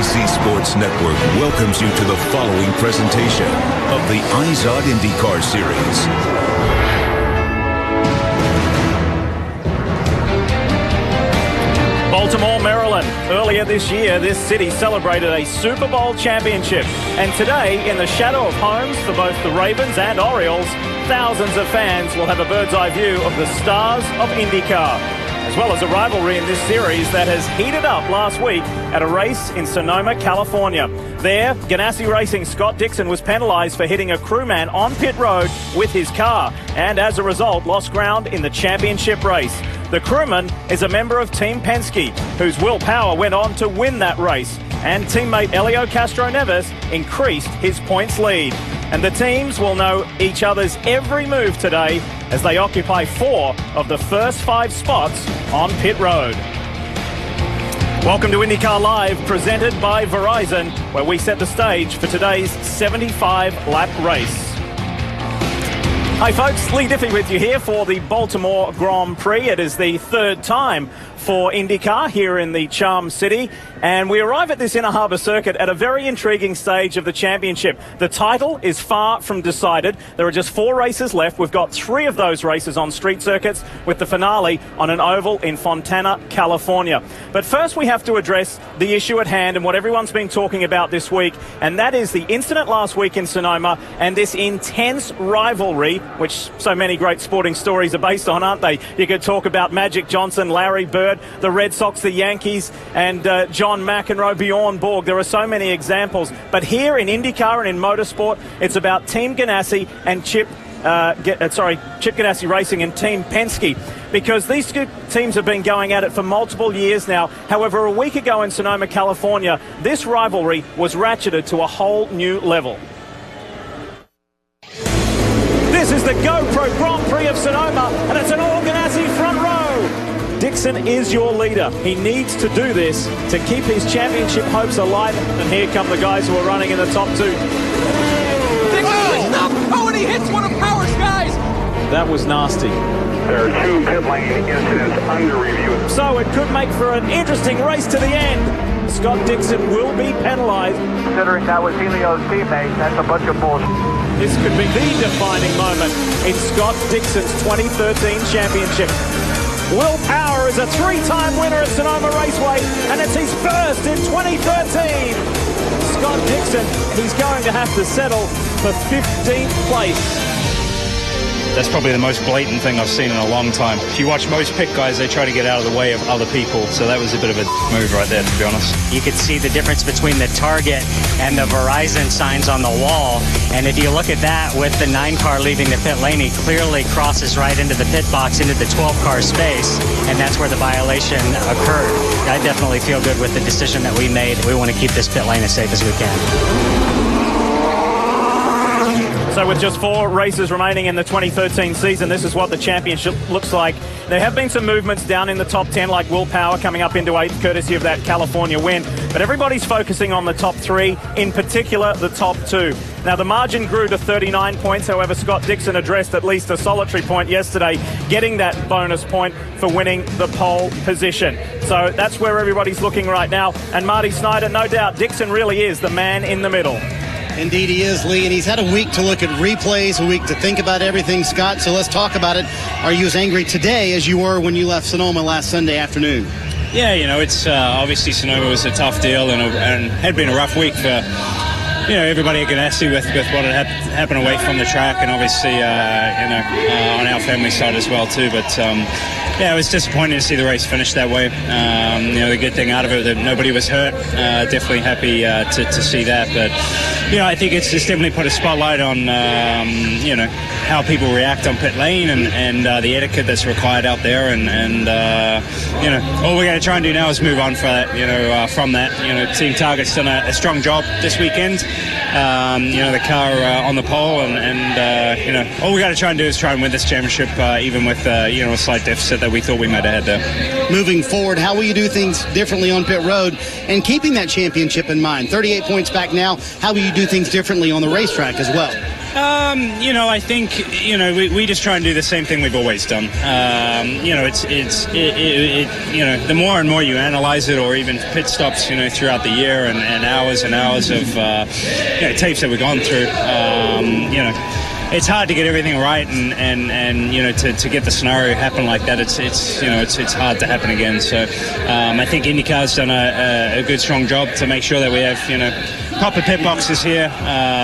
NBC Sports Network welcomes you to the following presentation of the IZOD IndyCar Series. Baltimore, Maryland. Earlier this year, this city celebrated a Super Bowl championship. And today, in the shadow of homes for both the Ravens and Orioles, thousands of fans will have a bird's-eye view of the stars of IndyCar, as well as a rivalry in this series that has heated up last week at a race in Sonoma, California. There, Ganassi Racing Scott Dixon was penalised for hitting a crewman on pit road with his car, and as a result, lost ground in the championship race. The crewman is a member of Team Penske, whose Will Power went on to win that race, and teammate Helio Castroneves increased his points lead. And the teams will know each other's every move today as they occupy 4 of the first 5 spots on pit road. Welcome to IndyCar Live, presented by Verizon, where we set the stage for today's 75-lap race. Hi folks, Lee Diffie with you here for the Baltimore Grand Prix. It is the 3rd time for IndyCar here in the Charm City, and we arrive at this Inner Harbour circuit at a very intriguing stage of the championship. The title is far from decided. There are just 4 races left. We've got 3 of those races on street circuits, with the finale on an oval in Fontana, California. But first we have to address the issue at hand and what everyone's been talking about this week, and that is the incident last week in Sonoma and this intense rivalry, which so many great sporting stories are based on, aren't they? You could talk about Magic Johnson, Larry Bird, the Red Sox, the Yankees, and John McEnroe, Bjorn Borg. There are so many examples. But here in IndyCar and in motorsport, it's about Team Ganassi and Chip Ganassi Racing and Team Penske, because these two teams have been going at it for multiple years now. However, a week ago in Sonoma, California, this rivalry was ratcheted to a whole new level. This is the GoPro Grand Prix of Sonoma, and it's an all Ganassi front row. Dixon is your leader. He needs to do this to keep his championship hopes alive. And here come the guys who are running in the top 2. Oh, and he hits one of Power's guys. That was nasty. There are 2 pit lane incidents under review. So it could make for an interesting race to the end. Scott Dixon will be penalised. Considering that was Helio's teammate, that's a bunch of bullshit. This could be the defining moment in Scott Dixon's 2013 championship. Will Power is a 3-time winner at Sonoma Raceway, and it's his first in 2013. Scott Dixon, he's going to have to settle for 15th place. That's probably the most blatant thing I've seen in a long time. If you watch most pit guys, they try to get out of the way of other people, so that was a bit of a move right there, to be honest. You could see the difference between the Target and the Verizon signs on the wall, and if you look at that with the 9 car leaving the pit lane, he clearly crosses right into the pit box, into the 12 car space, and that's where the violation occurred. I definitely feel good with the decision that we made. We want to keep this pit lane as safe as we can. So with just 4 races remaining in the 2013 season, this is what the championship looks like. There have been some movements down in the top 10, like Will Power coming up into 8th, courtesy of that California win. But everybody's focusing on the top 3, in particular the top 2. Now, the margin grew to 39 points. However, Scott Dixon addressed at least a solitary point yesterday, getting that bonus point for winning the pole position. So that's where everybody's looking right now. And Marty Snyder, no doubt, Dixon really is the man in the middle. Indeed he is, Lee, and he's had a week to look at replays, a week to think about everything, Scott, so let's talk about it. Are you as angry today as you were when you left Sonoma last Sunday afternoon? Yeah, you know, it's obviously Sonoma was a tough deal and had been a rough week for, you know, everybody at Ganassi with what had happened away from the track, and obviously, on our family side as well too, but yeah, it was disappointing to see the race finish that way. The good thing out of it that nobody was hurt. Definitely happy to see that. But I think it's just definitely put a spotlight on how people react on pit lane and the etiquette that's required out there. And all we're going to try and do now is move on from that. Team Target's done a strong job this weekend. The car on the pole, and all we got to try and do is try and win this championship, even with a slight deficit that we thought we might have had there. Moving forward, how will you do things differently on pit road and keeping that championship in mind? 38 points back now. How will you do things differently on the racetrack as well? I think, we just try and do the same thing we've always done. The more and more you analyze it, or even pit stops, throughout the year and hours of, tapes that we've gone through, it's hard to get everything right, and to get the scenario happen like that, it's hard to happen again. So I think IndyCar's done a good, strong job to make sure that we have, proper pit boxes here.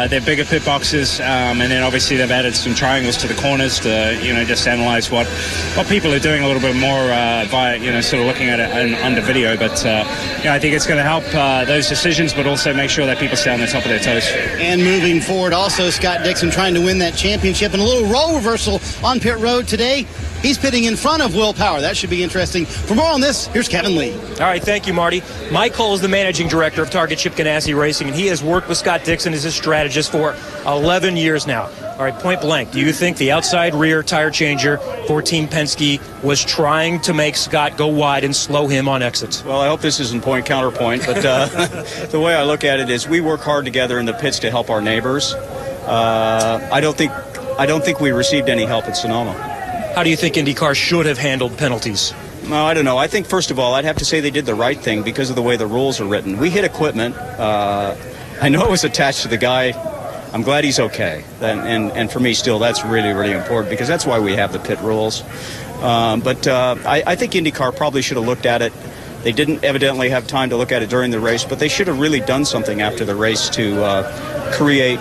They're bigger pit boxes, and then obviously they've added some triangles to the corners to just analyze what people are doing a little bit more via sort of looking at it under video. But I think it's going to help those decisions, but also make sure that people stay on the top of their toes. And moving forward, also Scott Dixon trying to win that championship, and a little role reversal on pit road today. He's pitting in front of Will Power. That should be interesting. For more on this, here's Kevin Lee. All right, thank you, Marty. Mike Cole is the managing director of Target Chip Ganassi Racing, and he has worked with Scott Dixon as his strategist for 11 years now. All right, point blank, do you think the outside rear tire changer for Team Penske was trying to make Scott go wide and slow him on exits? Well, I hope this isn't point counterpoint, but the way I look at it is we work hard together in the pits to help our neighbors. I don't think we received any help at Sonoma. How do you think IndyCar should have handled penalties? No, I don't know. I think, first of all, I'd have to say they did the right thing because of the way the rules are written. We hit equipment. I know it was attached to the guy. I'm glad he's okay. And for me, still, that's really, really important because that's why we have the pit rules. But I think IndyCar probably should have looked at it. They didn't evidently have time to look at it during the race, but they should have really done something after the race to create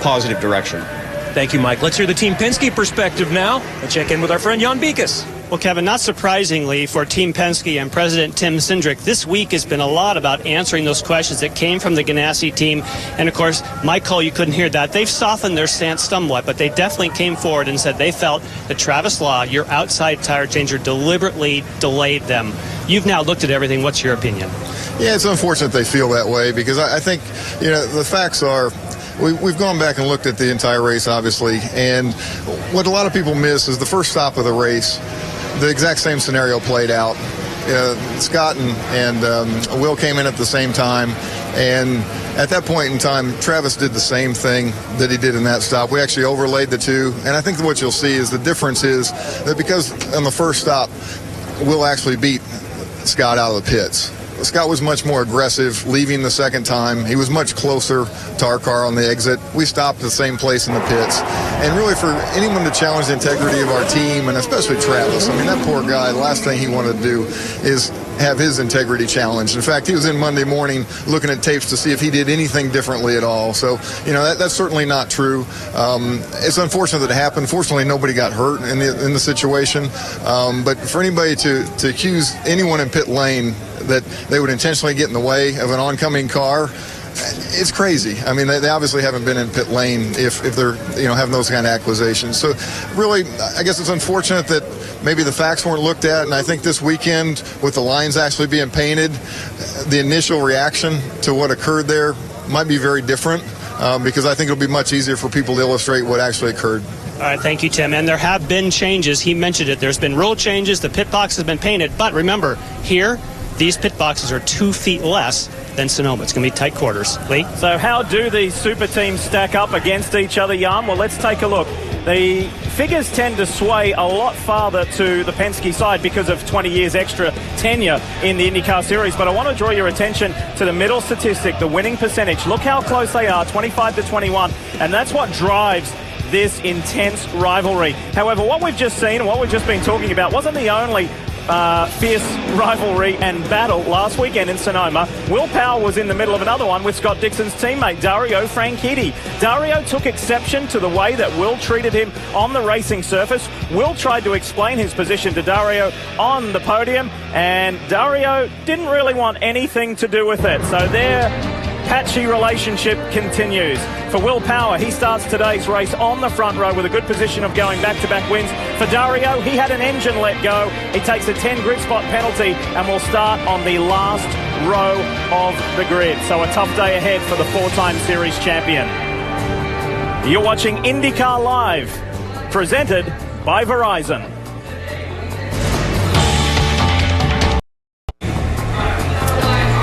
positive direction. Thank you, Mike. Let's hear the Team Penske perspective now. Let's check in with our friend Jan Beekes. Well, Kevin, not surprisingly for Team Penske and President Tim Cindric, this week has been a lot about answering those questions that came from the Ganassi team. And, of course, Mike Cole, you couldn't hear that. They've softened their stance somewhat, but they definitely came forward and said they felt that Travis Law, your outside tire changer, deliberately delayed them. You've now looked at everything. What's your opinion? Yeah, it's unfortunate they feel that way because I think, the facts are, we've gone back and looked at the entire race, obviously, and what a lot of people miss is the first stop of the race. The exact same scenario played out. Scott and Will came in at the same time, and at that point in time, Travis did the same thing that he did in that stop. We actually overlaid the two, and I think what you'll see is the difference is that because on the first stop, Will actually beat Scott out of the pits. Scott was much more aggressive leaving the second time. He was much closer to our car on the exit. We stopped the same place in the pits. And really for anyone to challenge the integrity of our team, and especially Travis, I mean, that poor guy, the last thing he wanted to do is have his integrity challenged. In fact, he was in Monday morning looking at tapes to see if he did anything differently at all. So, that's certainly not true. It's unfortunate that it happened. Fortunately, nobody got hurt in the situation. But for anybody to accuse anyone in pit lane that they would intentionally get in the way of an oncoming car, it's crazy. I mean, they obviously haven't been in pit lane if they're, having those kind of accusations. So really, I guess it's unfortunate that maybe the facts weren't looked at. And I think this weekend, with the lines actually being painted, the initial reaction to what occurred there might be very different because I think it'll be much easier for people to illustrate what actually occurred. All right, thank you, Tim. And there have been changes. He mentioned it. There's been rule changes. The pit box has been painted. But remember, here, these pit boxes are 2 feet less than Sonoma. It's going to be tight quarters. Lee? So how do these super teams stack up against each other, Jan? Well, let's take a look. The figures tend to sway a lot farther to the Penske side because of 20 years extra tenure in the IndyCar Series. But I want to draw your attention to the middle statistic, the winning percentage. Look how close they are, 25 to 21. And that's what drives this intense rivalry. However, what we've just seen and what we've just been talking about wasn't the only fierce rivalry and battle last weekend in Sonoma. Will Power was in the middle of another one with Scott Dixon's teammate Dario Franchitti. Dario took exception to the way that Will treated him on the racing surface. Will tried to explain his position to Dario on the podium, and Dario didn't really want anything to do with it. So their patchy relationship continues. For Will Power, he starts today's race on the front row with a good position of going back-to-back wins. For Dario, he had an engine let go. He takes a 10 grid spot penalty and will start on the last row of the grid. So a tough day ahead for the four-time series champion. You're watching IndyCar Live, presented by Verizon.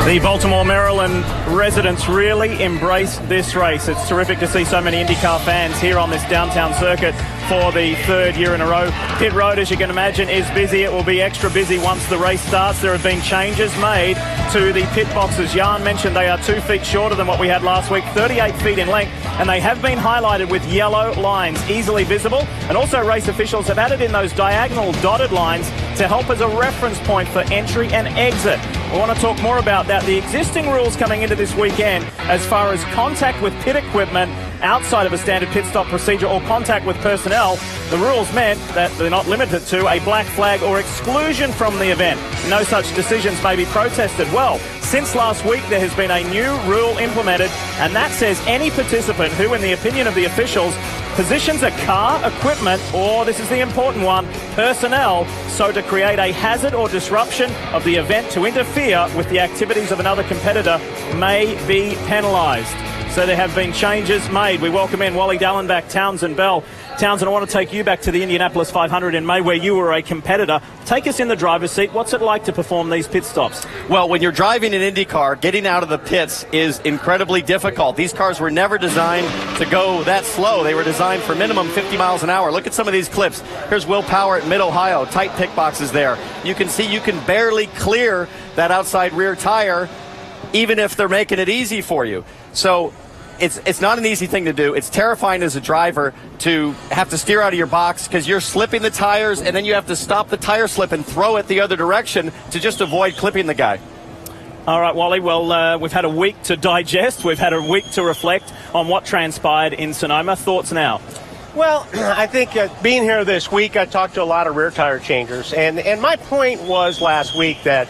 The Baltimore, Maryland residents really embrace this race. It's terrific to see so many IndyCar fans here on this downtown circuit for the third year in a row. Pit road, as you can imagine, is busy. It will be extra busy once the race starts. There have been changes made to the pit boxes. Jan mentioned they are 2 feet shorter than what we had last week, 38 feet in length, and they have been highlighted with yellow lines, easily visible. And also race officials have added in those diagonal dotted lines to help as a reference point for entry and exit. We want to talk more about that. The existing rules coming into this weekend as far as contact with pit equipment outside of a standard pit stop procedure or contact with personnel, the rules meant that they're not limited to a black flag or exclusion from the event. No such decisions may be protested. Well, since last week there has been a new rule implemented, and that says any participant who, in the opinion of the officials, positions a car, equipment, or, this is the important one, personnel, so to create a hazard or disruption of the event to interfere with the activities of another competitor may be penalised. So there have been changes made. We welcome in Wally Dallenbach, Townsend Bell. Townsend, I want to take you back to the Indianapolis 500 in May where you were a competitor. Take us in the driver's seat. What's it like to perform these pit stops? Well, when you're driving an IndyCar, getting out of the pits is incredibly difficult. These cars were never designed to go that slow. They were designed for minimum 50 miles an hour. Look at some of these clips. Here's Will Power at Mid-Ohio. Tight pit boxes there. You can see you can barely clear that outside rear tire even if they're making it easy for you. So it's not an easy thing to do. It's terrifying as a driver to have to steer out of your box because you're slipping the tires, and then you have to stop the tire slip and throw it the other direction to just avoid clipping the guy. All right, Wally, well, we've had a week to digest. We've had a week to reflect on what transpired in Sonoma. Thoughts now? Well, I think being here this week, I talked to a lot of rear tire changers, and my point was last week that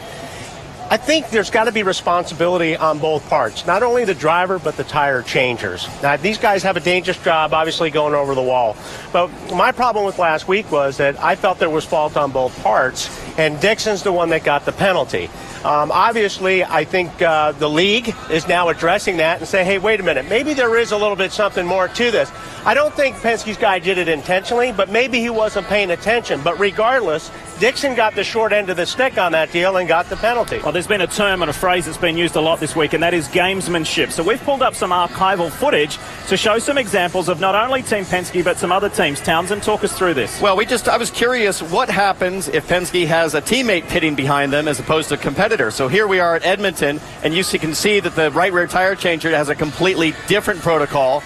I think there's got to be responsibility on both parts, not only the driver, but the tire changers. Now, these guys have a dangerous job, obviously, going over the wall. But my problem with last week was that I felt there was fault on both parts, and Dixon's the one that got the penalty. Obviously, I think the league is now addressing that and say, hey, wait a minute, maybe there is a little bit something more to this. I don't think Penske's guy did it intentionally, but maybe he wasn't paying attention. But regardless, Dixon got the short end of the stick on that deal and got the penalty. Well, there's been a term and a phrase that's been used a lot this week, and that is gamesmanship. So we've pulled up some archival footage to show some examples of not only Team Penske, but some other teams. Townsend, talk us through this. Well, I was curious what happens if Penske has a teammate pitting behind them as opposed to a competitor. So here we are at Edmonton, and you can see that the right rear tire changer has a completely different protocol.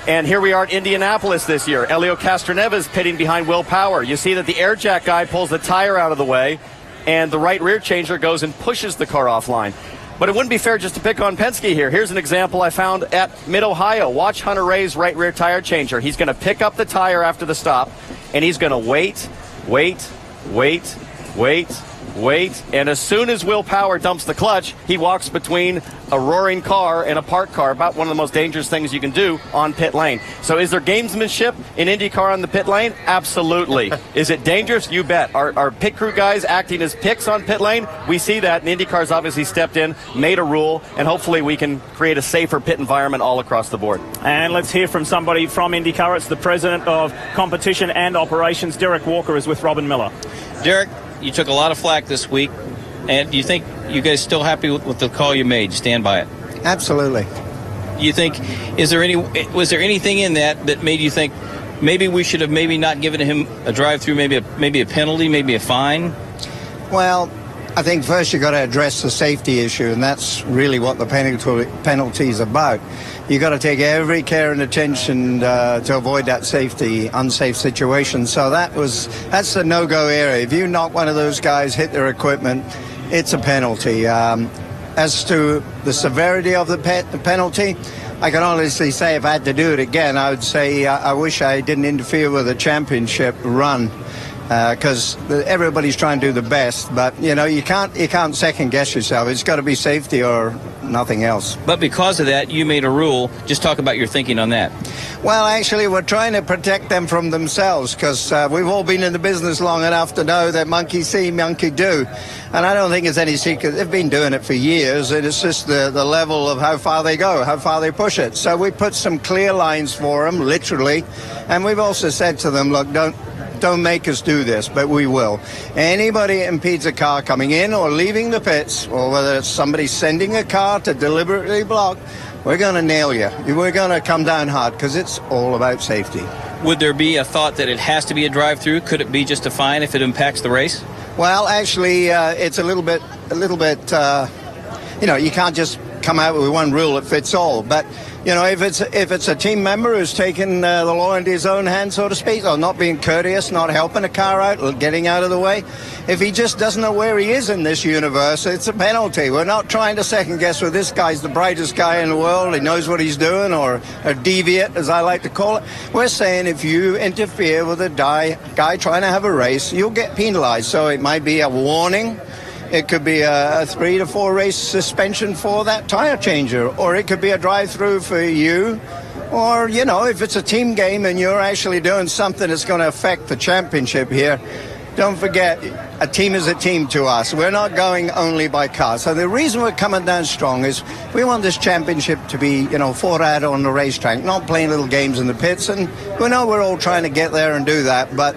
And here we are at Indianapolis this year. Elio Castroneves pitting behind Will Power. You see that the air jack guy pulls the tire out of the way, and the right rear changer goes and pushes the car offline. But it wouldn't be fair just to pick on Penske here. Here's an example I found at Mid-Ohio. Watch Hunter Ray's right rear tire changer. He's going to pick up the tire after the stop, and he's going to wait, and as soon as Will Power dumps the clutch, he walks between a roaring car and a parked car, about one of the most dangerous things you can do on pit lane. So is there gamesmanship in IndyCar on the pit lane? Absolutely. Is it dangerous? You bet. Are pit crew guys acting as picks on pit lane? We see that, and IndyCar's obviously stepped in, made a rule, and hopefully we can create a safer pit environment all across the board. And let's hear from somebody from IndyCar. It's the president of competition and operations. Derek Walker is with Robin Miller. Derek, you took a lot of flack this week, and do you think you guys still happy with the call you made? Stand by it. Absolutely. You think was there anything in that made you think maybe we should have maybe not given him a drive-through, maybe a penalty, maybe a fine? Well, I think first you've got to address the safety issue, and that's really what the penalty is about. You've got to take every care and attention to avoid that unsafe situation. So that's the no-go area. If you knock one of those guys, hit their equipment, it's a penalty. As to the severity of the penalty, I can honestly say if I had to do it again, I would say I wish I didn't interfere with a championship run. Because everybody's trying to do the best, but you can't second guess yourself. It's got to be safety or nothing else. But because of that, you made a rule. Just talk about your thinking on that. Well, actually, we're trying to protect them from themselves, because we've all been in the business long enough to know that monkey see, monkey do. And I don't think it's any secret. They've been doing it for years, and it's just the level of how far they go, how far they push it. So we put some clear lines for them, literally, and we've also said to them, look, don't make us do this, but we will. Anybody that impedes a car coming in or leaving the pits, or whether it's somebody sending a car to deliberately block, we're going to nail you. We're going to come down hard because it's all about safety. Would there be a thought that it has to be a drive-through? Could it be just a fine if it impacts the race? Well, actually, it's a little bit, you can't just come out with one rule that fits all. But, if it's a team member who's taken the law into his own hands, so to speak, or not being courteous, not helping a car out, or getting out of the way, if he just doesn't know where he is in this universe, it's a penalty. We're not trying to second guess whether this guy's the brightest guy in the world, he knows what he's doing, or a deviant, as I like to call it. We're saying if you interfere with a guy trying to have a race, you'll get penalized. So it might be a warning. It could be a 3 to 4 race suspension for that tire changer, or it could be a drive-through for you, or, if it's a team game and you're actually doing something that's going to affect the championship here, don't forget, a team is a team to us. We're not going only by car. So the reason we're coming down strong is we want this championship to be, fought out on the racetrack, not playing little games in the pits. And we know we're all trying to get there and do that, but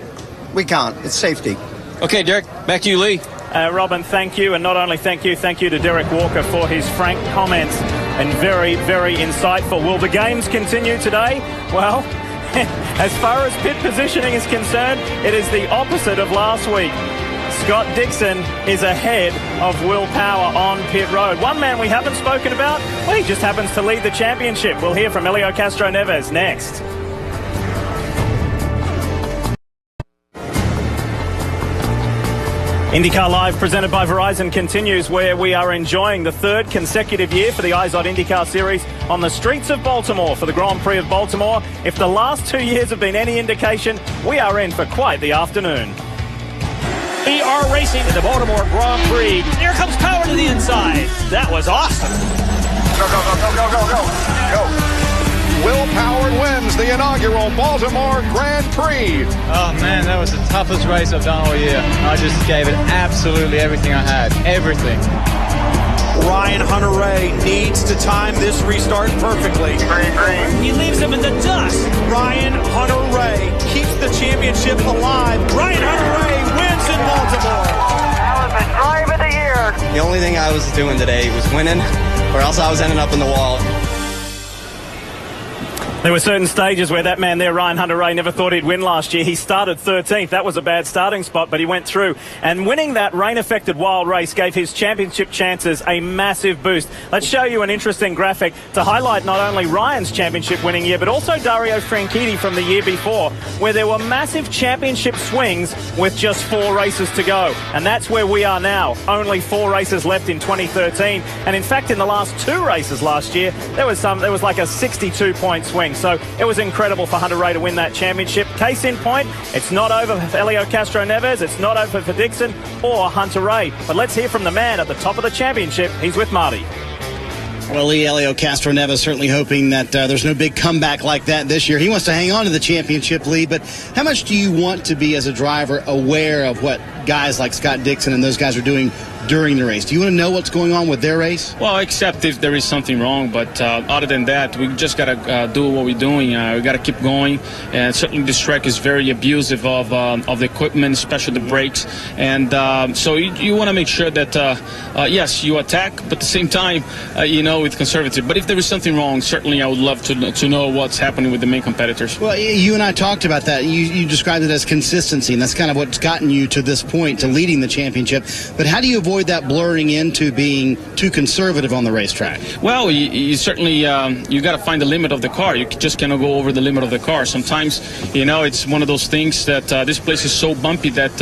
we can't. It's safety. Okay, Derek, back to you, Lee. Robin, thank you. And not only thank you to Derek Walker for his frank comments and very, very insightful. Will the games continue today? Well, as far as pit positioning is concerned, it is the opposite of last week. Scott Dixon is ahead of Will Power on pit road. One man we haven't spoken about, well, he just happens to lead the championship. We'll hear from Helio Castroneves next. IndyCar Live, presented by Verizon, continues where we are enjoying the third consecutive year for the IZOD IndyCar Series on the streets of Baltimore for the Grand Prix of Baltimore. If the last 2 years have been any indication, we are in for quite the afternoon. We are racing in the Baltimore Grand Prix. Here comes Power to the inside. That was awesome. Go. Will Power wins the inaugural Baltimore Grand Prix. Oh man, that was the toughest race I've done all year. I just gave it absolutely everything I had. Everything. Ryan Hunter-Reay needs to time this restart perfectly. He leaves him in the dust. Ryan Hunter-Reay keeps the championship alive. Ryan Hunter-Reay wins in Baltimore. That was the drive of the year. The only thing I was doing today was winning, or else I was ending up in the wall. There were certain stages where that man there, Ryan Hunter-Reay, never thought he'd win last year. He started 13th. That was a bad starting spot, but he went through. And winning that rain-affected wild race gave his championship chances a massive boost. Let's show you an interesting graphic to highlight not only Ryan's championship winning year, but also Dario Franchitti from the year before, where there were massive championship swings with just 4 races to go. And that's where we are now. Only 4 races left in 2013. And in fact, in the last 2 races last year, there was like a 62-point swing. So it was incredible for Hunter-Reay to win that championship. Case in point, it's not over for Helio Castroneves, it's not over for Dixon or Hunter-Reay. But let's hear from the man at the top of the championship. He's with Marty. Well, Lee, Helio Castroneves certainly hoping that there's no big comeback like that this year. He wants to hang on to the championship lead, but how much do you want to be, as a driver, aware of what guys like Scott Dixon and those guys are doing during the race? Do you want to know what's going on with their race? Well, except if there is something wrong, but other than that, we just got to do what we're doing. We got to keep going, and certainly this track is very abusive of the equipment, especially the brakes, and so you want to make sure that, yes, you attack, but at the same time, with conservative. But if there is something wrong, certainly I would love to know what's happening with the main competitors. Well, you and I talked about that. You described it as consistency, and that's kind of what's gotten you to this point, to leading the championship. But how do you avoid that blurring into being too conservative on the racetrack? Well, you certainly you got to find the limit of the car. You just cannot go over the limit of the car. Sometimes, it's one of those things that this place is so bumpy that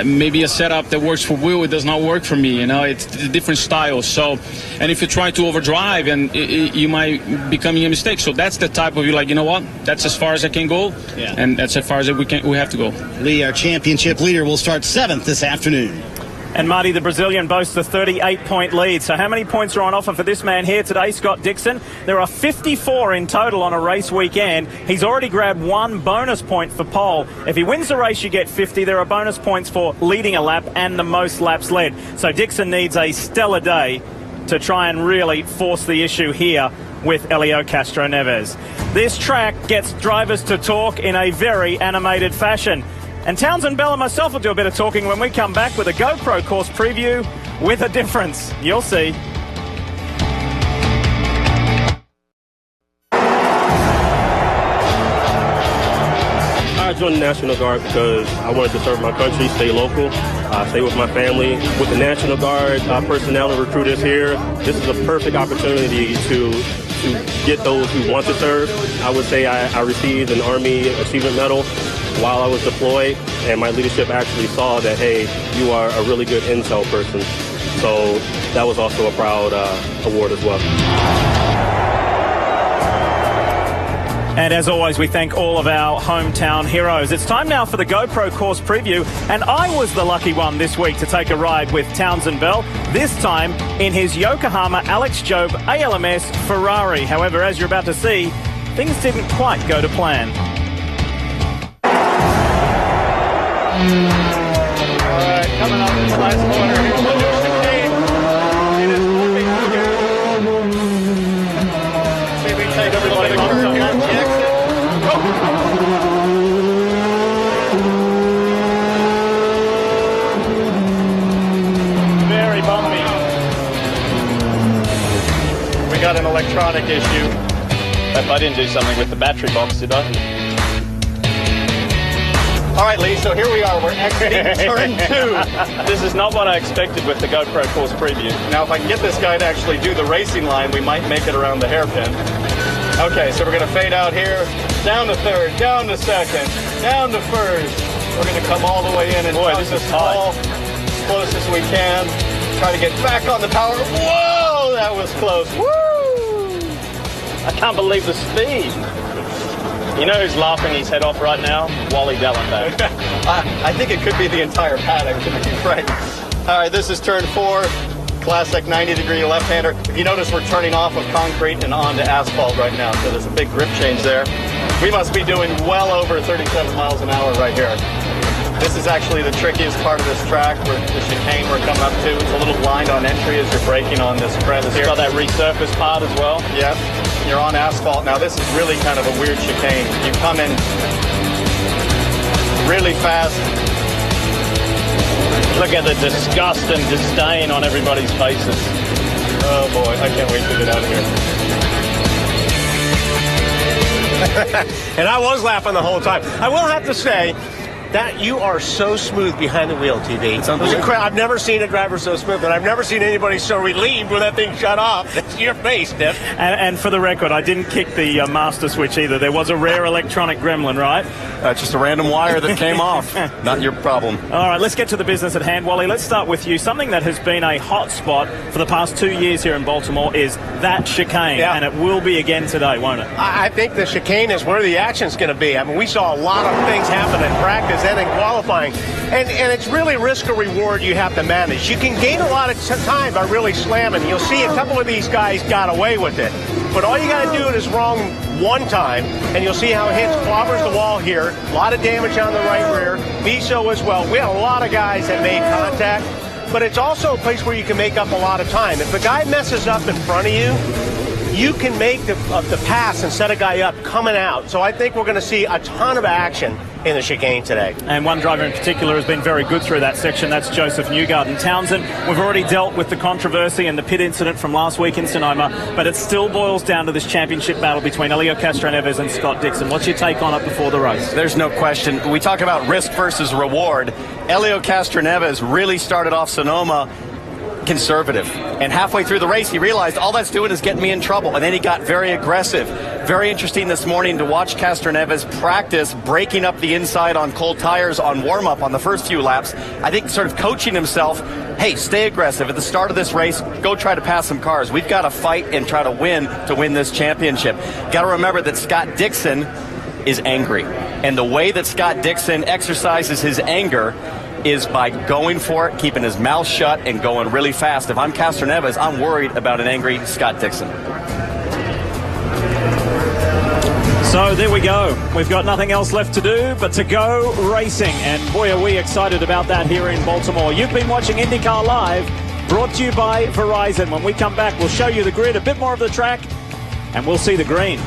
maybe a setup that works for Will, it does not work for me. It's a different style. So, and if you try to overdrive, and you might become a mistake. So that's the type of, you know what? That's as far as I can go, and that's as far as we have to go. Lee, our championship leader, will start 7th this afternoon. And Marty, the Brazilian, boasts a 38-point lead. So how many points are on offer for this man here today, Scott Dixon? There are 54 in total on a race weekend. He's already grabbed 1 bonus point for pole. If he wins the race, you get 50. There are bonus points for leading a lap and the most laps led. So Dixon needs a stellar day to try and really force the issue here with Helio Castroneves. This track gets drivers to talk in a very animated fashion. And Townsend Bell and myself will do a bit of talking when we come back with a GoPro course preview with a difference. You'll see. I joined the National Guard because I wanted to serve my country, stay local, stay with my family. With the National Guard personnel and recruiters here, this is a perfect opportunity to get those who want to serve. I would say I received an Army Achievement Medal while I was deployed, and my leadership actually saw that, hey, you are a really good intel person. So that was also a proud award as well. And as always, we thank all of our hometown heroes. It's time now for the GoPro course preview, and I was the lucky one this week to take a ride with Townsend Bell, this time in his Yokohama Alex Job ALMS Ferrari. However, as you're about to see, things didn't quite go to plan. All right, coming up in the last corner here, the new chicane. It is moving here. See, we take everybody on the exit. Go! Very bumpy. We got an electronic issue. If I didn't do something with the battery box, did I? All right, Lee, so here we are. We're exiting turn 2. This is not what I expected with the GoPro course preview. Now, if I can get this guy to actually do the racing line, we might make it around the hairpin. Okay, so we're going to fade out here, down to third, down to second, down to first. We're going to come all the way in and boy, this is tight. As close as we can. Try to get back on the power. Whoa, that was close. Woo! I can't believe the speed. You know who's laughing his head off right now? Wally Dellenbach. I think it could be the entire paddock, to be frank. All right, this is turn 4. Classic 90-degree left-hander. If you notice, we're turning off of concrete and onto asphalt right now, so there's a big grip change there. We must be doing well over 37 miles an hour right here. This is actually the trickiest part of this track, where the chicane we're coming up to. It's a little blind on entry as you're braking on this crest here. It's got that resurface part as well. Yep. You're on asphalt. Now, this is really kind of a weird chicane. You come in really fast. Look at the disgust and disdain on everybody's faces. Oh, boy. I can't wait to get out of here. And I was laughing the whole time. I will have to say that you are so smooth behind the wheel, TV. It's incredible. I've never seen a driver so smooth, and I've never seen anybody so relieved when that thing shut off. That's your face, Diff. And for the record, I didn't kick the master switch either. There was a rare electronic gremlin, right? Just a random wire that came off. Not your problem. All right, let's get to the business at hand, Wally. Let's start with you. Something that has been a hot spot for the past 2 years here in Baltimore is that chicane, and it will be again today, won't it? I think the chicane is where the action's going to be. I mean, we saw a lot of things happen in practice and in qualifying, and it's really risk or reward you have to manage. You can gain a lot of time by really slamming. You'll see a couple of these guys got away with it, but all you got to do is wrong one time, and you'll see how it hits, clobbers the wall here. A lot of damage on the right rear. Miso as well. We had a lot of guys that made contact, but it's also a place where you can make up a lot of time. If a guy messes up in front of you, you can make the pass and set a guy up coming out. So I think we're going to see a ton of action in the chicane today. And one driver in particular has been very good through that section. That's Joseph Newgarden. Townsend, we've already dealt with the controversy and the pit incident from last week in Sonoma, but it still boils down to this championship battle between Helio Castroneves and Scott Dixon. What's your take on it before the race? There's no question. We talk about risk versus reward. Helio Castroneves really started off Sonoma conservative, and halfway through the race he realized all that's doing is getting me in trouble, and then he got very aggressive. Very interesting this morning to watch Castroneves practice breaking up the inside on cold tires on warm-up on the first few laps. I think sort of coaching himself, hey, stay aggressive at the start of this race, go try to pass some cars. We've got to fight and try to win this championship. Got to remember that Scott Dixon is angry, and the way that Scott Dixon exercises his anger is by going for it, keeping his mouth shut, and going really fast. If I'm Castroneves, I'm worried about an angry Scott Dixon. So there we go. We've got nothing else left to do but to go racing. And boy, are we excited about that here in Baltimore. You've been watching IndyCar Live, brought to you by Verizon. When we come back, we'll show you the grid, a bit more of the track, and we'll see the green.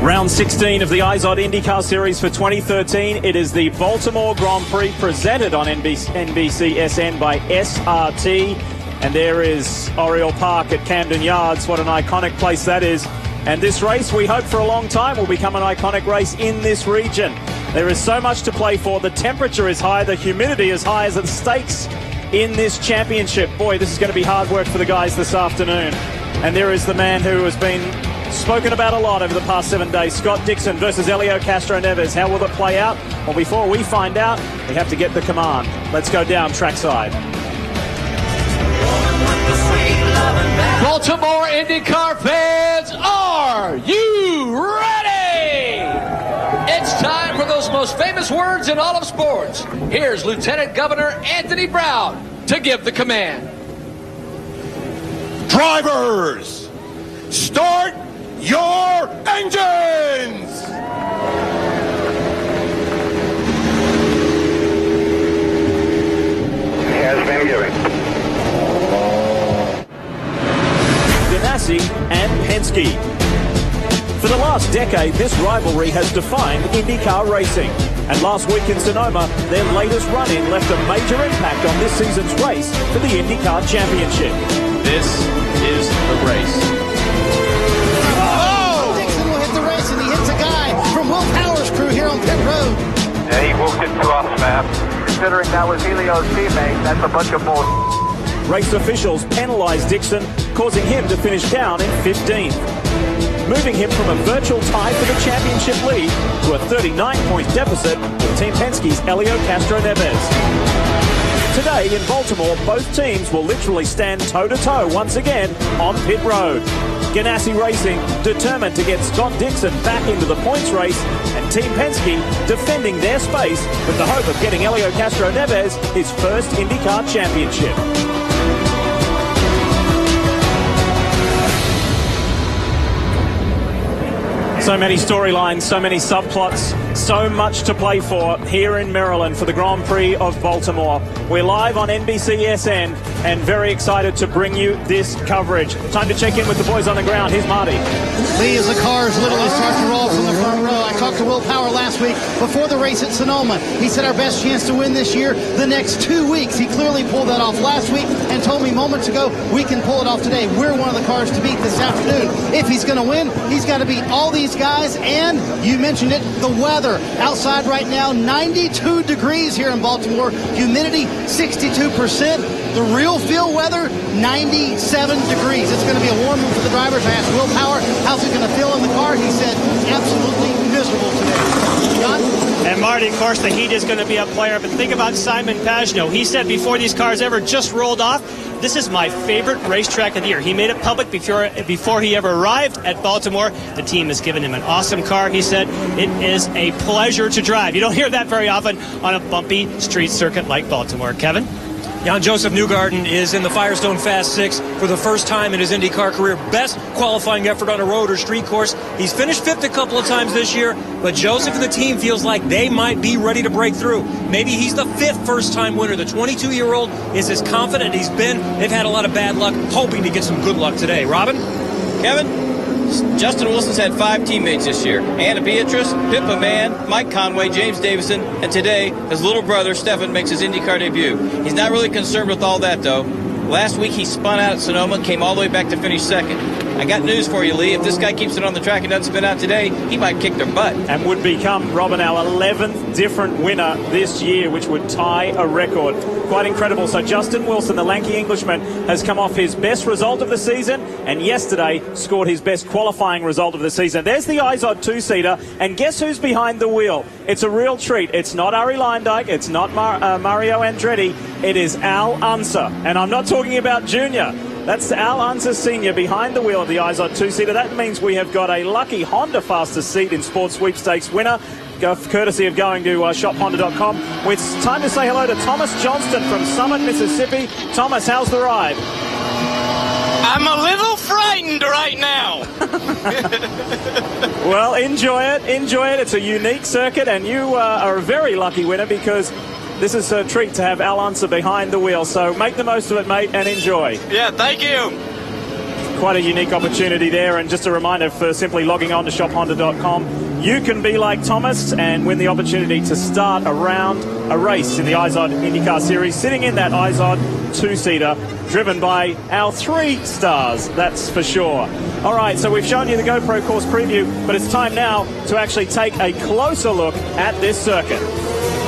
Round 16 of the IZOD IndyCar Series for 2013. It is the Baltimore Grand Prix presented on NBCSN by SRT. And there is Oriole Park at Camden Yards. What an iconic place that is. And this race, we hope for a long time, will become an iconic race in this region. There is so much to play for. The temperature is high. The humidity is high as the stakes in this championship. Boy, this is going to be hard work for the guys this afternoon. And there is the man who has been spoken about a lot over the past 7 days. Scott Dixon versus Helio Castro-Neves. How will it play out? Well, before we find out, we have to get the command. Let's go down trackside. Baltimore IndyCar fans, are you ready? It's time for those most famous words in all of sports. Here's Lieutenant Governor Anthony Brown to give the command. Drivers, start your engines! Has been given. Ganassi and Penske. For the last decade, this rivalry has defined IndyCar racing. And last week in Sonoma, their latest run-in left a major impact on this season's race for the IndyCar Championship. This is the race. Dixon will hit the race, and he hits a guy from Will Power's crew here on pit road. Yeah, he walked into us, man. Considering that was Helio's teammate, that's a bunch of bull. Race officials penalised Dixon, causing him to finish down in 15th, moving him from a virtual tie for the championship lead to a 39-point deficit with Team Penske's Helio Castro-Neves. Today in Baltimore, both teams will literally stand toe-to-toe once again on pit road. Ganassi Racing determined to get Scott Dixon back into the points race, and Team Penske defending their space with the hope of getting Helio Castro-Neves his first IndyCar championship. So many storylines, so many subplots, so much to play for here in Maryland for the Grand Prix of Baltimore. We're live on NBCSN and very excited to bring you this coverage. Time to check in with the boys on the ground. Here's Marty. Lee, as the cars literally start to roll from the front row. I talked to Will Power last week before the race at Sonoma. He said our best chance to win this year, the next 2 weeks. He clearly pulled that off last week and told me moments ago we can pull it off today. We're one of the cars to beat this afternoon. If he's going to win, he's got to beat all these guys, and you mentioned it, the weather. Outside right now, 92 degrees here in Baltimore. Humidity, 62%. The real field weather, 97 degrees. It's going to be a warm one for the drivers. I asked Will Power, how's it going to feel in the car? He said, absolutely miserable today. John? And Marty, of course, the heat is going to be a player. But think about Simon Pagenaud. He said before these cars ever just rolled off, this is my favorite racetrack of the year. He made it public before he ever arrived at Baltimore. The team has given him an awesome car. He said it is a pleasure to drive. You don't hear that very often on a bumpy street circuit like Baltimore. Kevin? Jan Joseph Newgarden is in the Firestone Fast 6 for the first time in his IndyCar career. Best qualifying effort on a road or street course. He's finished fifth a couple of times this year, but Joseph and the team feels like they might be ready to break through. Maybe he's the fifth first-time winner. The 22-year-old is as confident as he's been. They've had a lot of bad luck, hoping to get some good luck today. Robin? Kevin? Justin Wilson's had 5 teammates this year. Anna Beatrice, Pippa Mann, Mike Conway, James Davison, and today his little brother, Stefan, makes his IndyCar debut. He's not really concerned with all that, though. Last week he spun out at Sonoma, came all the way back to finish second. I got news for you, Lee. If this guy keeps it on the track and doesn't spin out today, he might kick their butt. And would become, Robin, our 11th different winner this year, which would tie a record. Quite incredible. So Justin Wilson, the lanky Englishman, has come off his best result of the season and yesterday scored his best qualifying result of the season. There's the IZOD two-seater, and guess who's behind the wheel? It's a real treat. It's not Ari Leindyke. It's not Mario Andretti. It is Al Unser. And I'm not talking about Junior. That's Al Unser Sr. behind the wheel of the IZOD two-seater. That means we have got a lucky Honda fastest seat in Sports Sweepstakes winner, courtesy of going to shophonda.com. It's time to say hello to Thomas Johnston from Summit, Mississippi. Thomas, how's the ride? I'm a little frightened right now. Well, enjoy it. Enjoy it. It's a unique circuit, and you are a very lucky winner because this is a treat to have Al Unser behind the wheel. So make the most of it, mate, and enjoy. Yeah, thank you. Quite a unique opportunity there, and just a reminder for simply logging on to shophonda.com, you can be like Thomas and win the opportunity to start a race in the IZOD IndyCar Series, sitting in that IZOD two-seater, driven by our 3 stars, that's for sure. All right, so we've shown you the GoPro course preview, but it's time now to actually take a closer look at this circuit.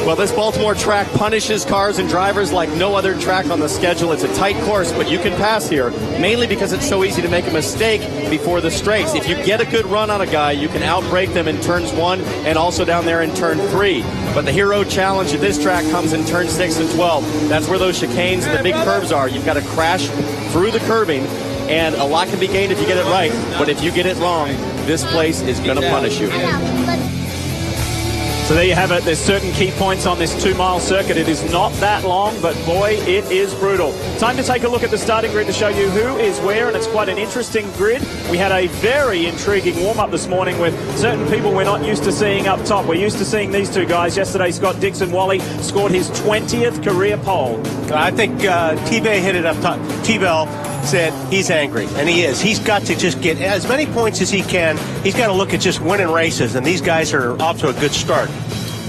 Well, this Baltimore track punishes cars and drivers like no other track on the schedule. It's a tight course, but you can pass here, mainly because it's so easy to make a mistake before the straights. If you get a good run on a guy, you can outbrake them in turns 1 and also down there in turn 3. But the hero challenge of this track comes in turn 6 and 12. That's where those chicanes and the big curves are. You've got to crash through the curbing, and a lot can be gained if you get it right. But if you get it wrong, this place is going to punish you. So there you have it. There's certain key points on this 2-mile circuit. It is not that long, but boy, it is brutal. Time to take a look at the starting grid to show you who is where, and it's quite an interesting grid. We had a very intriguing warm-up this morning with certain people we're not used to seeing up top. We're used to seeing these 2 guys. Yesterday, Scott Dixon, Wally, scored his 20th career pole. I think T-Bay hit it up top. T-Bell said he's angry, and he is. He's got to just get as many points as he can. He's got to look at just winning races, and these guys are off to a good start.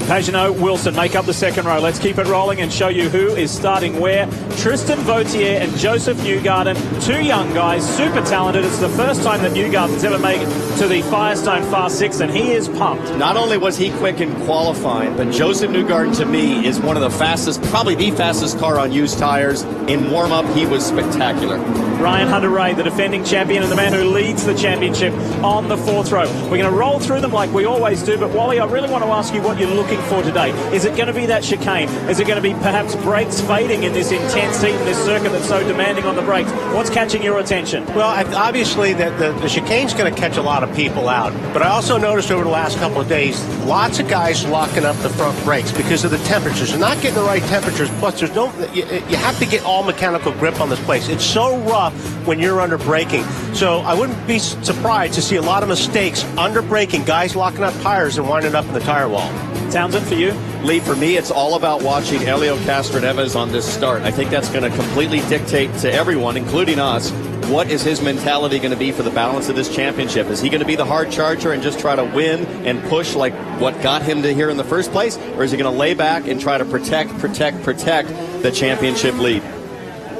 Pagenaud, Wilson make up the second row. Let's keep it rolling and show you who is starting where. Tristan Vautier and Joseph Newgarden, 2 young guys, super talented. It's the first time that Newgarden's ever made it to the Firestone Fast 6, and he is pumped. Not only was he quick in qualifying, but Joseph Newgarden, to me, is one of the fastest, probably the fastest car on used tires. In warm-up, he was spectacular. Ryan Hunter-Reay, the defending champion and the man who leads the championship on the 4th row. We're going to roll through them like we always do, but Wally, I really want to ask you what you're looking for today. Is it going to be that chicane? Is it going to be perhaps brakes fading in this intense heat in this circuit that's so demanding on the brakes? What's catching your attention? Well, obviously the chicane's going to catch a lot of people out, but I also noticed over the last couple of days lots of guys locking up the front brakes because of the temperatures. They're not getting the right temperatures, plus there's you have to get all mechanical grip on this place. It's so rough when you're under braking. So I wouldn't be surprised to see a lot of mistakes under braking, guys locking up tires and winding up in the tire wall. Townsend, for you? Lee, for me, it's all about watching Helio Castroneves on this start. I think that's going to completely dictate to everyone, including us, what is his mentality going to be for the balance of this championship? Is he going to be the hard charger and just try to win and push like what got him to here in the first place? Or is he going to lay back and try to protect the championship lead?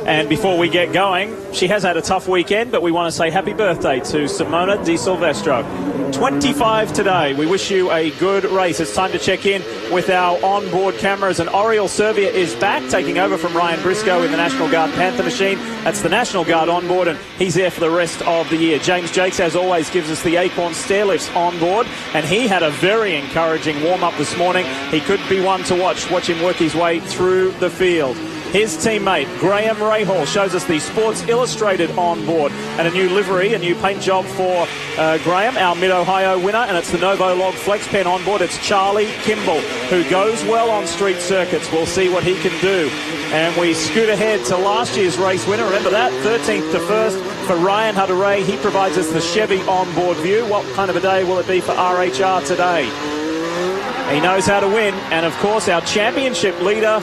And before we get going, she has had a tough weekend, but we want to say happy birthday to Simona Di Silvestro. 25 today. We wish you a good race. It's time to check in with our onboard cameras, and Oriol Servia is back, taking over from Ryan Briscoe in the National Guard Panther machine. That's the National Guard onboard, and he's there for the rest of the year. James Jakes, as always, gives us the Acorn stairlifts onboard, and he had a very encouraging warm-up this morning. He could be one to watch him work his way through the field. His teammate, Graham Rahal, shows us the Sports Illustrated onboard and a new livery, a new paint job for Graham, our Mid-Ohio winner, and it's the Novolog Flex Pen onboard. It's Charlie Kimball, who goes well on street circuits. We'll see what he can do. And we scoot ahead to last year's race winner. Remember that, 13th to 1st for Ryan Hunter-Reay. He provides us the Chevy onboard view. What kind of a day will it be for RHR today? He knows how to win, and of course our championship leader,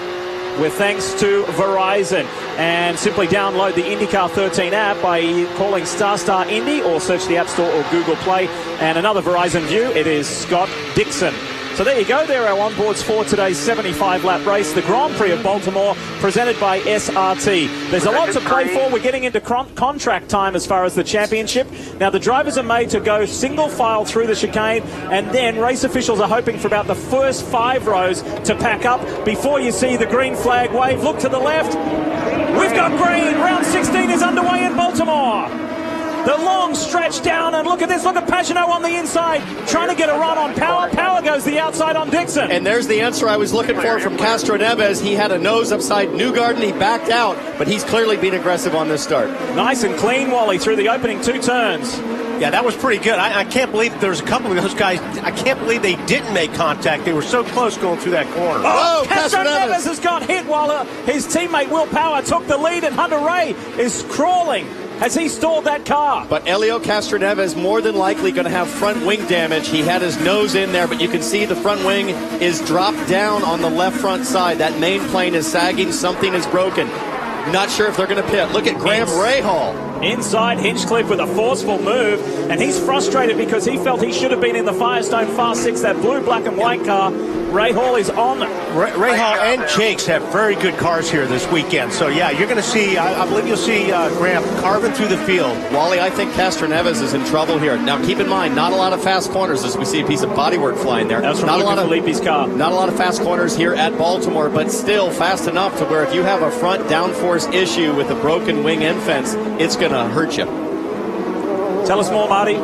with thanks to Verizon. And simply download the IndyCar 13 app by calling ** Indy or search the App Store or Google Play. And another Verizon view, it is Scott Dixon. So there you go. There are our onboards for today's 75-lap race, the Grand Prix of Baltimore, presented by SRT. There's a lot to play for. We're getting into contract time as far as the championship. Now, the drivers are made to go single file through the chicane, and then race officials are hoping for about the first 5 rows to pack up before you see the green flag wave. Look to the left. We've got green. Round 16 is underway in Baltimore. The long stretch down, and look at this. Look at Pagenaud on the inside, trying to get a run on Power. Power goes the outside on Dixon. And there's the answer I was looking for from Castroneves. He had a nose upside Newgarden. He backed out, but he's clearly been aggressive on this start. Nice and clean, Wally, through the opening 2 turns. Yeah, that was pretty good. I can't believe there's a couple of those guys. I can't believe they didn't make contact. They were so close going through that corner. Oh, Castroneves has got hit while his teammate Will Power took the lead, and Hunter-Reay is crawling Has he stalled that car? But Helio Castroneves more than likely going to have front wing damage. He had his nose in there, but you can see the front wing is dropped down on the left front side. That main plane is sagging. Something is broken. Not sure if they're going to pit. Look at Graham Rahal. Inside Hinchcliffe with a forceful move, and he's frustrated because he felt he should have been in the Firestone Fast 6, that blue, black, and white car. Rahal is on. Rahal and Jakes have very good cars here this weekend. So, yeah, you're going to see, I believe you'll see Graham carving through the field. Wally, I think Castroneves is in trouble here. Now, keep in mind, not a lot of fast corners as we see a piece of bodywork flying there. That's from not a lot of Filippi's car. Not a lot of fast corners here at Baltimore, but still fast enough to where if you have a front downforce issue with a broken wing end fence, it's going to hurt you. Tell us more, Marty.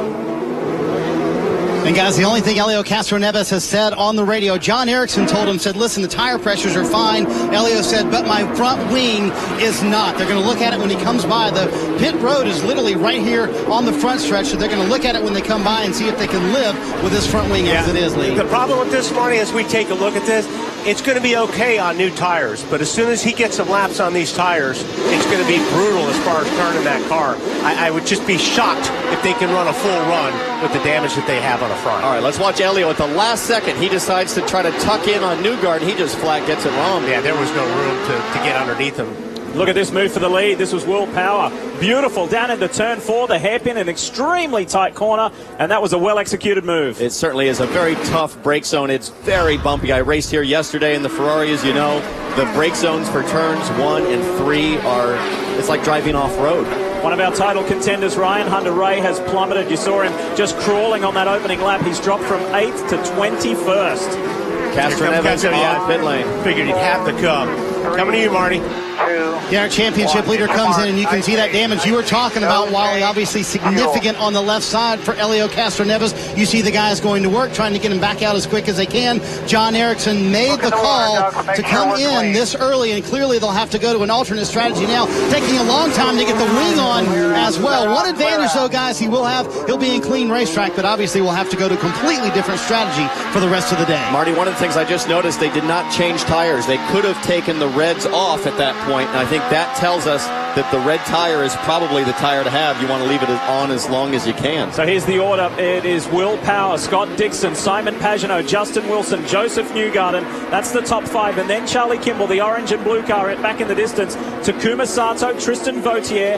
And guys, the only thing Helio Castroneves has said on the radio, John Erickson told him, said, listen, the tire pressures are fine. Helio said, but my front wing is not. They're going to look at it when he comes by. The pit road is literally right here on the front stretch, so they're going to look at it when they come by and see if they can live with this front wing as it is, Lee. The problem with this, Marty, as we take a look at this, it's going to be okay on new tires, but as soon as he gets some laps on these tires, it's going to be brutal as far as turning that car. I would just be shocked if they can run a full run with the damage that they have on the front. All right, let's watch Helio. At the last second, he decides to try to tuck in on Newgarden. He just flat gets it wrong. Yeah, there was no room to get underneath him. Look at this move for the lead. This was Will Power. Beautiful. Down into turn 4, the hairpin, an extremely tight corner, and that was a well-executed move. It certainly is a very tough brake zone. It's very bumpy. I raced here yesterday in the Ferrari, as you know. The brake zones for turns 1 and 3 are, it's like driving off-road. One of our title contenders, Ryan Hunter-Reay, has plummeted. You saw him just crawling on that opening lap. He's dropped from 8th to 21st. Castroneves on pit lane. Figured he'd have to come. Coming to you, Marty. Yeah, our championship leader comes in, and you can see that damage you were talking about, Wally. Obviously significant on the left side for Helio Castroneves. You see the guys going to work, trying to get him back out as quick as they can. John Erickson made the call to come in this early, and clearly they'll have to go to an alternate strategy now, taking a long time to get the wing on as well. One advantage, though, guys, he'll be in clean racetrack, but obviously we'll have to go to a completely different strategy for the rest of the day. Marty, one of the things I just noticed, they did not change tires. They could have taken the reds off at that point, and I think that tells us that the red tire is probably the tire to have. You want to leave it on as long as you can. So here's the order. It is Will Power, Scott Dixon, Simon Pagenaud, Justin Wilson, Joseph Newgarden. That's the top 5. And then Charlie Kimball, the orange and blue car back in the distance. Takuma Sato, Tristan Vautier,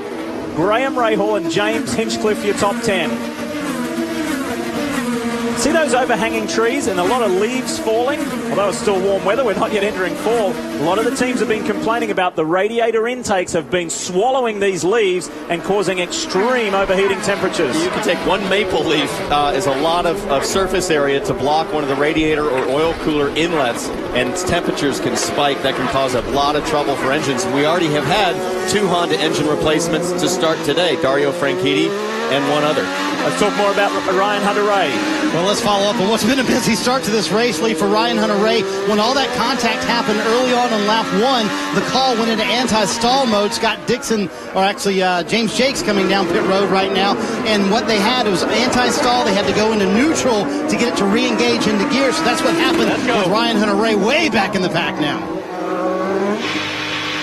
Graham Rahal, and James Hinchcliffe, your top 10. See those overhanging trees and a lot of leaves falling? Although it's still warm weather, we're not yet entering fall. A lot of the teams have been complaining about the radiator intakes have been swallowing these leaves and causing extreme overheating temperatures. You can take one maple leaf as a lot of surface area to block one of the radiator or oil cooler inlets, and temperatures can spike. That can cause a lot of trouble for engines. We already have had 2 Honda engine replacements to start today, Dario Franchitti and one other. Let's talk more about Ryan Hunter-Reay. Well, let's follow up on what's been a busy start to this race, Lee, for Ryan Hunter-Reay. When all that contact happened early on in lap 1, the call went into anti-stall mode. Scott Dixon, or actually James Jakes coming down pit road right now, and what they had was anti-stall. They had to go into neutral to get it to re-engage into gear, so that's what happened with Ryan Hunter-Reay way back in the pack now.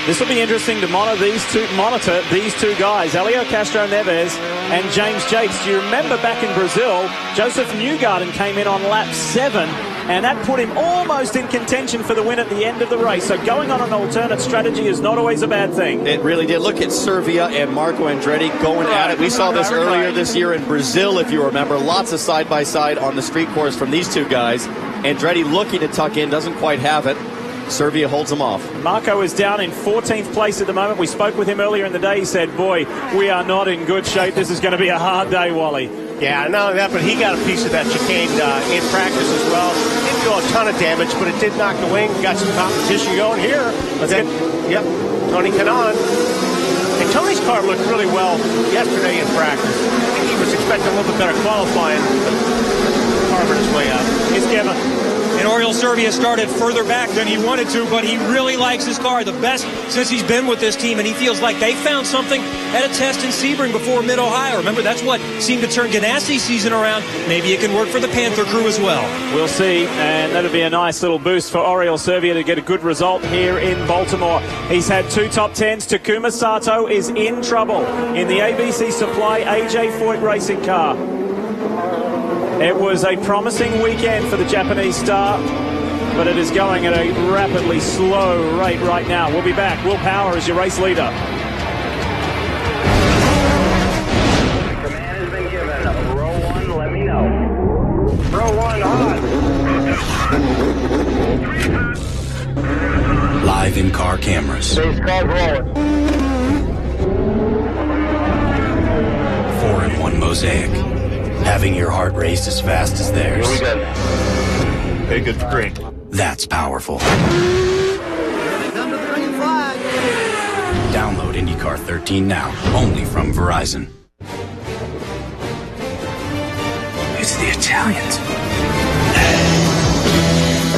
This will be interesting to monitor these two guys, Helio Castroneves and James Jakes. Do you remember back in Brazil, Joseph Newgarden came in on lap 7, and that put him almost in contention for the win at the end of the race. So going on an alternate strategy is not always a bad thing. It really did. Look at Servia and Marco Andretti going at it. We saw this earlier this year in Brazil, if you remember. Lots of side-by-side on the street course from these two guys. Andretti looking to tuck in, doesn't quite have it. Servia holds him off. Marco is down in 14th place at the moment. We spoke with him earlier in the day. He said, boy, we are not in good shape. This is going to be a hard day, Wally. Yeah, not only that, but he got a piece of that chicane in practice as well. Didn't do a ton of damage, but it did knock the wing. Got some competition going here. Yep, Tony Kanaan. And Tony's car looked really well yesterday in practice. I think he was expecting a little bit better qualifying, but carving his way up. In order Oriol Servia started further back than he wanted to, but he really likes his car, the best since he's been with this team, and he feels like they found something at a test in Sebring before Mid-Ohio. Remember, that's what seemed to turn Ganassi's season around. Maybe it can work for the Panther crew as well. We'll see, and that'll be a nice little boost for Oriol Servia to get a good result here in Baltimore. He's had 2 top 10s. Takuma Sato is in trouble in the ABC Supply AJ Foyt racing car. It was a promising weekend for the Japanese star, but it is going at a rapidly slow rate right now. We'll be back. Will Power is your race leader. Command has been given. Row 1, let me know. Row 1, on. Live in-car cameras. 4-in-1 mosaic. Having your heart race as fast as theirs. Hey, good for green. That's powerful. Download IndyCar 13 now, only from Verizon. It's the Italians.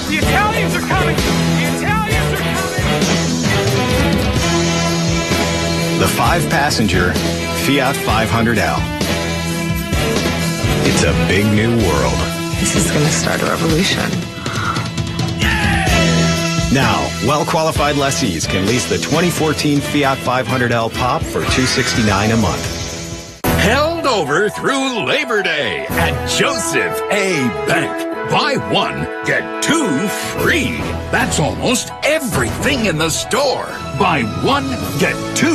The Italians are coming! The Italians are coming! The 5-passenger Fiat 500L. It's a big new world. This is going to start a revolution. Now, well-qualified lessees can lease the 2014 Fiat 500L Pop for $269 a month. Held over through Labor Day at Joseph A. Bank. Buy 1, get 2 free. That's almost everything in the store. Buy 1, get 2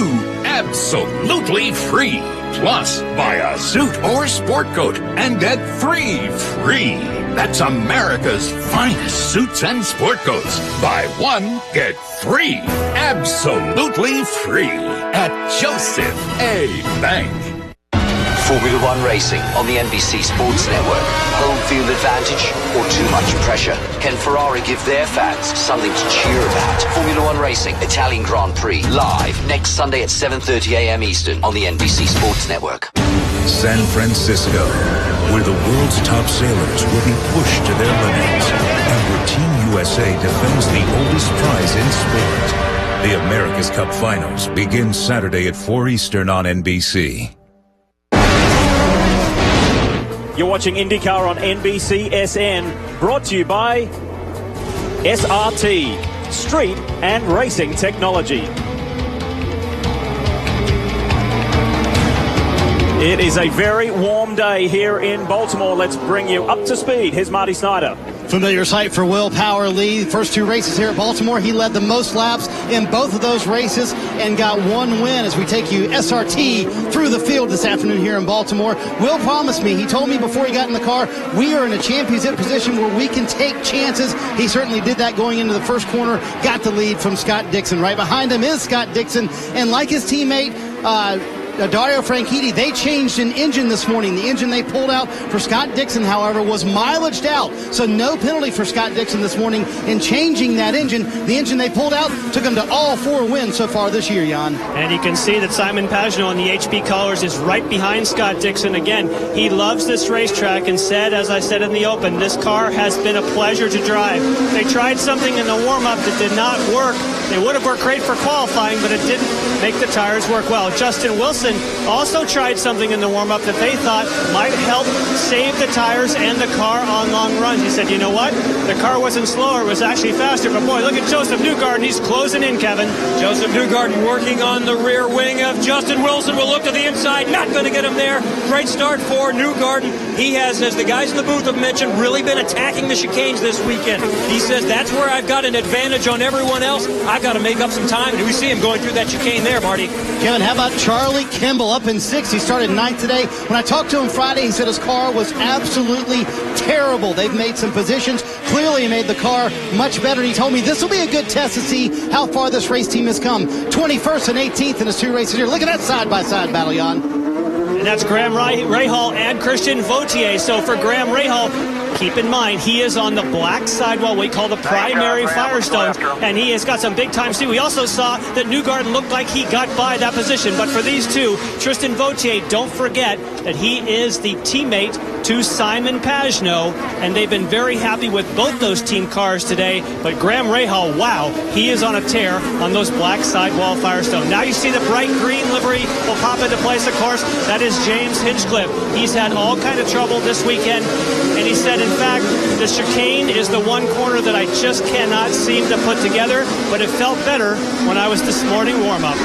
absolutely free. Plus, buy a suit or sport coat and get 3 free. That's America's finest suits and sport coats. Buy 1, get 3 absolutely free at Joseph A. Bank. Formula One racing on the NBC Sports Network. Home field advantage or too much pressure? Can Ferrari give their fans something to cheer about? Formula One racing, Italian Grand Prix, live next Sunday at 7:30 a.m. Eastern on the NBC Sports Network. San Francisco, where the world's top sailors will be pushed to their limits, and where Team USA defends the oldest prize in sport. The America's Cup Finals begin Saturday at 4 Eastern on NBC. You're watching IndyCar on NBCSN, brought to you by SRT, Street and Racing Technology. It is a very warm day here in Baltimore. Let's bring you up to speed. Here's Marty Snyder. Familiar sight for Will Power Lee. First 2 races here at Baltimore, he led the most laps in both of those races and got 1 win as we take you SRT through the field this afternoon here in Baltimore. Will promised me, he told me before he got in the car, we are in a championship position where we can take chances. He certainly did that going into the first corner, got the lead from Scott Dixon. Right behind him is Scott Dixon, and like his teammate, Dario Franchitti, they changed an engine this morning. The engine they pulled out for Scott Dixon, however, was mileaged out. So no penalty for Scott Dixon this morning in changing that engine. The engine they pulled out took him to all 4 wins so far this year, Jan. And you can see that Simon Pagenaud in the HP colors is right behind Scott Dixon. Again, he loves this racetrack and said, as I said in the open, this car has been a pleasure to drive. They tried something in the warm-up that did not work. They would have worked great for qualifying, but it didn't make the tires work well. Justin Wilson also tried something in the warm-up that they thought might help save the tires and the car on long runs. He said, you know what? The car wasn't slower, it was actually faster. But boy, look at Joseph Newgarden. He's closing in, Kevin. Joseph Newgarden working on the rear wing of Justin Wilson. Will look to the inside, not going to get him there. Great start for Newgarden. He has, as the guys in the booth have mentioned, really been attacking the chicanes this weekend. He says, that's where I've got an advantage on everyone else. I've got to make up some time. And we see him going through that chicane there, Marty. Kevin, how about Charlie Kimball up in 6th? He started 9th today. When I talked to him Friday, he said his car was absolutely terrible. They've made some positions. Clearly made the car much better. He told me this will be a good test to see how far this race team has come. 21st and 18th in his 2 races here. Look at that side-by-side battle, Jan. And that's Graham Rahal and Christian Vautier. So for Graham Rahal, keep in mind, he is on the black sidewall we call the primary Firestone, and he has got some big time speed. We also saw that Newgarden looked like he got by that position. But for these two, Tristan Vautier, don't forget that he is the teammate to Simon Pagenaud, and they've been very happy with both those team cars today. But Graham Rahal, wow, he is on a tear on those black sidewall Firestone. Now you see the bright green livery will pop into place, of course. That is James Hinchcliffe. He's had all kind of trouble this weekend, and he said, in fact, the chicane is the one corner that I just cannot seem to put together, but it felt better when I was this morning warm-up.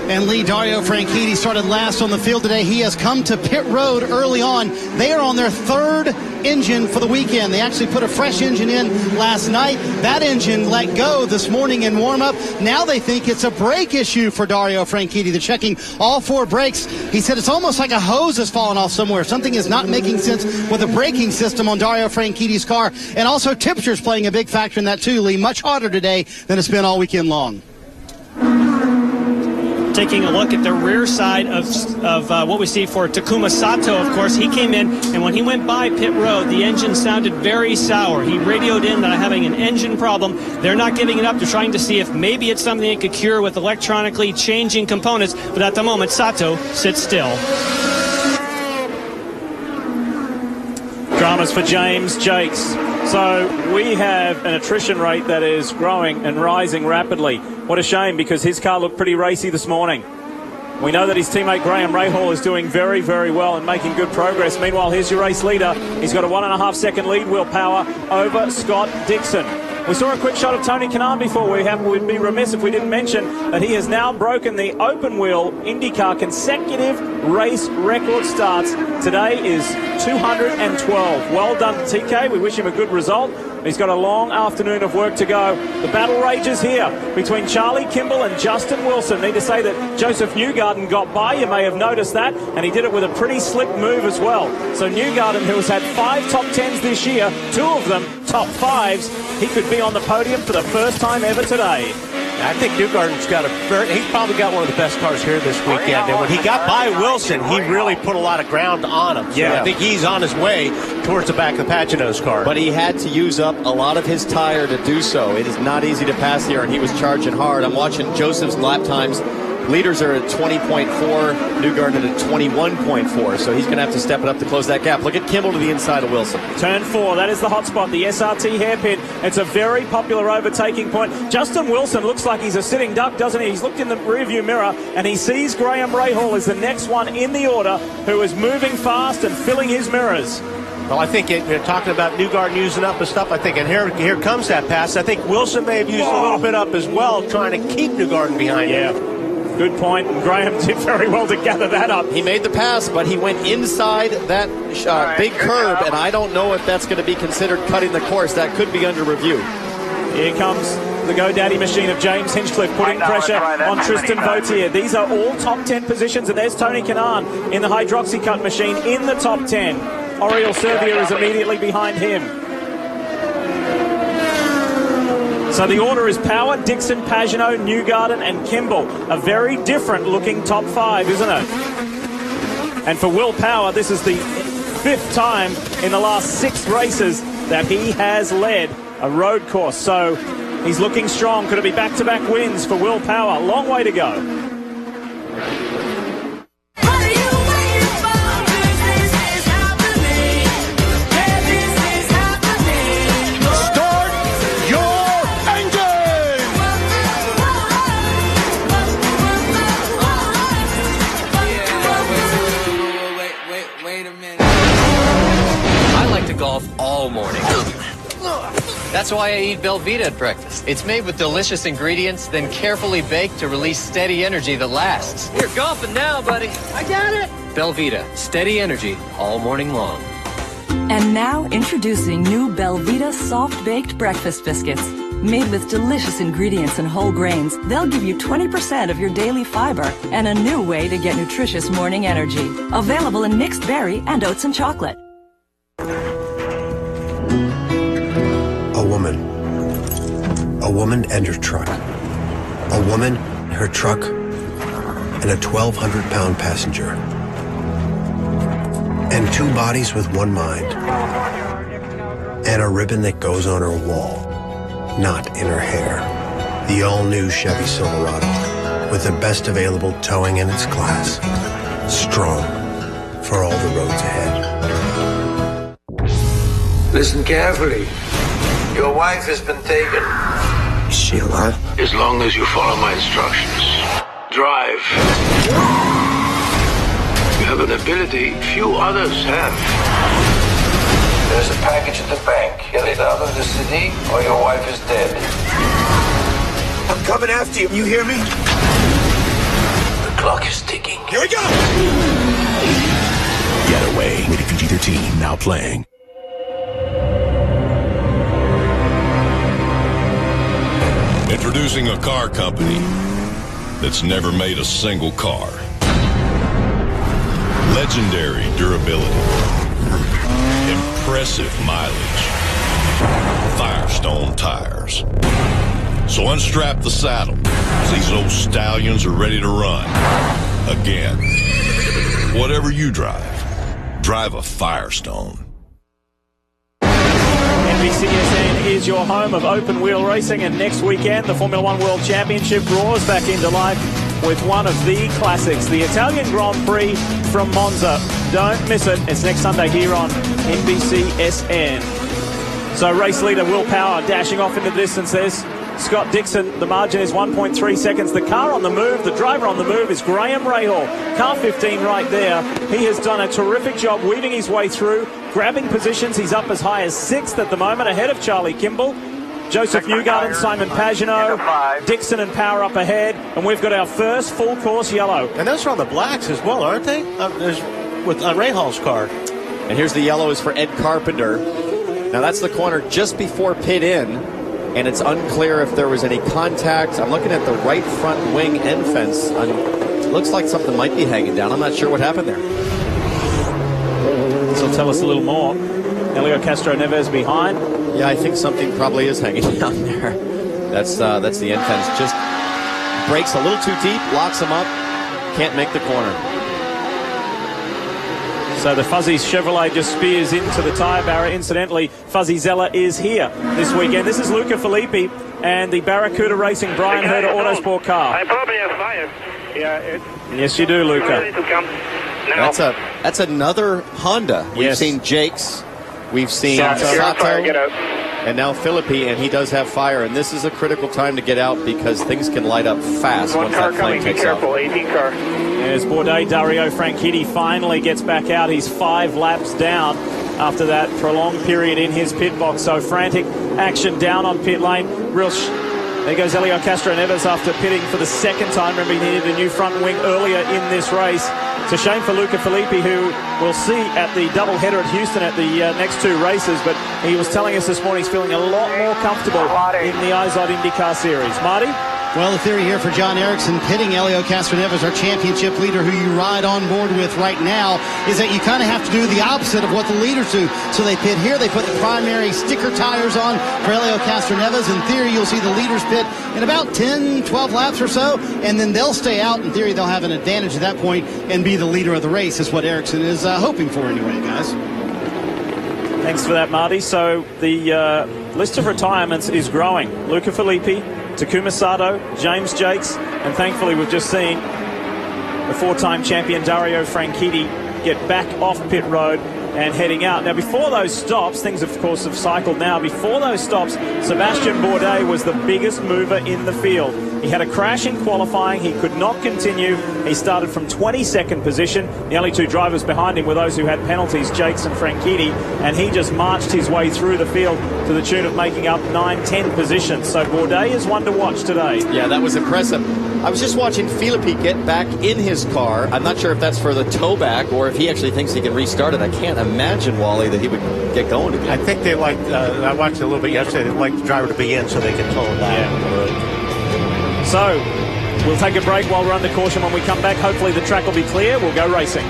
And Lee, Dario Franchitti started last on the field today. He has come to pit road early on. They are on their third engine for the weekend. They actually put a fresh engine in last night. That engine let go this morning in warm-up. Now they think it's a brake issue for Dario Franchitti. They're checking all 4 brakes. He said it's almost like a hose has fallen off somewhere. Something is not making sense with the braking system on Dario Franchitti's car. And also temperature's playing a big factor in that too, Lee. Much hotter today than it's been all weekend long. Taking a look at the rear side of what we see for Takuma Sato, of course. He came in, and when he went by pit road, the engine sounded very sour. He radioed in that I'm having an engine problem. They're not giving it up. They're trying to see if maybe it's something they could cure with electronically changing components. But at the moment, Sato sits still. Dramas for James Jakes. So we have an attrition rate that is growing and rising rapidly. What a shame, because his car looked pretty racy this morning. We know that his teammate Graham Rahal is doing very, very well and making good progress. Meanwhile, here's your race leader. He's got a 1.5 second lead, Will Power, over Scott Dixon. We saw a quick shot of Tony Kanaan before. We'd be remiss if we didn't mention that he has now broken the open wheel IndyCar consecutive race record starts. Today is 212. Well done, TK. We wish him a good result. He's got a long afternoon of work to go. The battle rages here between Charlie Kimball and Justin Wilson. Need to say that Joseph Newgarden got by. You may have noticed that. And he did it with a pretty slick move as well. So Newgarden, who has had 5 top 10s this year, 2 of them top 5s, he could be on the podium for the first time ever today. I think Newgarden's he's probably got one of the best cars here this weekend. And when he got by Wilson, he really put a lot of ground on him. So yeah, I think he's on his way towards the back of Pagenaud's car. But he had to use up a lot of his tire to do so. It is not easy to pass here, and he was charging hard. I'm watching Joseph's lap times. Leaders are at 20.4, Newgarden at 21.4, so he's going to have to step it up to close that gap. Look at Kimball to the inside of Wilson. Turn 4, that is the hot spot, the SRT hairpin. It's a very popular overtaking point. Justin Wilson looks like he's a sitting duck, doesn't he? He's looked in the rearview mirror, and he sees Graham Rahal as the next one in the order, who is moving fast and filling his mirrors. Well, I think you're talking about Newgarden using up his stuff, I think, and here comes that pass. I think Wilson may have used a little bit up as well, trying to keep Newgarden behind him. Good point, and Graham did very well to gather that up. He made the pass, but he went inside that big curb, and I don't know if that's going to be considered cutting the course. That could be under review. Here comes the GoDaddy machine of James Hinchcliffe putting pressure on Tristan Vautier. These are all top 10 positions, and there's Tony Kanaan in the hydroxy-cut machine in the top 10. Oriol Servia is immediately behind him. So the order is Power, Dixon, Pagenaud, Newgarden, and Kimball. A very different looking top 5, isn't it? And for Will Power, this is the 5th time in the last 6 races that he has led a road course. So he's looking strong. Could it be back-to-back wins for Will Power? Long way to go. Golf all morning. That's why I eat Belvita at breakfast. It's made with delicious ingredients, then carefully baked to release steady energy that lasts. You're golfing now, buddy. I got it. Belvita, steady energy all morning long. And now introducing new Belvita soft-baked breakfast biscuits. Made with delicious ingredients and whole grains, they'll give you 20% of your daily fiber and a new way to get nutritious morning energy. Available in mixed berry and oats and chocolate. A woman and her truck. A woman, her truck, and a 1,200-pound passenger. And 2 bodies with 1 mind. And a ribbon that goes on her wall, not in her hair. The all-new Chevy Silverado. with the best available towing in its class. Strong for all the roads ahead. Listen carefully. Your wife has been taken. Is she alive? As long as you follow my instructions. Drive. You have an ability few others have. There's a package at the bank. Get it out of the city or your wife is dead. I'm coming after you. You hear me? The clock is ticking. Here we go! Getaway, rated PG-13, now playing. Introducing a car company that's never made a single car. Legendary durability. Impressive mileage. Firestone tires. So unstrap the saddle, 'cause these old stallions are ready to run. Again. Whatever you drive a Firestone. NBCSN is your home of open wheel racing, and next weekend the Formula One World Championship roars back into life with one of the classics, the Italian Grand Prix from Monza. Don't miss it. It's next Sunday here on NBCSN. So race leader Will Power dashing off into the distance. There's Scott Dixon. The margin is 1.3 seconds. The car on the move, the driver on the move is Graham Rahal. Car 15 right there. He has done a terrific job weaving his way through, grabbing positions. He's up as high as 6th at the moment, ahead of Charlie Kimball. Joseph Newgarden, Simon Pagenaud, Dixon and Power up ahead. And we've got our first full course yellow. And those are on the blacks as well, aren't they? There's with Rahal's car. And here's the yellows for Ed Carpenter. Now that's the corner just before pit in. And it's unclear if there was any contact. I'm looking at the right front wing end fence. It looks like something might be hanging down. I'm not sure what happened there. This will tell us a little more. Helio Castro Neves behind. Yeah, I think something probably is hanging down there. That's the end fence. Just breaks a little too deep, locks him up, can't make the corner. So the Fuzzy Chevrolet just spears into the tyre barrier. Incidentally, Fuzzy Zeller is here this weekend. This is Luca Filippi and the Barracuda Racing Brian Herder Autosport car. I probably have fire. Yeah. Yes, you do, Luca. Ready to come now. That's another Honda. We've seen Jakes, we've seen Sato, get out. and now Filippi, and he does have fire. And this is a critical time to get out because things can light up fast once that flame takes off. Be careful, 18 car. As Bourdais Dario Franchitti finally gets back out. He's 5 laps down after that prolonged period in his pit box. So frantic action down on pit lane. There goes Helio Castro Neves after pitting for the second time. Remember, he needed a new front wing earlier in this race. It's a shame for Luca Filippi, who we'll see at the doubleheader at Houston at the next 2 races. But he was telling us this morning he's feeling a lot more comfortable in the IZOD IndyCar Series. Marty? Well, the theory here for John Erickson, pitting Helio Castro Neves, our championship leader who you ride on board with right now, is that you kind of have to do the opposite of what the leaders do. So they pit here, they put the primary sticker tires on for Helio Castro Neves. In theory, you'll see the leaders pit in about 10, 12 laps or so, and then they'll stay out. In theory, they'll have an advantage at that point and be the leader of the race, is what Erickson is hoping for anyway, guys. Thanks for that, Marty. So the list of retirements is growing. Luca Filippi, Takuma Sato, James Jakes, and thankfully we've just seen the 4-time champion Dario Franchitti get back off pit road and heading out. Now, before those stops, things of course have cycled now. Before those stops, Sebastian Bourdais was the biggest mover in the field. He had a crash in qualifying. He could not continue. He started from 22nd position. The only 2 drivers behind him were those who had penalties, Jakes and Franchitti, and he just marched his way through the field to the tune of making up 9-10 positions. So Bourdais is one to watch today. Yeah, that was impressive. I was just watching Filippi get back in his car. I'm not sure if that's for the tow back or if he actually thinks he can restart it. I can't imagine, Wally, that he would get going again. I think they like, I watched it a little bit yesterday, they like the driver to be in so they can tow him back. Yeah. So, we'll take a break while we're under caution. When we come back, hopefully the track will be clear. We'll go racing.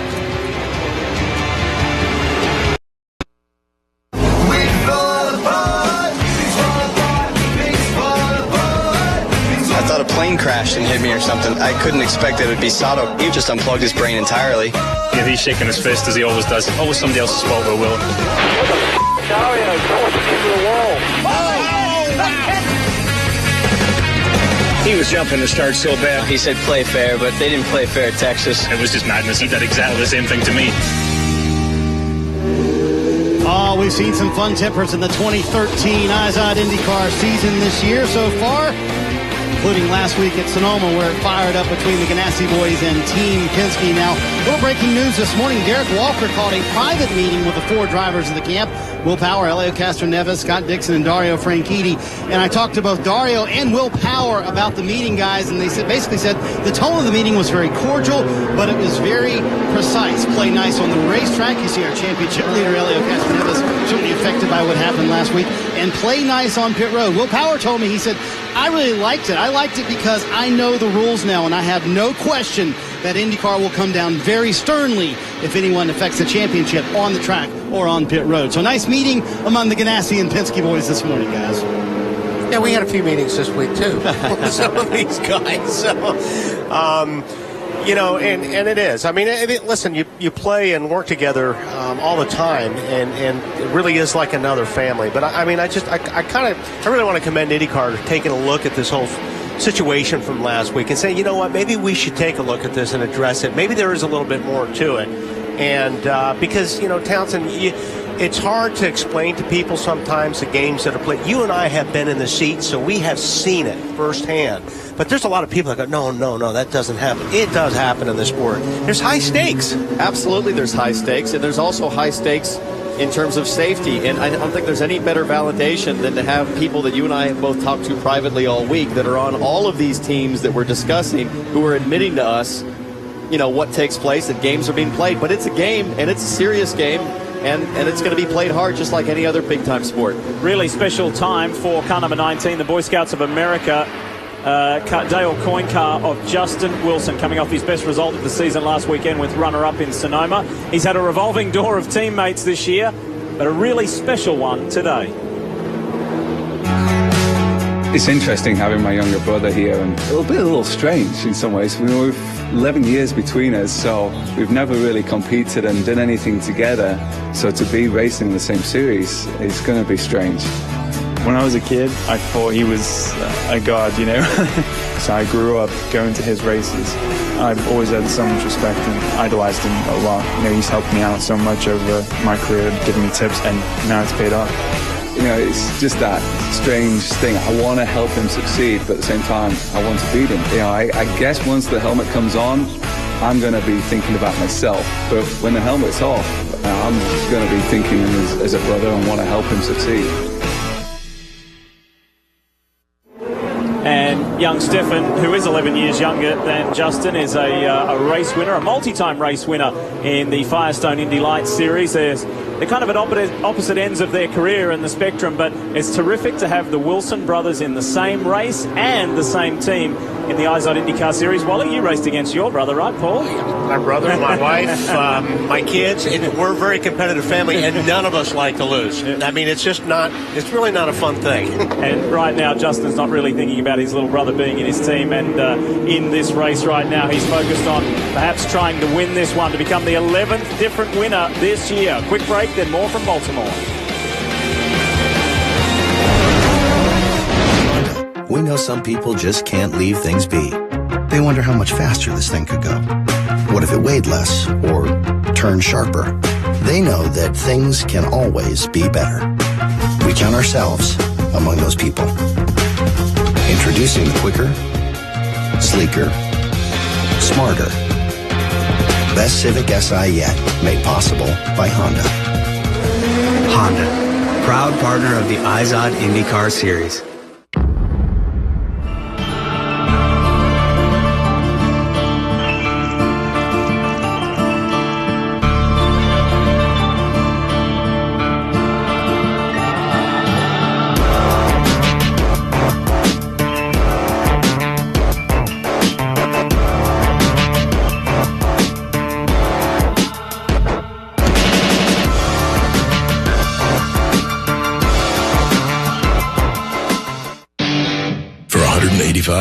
I thought a plane crashed and hit me or something. I couldn't expect that it would be Sato. He just unplugged his brain entirely. Yeah, he's shaking his fist as he always does. Always somebody else's fault, but Will. He was jumping to start so bad. He said play fair, but they didn't play fair at Texas. It was just madness. He did exactly the same thing to me. Oh, we've seen some fun tempers in the 2013 IZOD IndyCar season this year so far, including last week at Sonoma, where it fired up between the Ganassi boys and Team Penske. Now, a little breaking news this morning. Derek Walker called a private meeting with the 4 drivers of the camp: Will Power, Elio Castroneves, Scott Dixon, and Dario Franchitti. And I talked to both Dario and Will Power about the meeting, guys, and they basically said the tone of the meeting was very cordial, but it was very precise. Play nice on the racetrack. You see our championship leader, Elio Castroneves, certainly affected by what happened last week. And play nice on pit road. Will Power told me, he said, I really liked it. I liked it because I know the rules now, and I have no question that IndyCar will come down very sternly if anyone affects the championship on the track or on pit road. So nice meeting among the Ganassi and Penske boys this morning, guys. Yeah, we had a few meetings this week, too, with some of these guys. So, and it is. I mean, listen, you play and work together all the time, and it really is like another family. But, I really want to commend IndyCar for taking a look at this whole situation from last week and say, you know what, maybe we should take a look at this and address it. Maybe there is a little bit more to it. And because, Townsend, it's hard to explain to people sometimes the games that are played. You and I have been in the seat, so we have seen it firsthand. But there's a lot of people that go, no, that doesn't happen. It does happen in the sport. There's high stakes. Absolutely, there's high stakes, and there's also high stakes in terms of safety. And I don't think there's any better validation than to have people that you and I have both talked to privately all week that are on all of these teams that we're discussing, who are admitting to us, what takes place, that games are being played. But it's a game, and it's a serious game, and it's going to be played hard just like any other big-time sport. Really special time for car number 19, the Boy Scouts of America. Dale coin car of Justin Wilson, coming off his best result of the season last weekend with runner-up in Sonoma. He's had a revolving door of teammates this year, but a really special one today. It's interesting having my younger brother here, and a little strange in some ways. We've 11 years between us, so we've never really competed and done anything together. So to be racing in the same series is going to be strange. When I was a kid, I thought he was a god, So I grew up going to his races. I've always had so much respect and idolized him a lot. He's helped me out so much over my career, giving me tips, and now it's paid off. It's just that strange thing. I want to help him succeed, but at the same time, I want to beat him. I guess once the helmet comes on, I'm going to be thinking about myself. But when the helmet's off, I'm just going to be thinking as a brother and want to help him succeed. And young Stefan, who is 11 years younger than Justin, is a race winner, a multi-time race winner in the Firestone Indy Lights series. They're kind of at opposite ends of their career in the spectrum, but it's terrific to have the Wilson brothers in the same race and the same team in the IZOD IndyCar series. Wally, you raced against your brother, right, Paul? My brother, my wife, my kids. We're a very competitive family, and none of us like to lose. I mean, it's really not a fun thing. And right now, Justin's not really thinking about his little brother being in his team, and in this race right now, he's focused on perhaps trying to win this one to become the 11th different winner this year. Quick break, then more from Baltimore. We know some people just can't leave things be. They wonder how much faster this thing could go. What if it weighed less or turned sharper? They know that things can always be better. We count ourselves among those people. Introducing the quicker, sleeker, smarter, best Civic Si yet, made possible by Honda. Honda, proud partner of the IZOD IndyCar Series.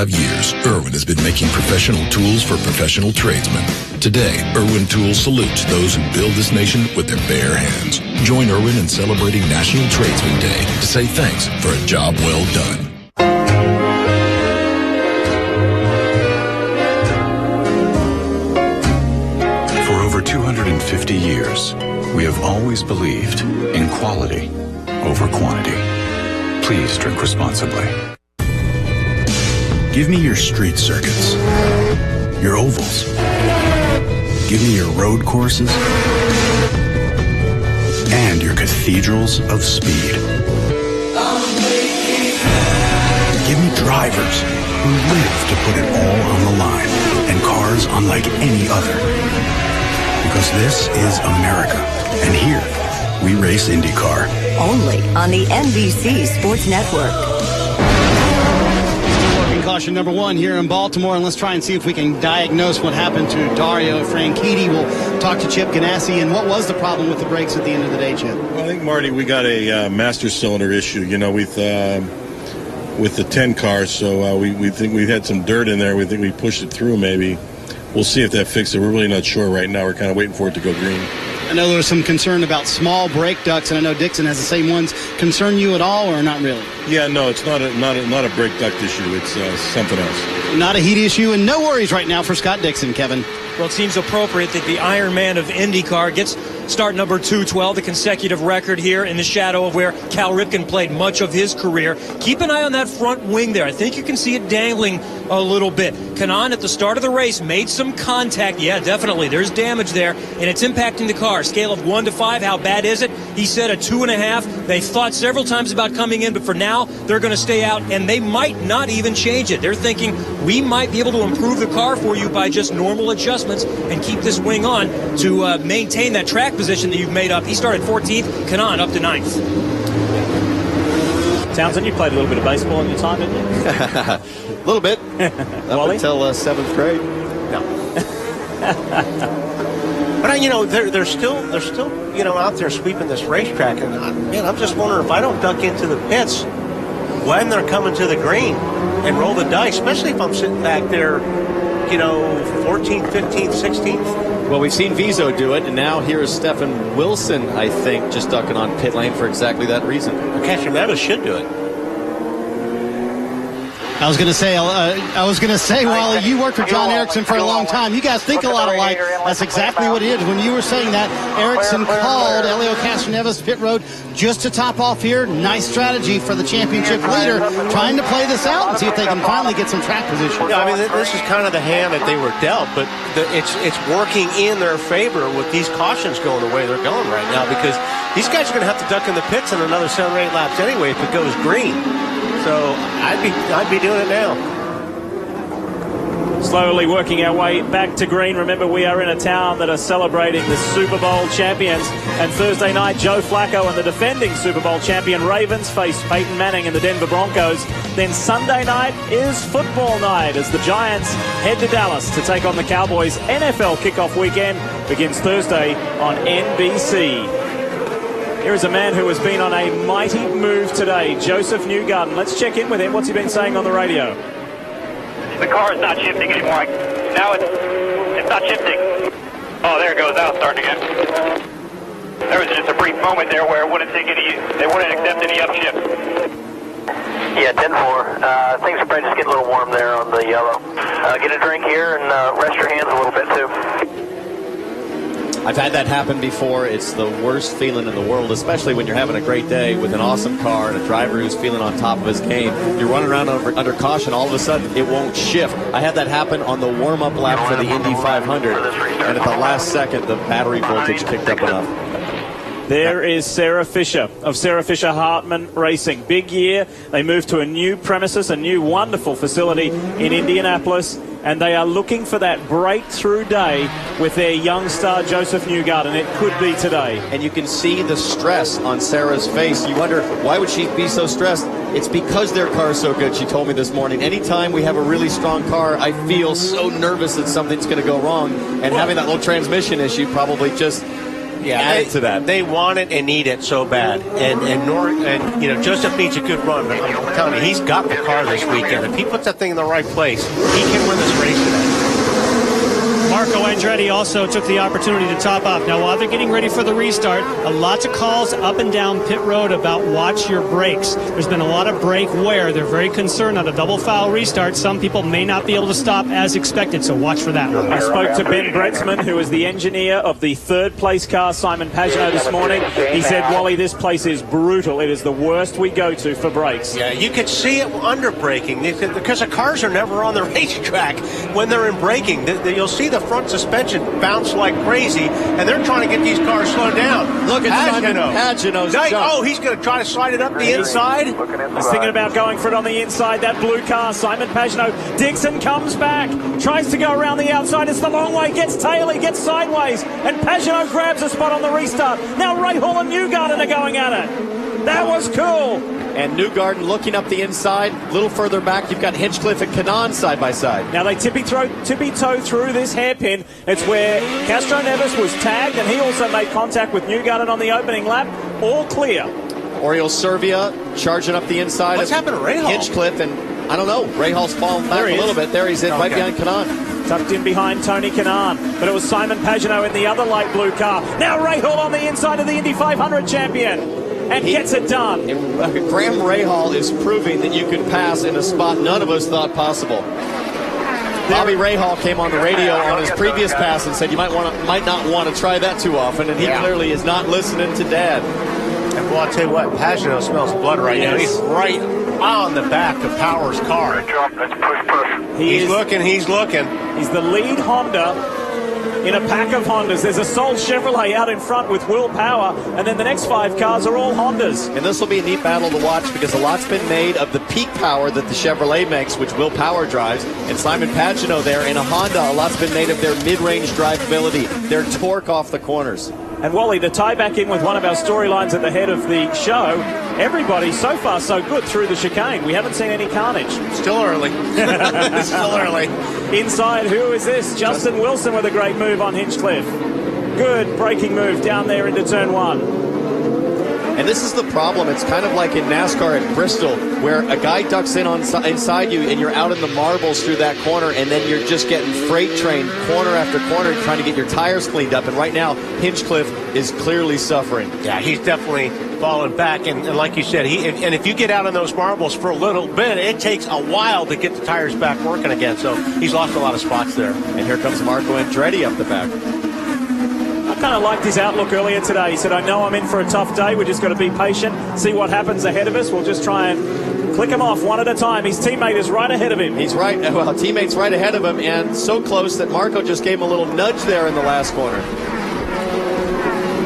Years, Irwin has been making professional tools for professional tradesmen. Today, Irwin Tools salutes those who build this nation with their bare hands. Join Irwin in celebrating National Tradesman Day to say thanks for a job well done. years, we have always believed in quality over quantity. Please drink responsibly. Give me your street circuits, your ovals. Give me your road courses and your cathedrals of speed. Give me drivers who live to put it all on the line and cars unlike any other. Because this is America, and here we race IndyCar. Only on the NBC Sports Network. Caution number 1 here in Baltimore, and let's try and see if we can diagnose what happened to Dario Franchitti. We'll talk to Chip Ganassi. And what was the problem with the brakes at the end of the day, Chip? Well, I think, Marty, we got a master cylinder issue, with the 10 cars. So we think we had some dirt in there. We think we pushed it through maybe. We'll see if that fixes it. We're really not sure right now. We're kind of waiting for it to go green. I know there was some concern about small brake ducts, and I know Dixon has the same ones. Concern you at all, or not really? Yeah, no, it's not a brake duct issue. It's something else. Not a heat issue, and no worries right now for Scott Dixon, Kevin. Well, it seems appropriate that the Iron Man of IndyCar gets start number 212, the consecutive record here in the shadow of where Cal Ripken played much of his career. Keep an eye on that front wing there. I think you can see it dangling a little bit. Kanan at the start of the race made some contact. Yeah, definitely. There's damage there, and it's impacting the car. Scale of 1 to 5, how bad is it? He said a 2.5. They thought several times about coming in, but for now, they're going to stay out, and they might not even change it. They're thinking, we might be able to improve the car for you by just normal adjustments and keep this wing on to maintain that track position that you've made up. He started 14th, Kanan up to 9th. Townsend, you played a little bit of baseball in your time, didn't you? A little bit. Up until 7th grade. No. But they're still out there sweeping this racetrack, and I'm just wondering if I don't duck into the pits when they're coming to the green and roll the dice, especially if I'm sitting back there, 14th, 15th, 16th. Well, we've seen Vizo do it, and now here's Stephen Wilson, I think, just ducking on pit lane for exactly that reason. Castroneves should do it. I was going to say, Wally, you worked for John Erickson for a long time. You guys think a lot alike. That's exactly what it is. When you were saying that, Erickson called Helio Castroneves pit road just to top off here. Nice strategy for the championship leader, trying to play this out and see if they can finally get some track position. Yeah, this is kind of the hand that they were dealt, but it's working in their favor with these cautions going the way they're going right now, because these guys are going to have to duck in the pits in another 7 or 8 laps anyway if it goes green. So I'd be doing it now. Slowly working our way back to green. Remember, we are in a town that are celebrating the Super Bowl champions. And Thursday night, Joe Flacco and the defending Super Bowl champion Ravens face Peyton Manning and the Denver Broncos. Then Sunday night is football night as the Giants head to Dallas to take on the Cowboys. NFL kickoff weekend begins Thursday on NBC. Here is a man who has been on a mighty move today, Joseph Newgarden. Let's check in with him. What's he been saying on the radio? The car is not shifting anymore. Now it's not shifting. Oh, there it goes. Now it's starting again. There was just a brief moment there where they wouldn't accept any upshift. Yeah, 10-4. Things are probably just getting a little warm there on the yellow. Get a drink here and rest your hands a little bit too. I've had that happen before. It's the worst feeling in the world, especially when you're having a great day with an awesome car and a driver who's feeling on top of his game. You're running around under caution, all of a sudden it won't shift. I had that happen on the warm-up lap for the Indy 500, and at the last second, the battery voltage kicked up enough. There is Sarah Fisher of Sarah Fisher Hartman Racing. Big year. They moved to a new premises, a new wonderful facility in Indianapolis, and they are looking for that breakthrough day with their young star Joseph Newgarden. It could be today. And you can see the stress on Sarah's face. You wonder, why would she be so stressed? It's because their car is so good, she told me this morning. Anytime we have a really strong car, I feel so nervous that something's going to go wrong. And having that little transmission issue probably just added to that. They want it and need it so bad. And Joseph needs a good run, but I'm telling you, he's got the car this weekend. If he puts that thing in the right place, he can win this race today. Marco Andretti also took the opportunity to top off. Now, while they're getting ready for the restart, lots of calls up and down pit road about watch your brakes. There's been a lot of brake wear. They're very concerned on a double foul restart. Some people may not be able to stop as expected, so watch for that one. I spoke to Ben Bretzman, who is the engineer of the third place car, Simon Pagenaud, this morning. He said, Wally, this place is brutal. It is the worst we go to for brakes. Yeah, you could see it under braking because the cars are never on the racetrack when they're in braking. You'll see the front suspension bounce like crazy, and they're trying to get these cars slowed down. Look at Simon Pageno's jump. Oh, he's going to try to slide it up the inside. He's thinking about going for it on the inside. That blue car, Simon Pagenaud. Dixon comes back, tries to go around the outside. It's the long way, gets tail, he gets sideways, and Pagenaud grabs a spot on the restart. Now Ray Hall and Newgarden are going at it. That was cool. And Newgarden looking up the inside. A little further back, you've got Hinchcliffe and Kanaan side by side. Now they tippy-toe through this hairpin. It's where Castro Neves was tagged, and he also made contact with Newgarden on the opening lap. All clear. Oriol Servia charging up the inside. What's happened to Ray Hall? Hinchcliffe, and I don't know. Ray Hall's fallen back a little bit. There he's in, right behind Kanaan. Tucked in behind Tony Kanaan. But it was Simon Pagenaud in the other light blue car. Now Ray Hall on the inside of the Indy 500 champion. And gets it done. Graham Rahal is proving that you can pass in a spot none of us thought possible. Bobby Rahal came on the radio on his previous pass and said you might not want to try that too often, and he clearly is not listening to Dad. And well, I'll tell you what, Pagenaud smells blood right now. He's right on the back of Power's car. He's looking. He's the lead Honda in a pack of Hondas. There's a Sol Chevrolet out in front with Will Power, and then the next 5 cars are all Hondas. And this will be a neat battle to watch because a lot's been made of the peak power that the Chevrolet makes, which Will Power drives, and Simon Pagenaud there in a Honda. A lot's been made of their mid-range drivability, their torque off the corners. And Wally, to tie back in with one of our storylines at the head of the show, everybody so far so good through the chicane. We haven't seen any carnage. Still early. Still early. Inside, who is this? Justin Wilson with a great move on Hinchcliffe. Good braking move down there into turn 1. And this is the problem. It's kind of like in NASCAR at Bristol, where a guy ducks in inside you and you're out in the marbles through that corner, and then you're just getting freight trained corner after corner trying to get your tires cleaned up. And right now, Hinchcliffe is clearly suffering. Yeah, he's definitely falling back. And like you said, and if you get out on those marbles for a little bit, it takes a while to get the tires back working again. So he's lost a lot of spots there. And here comes Marco Andretti up the back. I kind of liked his outlook earlier today. He said, I know I'm in for a tough day. We just got to be patient, see what happens ahead of us. We'll just try and click him off one at a time. His teammate is right ahead of him. He's right. Well, teammate's right ahead of him, and so close that Marco just gave him a little nudge there in the last corner.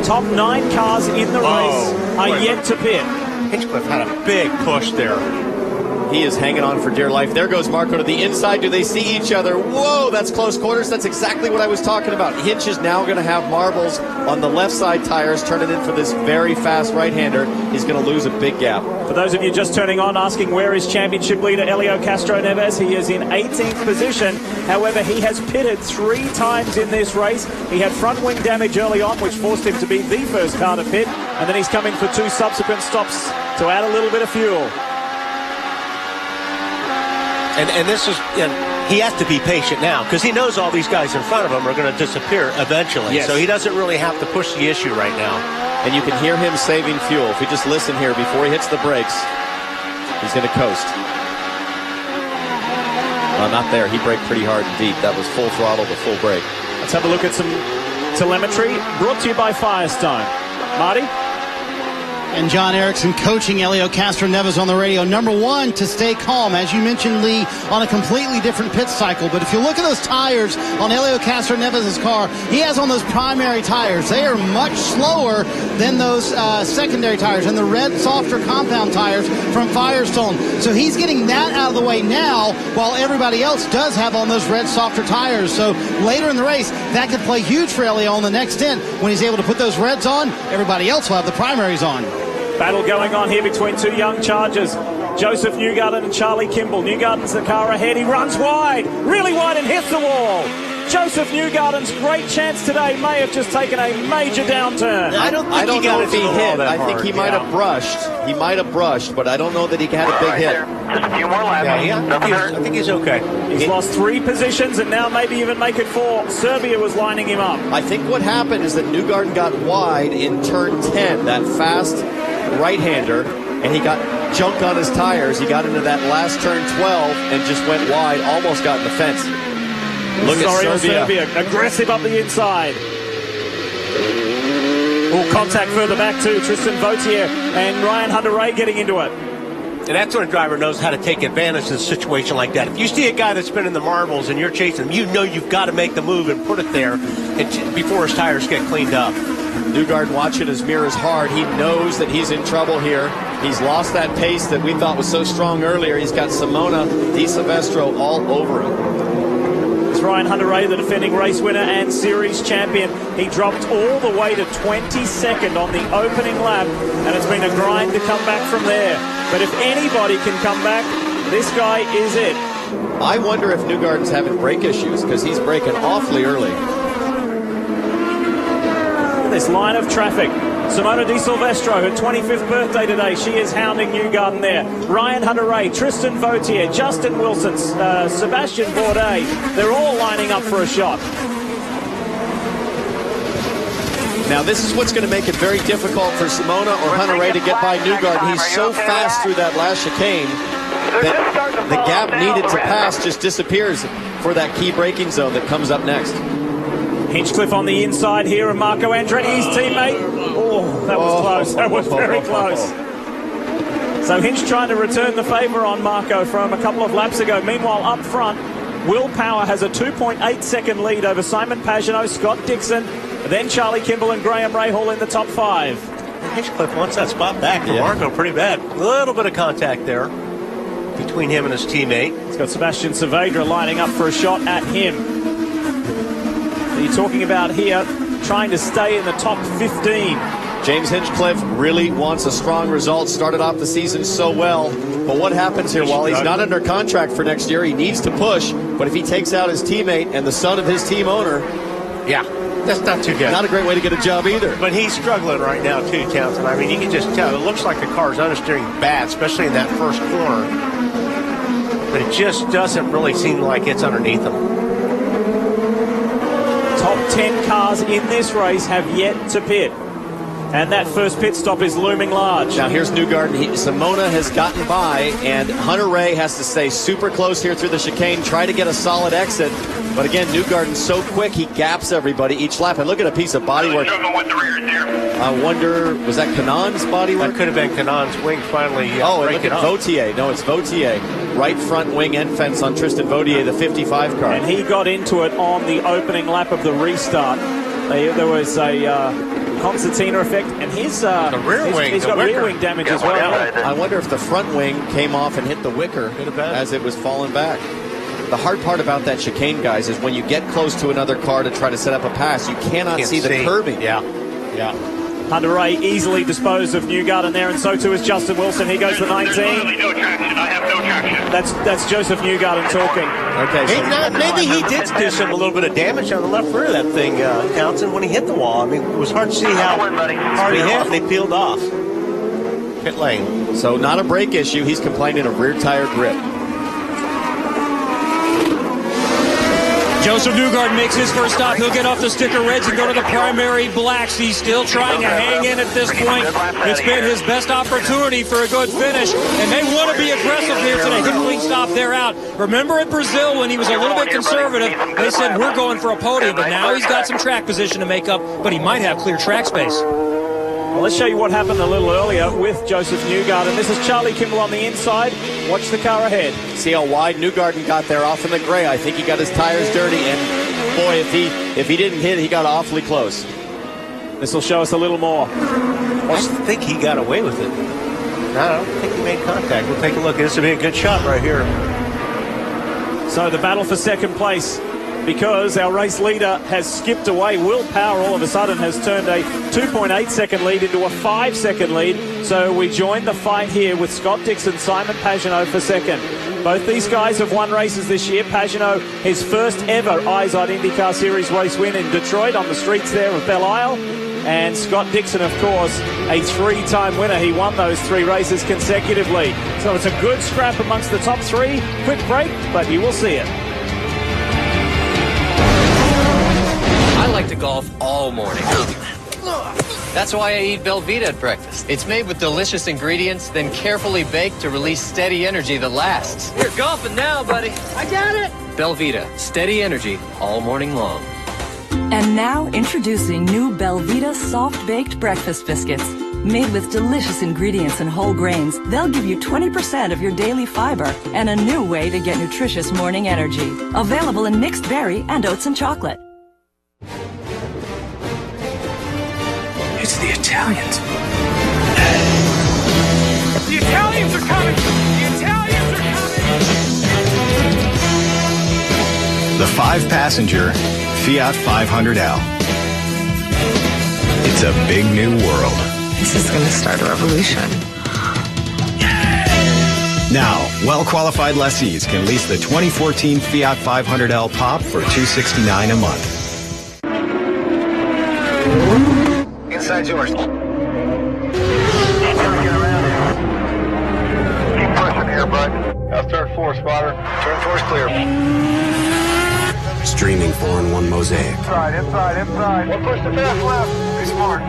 Top 9 cars in the race are yet to pit. Hinchcliffe had a big push there. He is hanging on for dear life. There goes Marco to the inside. Do they see each other? Whoa, that's close quarters. That's exactly what I was talking about. Hinch is now going to have marbles on the left side tires, turning in for this very fast right-hander. He's going to lose a big gap. For those of you just turning on, asking where is championship leader Helio Castro Neves, he is in 18th position. However, he has pitted 3 times in this race. He had front wing damage early on, which forced him to be the first car to pit, and then he's come in for 2 subsequent stops to add a little bit of fuel. And this is, he has to be patient now because he knows all these guys in front of him are going to disappear eventually. Yes. So he doesn't really have to push the issue right now. And you can hear him saving fuel. If we just listen here before he hits the brakes, he's going to coast. Well, not there. He braked pretty hard and deep. That was full throttle to full brake. Let's have a look at some telemetry brought to you by Firestone. Marty? And John Erickson coaching Helio Castro Neves on the radio. Number 1, to stay calm. As you mentioned, Lee, on a completely different pit cycle. But if you look at those tires on Helio Castro Neves' car, he has on those primary tires. They are much slower than those secondary tires and the red, softer compound tires from Firestone. So he's getting that out of the way now, while everybody else does have on those red, softer tires. So later in the race, that could play huge for Helio on the next stint. When he's able to put those reds on, everybody else will have the primaries on. Battle going on here between 2 young Chargers. Joseph Newgarden and Charlie Kimball. Newgarden's the car ahead. He runs wide, really wide, and hits the wall. Joseph Newgarden's great chance today may have just taken a major downturn. I don't know if he hit. I think he might have brushed. He might have brushed, but I don't know that he had a big hit. Just a few more laps. I think he's okay. He's lost 3 positions and now maybe even make it 4. Serbia was lining him up. I think what happened is that Newgarden got wide in turn 10, that fast right-hander, and he got junk on his tires. He got into that last turn 12 and just went wide, almost got in the fence. Look at Serbia. Aggressive up the inside. Contact further back too. Tristan Vautier and Ryan Hunter-Reay getting into it. And that's when a driver knows how to take advantage of a situation like that. If you see a guy that's spinning the marbles and you're chasing him, you know you've got to make the move and put it there before his tires get cleaned up. Newgarden watching his mirrors hard. He knows that he's in trouble here. He's lost that pace that we thought was so strong earlier. He's got Simona Di Silvestro all over him. It's Ryan Hunter-Reay, the defending race winner and series champion. He dropped all the way to 22nd on the opening lap, and it's been a grind to come back from there. But if anybody can come back, this guy is it. I wonder if Newgarden's having brake issues because he's braking awfully early. This line of traffic. Simona Di Silvestro, her 25th birthday today. She is hounding Newgarden there. Ryan Hunter-Reay, Tristan Vautier, Justin Wilson, Sebastian Bourdais. They're all lining up for a shot. Now this is what's going to make it very difficult for Simona or Hunter-Reay to get by Newgarden. He's so fast through that last chicane that the gap needed to pass just disappears for that key braking zone that comes up next. Hinchcliffe on the inside here, and Marco Andretti, his teammate. Oh, that was close. That was very close. So Hinch trying to return the favor on Marco from a couple of laps ago. Meanwhile, up front, Will Power has a 2.8-second lead over Simon Pagenaud, Scott Dixon, then Charlie Kimball and Graham Rahal in the top 5. And Hinchcliffe wants that spot back for Marco pretty bad. A little bit of contact there between him and his teammate. He's got Sebastian Saavedra lining up for a shot at him. You're talking about here trying to stay in the top 15. James Hinchcliffe really wants a strong result. Started off the season so well. But what happens here? While he's not under contract for next year, he needs to push. But if he takes out his teammate and the son of his team owner, that's not too good. Not a great way to get a job either. But he's struggling right now too, Townsend. I mean, you can just tell. It looks like the car's understeering bad, especially in that first corner. But it just doesn't really seem like it's underneath him. Top 10 cars in this race have yet to pit. And that first pit stop is looming large. Now here's Newgarden. Simona has gotten by, and Hunter-Reay has to stay super close here through the chicane, try to get a solid exit. But again, Newgarden's so quick, he gaps everybody each lap. And look at a piece of bodywork. I wonder, was that Cannon's bodywork? That could have been Cannon's wing finally. And look at Vautier. No, it's Vautier. Right front wing end fence on Tristan Vautier, the 55 car. And he got into it on the opening lap of the restart. There was a concertina effect, and he's got rear wing damage as well. I wonder if the front wing came off and hit the wicker as it was falling back. The hard part about that chicane, guys, is when you get close to another car to try to set up a pass, you can't see the curbing. Yeah. Hunter-Reay easily disposed of Newgarden there, and so too is Justin Wilson. He goes to 19. No traction. I have no traction. That's Joseph Newgarden talking. Okay, maybe he did do some a little bit of damage on the left rear of that thing, Townsend, when he hit the wall. I mean, it was hard to see how hard he hit, and they peeled off. Pit lane. So not a brake issue. He's complaining of rear tire grip. Joseph Newgarden makes his first stop. He'll get off the sticker reds and go to the primary blacks. He's still trying to hang in at this point. It's been his best opportunity for a good finish, and they want to be aggressive here today. Get a clean stop, they're out. Remember in Brazil when he was a little bit conservative, they said we're going for a podium, but now he's got some track position to make up, but he might have clear track space. Well, let's show you what happened a little earlier with Joseph Newgarden. This is Charlie Kimball on the inside. Watch the car ahead. See how wide Newgarden got there off in the gray. I think he got his tires dirty, and boy, if he didn't hit, he got awfully close. This will show us a little more. I think he got away with it. I don't think he made contact. We'll take a look. This will be a good shot right here. So the battle for second place because our race leader has skipped away. Will Power all of a sudden has turned a 2.8 second lead into a 5 second lead. So we join the fight here with Scott Dixon, Simon Pagenaud for second. Both these guys have won races this year. Pagenaud, his first ever IZOD IndyCar Series race win in Detroit on the streets there of Belle Isle. And Scott Dixon, of course, a 3-time winner. He won those 3 races consecutively. So it's a good scrap amongst the top 3. Quick break, but you will see it. I like to golf all morning. That's why I eat Belvita at breakfast. It's made with delicious ingredients, then carefully baked to release steady energy that lasts. You're golfing now, buddy. I got it. Belvita, steady energy all morning long. And now introducing new Belvita soft-baked breakfast biscuits. Made with delicious ingredients and whole grains, they'll give you 20% of your daily fiber and a new way to get nutritious morning energy. Available in mixed berry and oats and chocolate. It's the Italians. The Italians are coming! The Italians are coming! The 5-passenger Fiat 500L. It's a big new world. This is going to start a revolution. Now, well-qualified lessees can lease the 2014 Fiat 500L Pop for $269 a month. Inside yours. Keep pushing here, bud. That's turn 4, spotter. Turn 4's clear. Streaming 4-in-1 Mosaic. Inside. One push to fast left. Be smart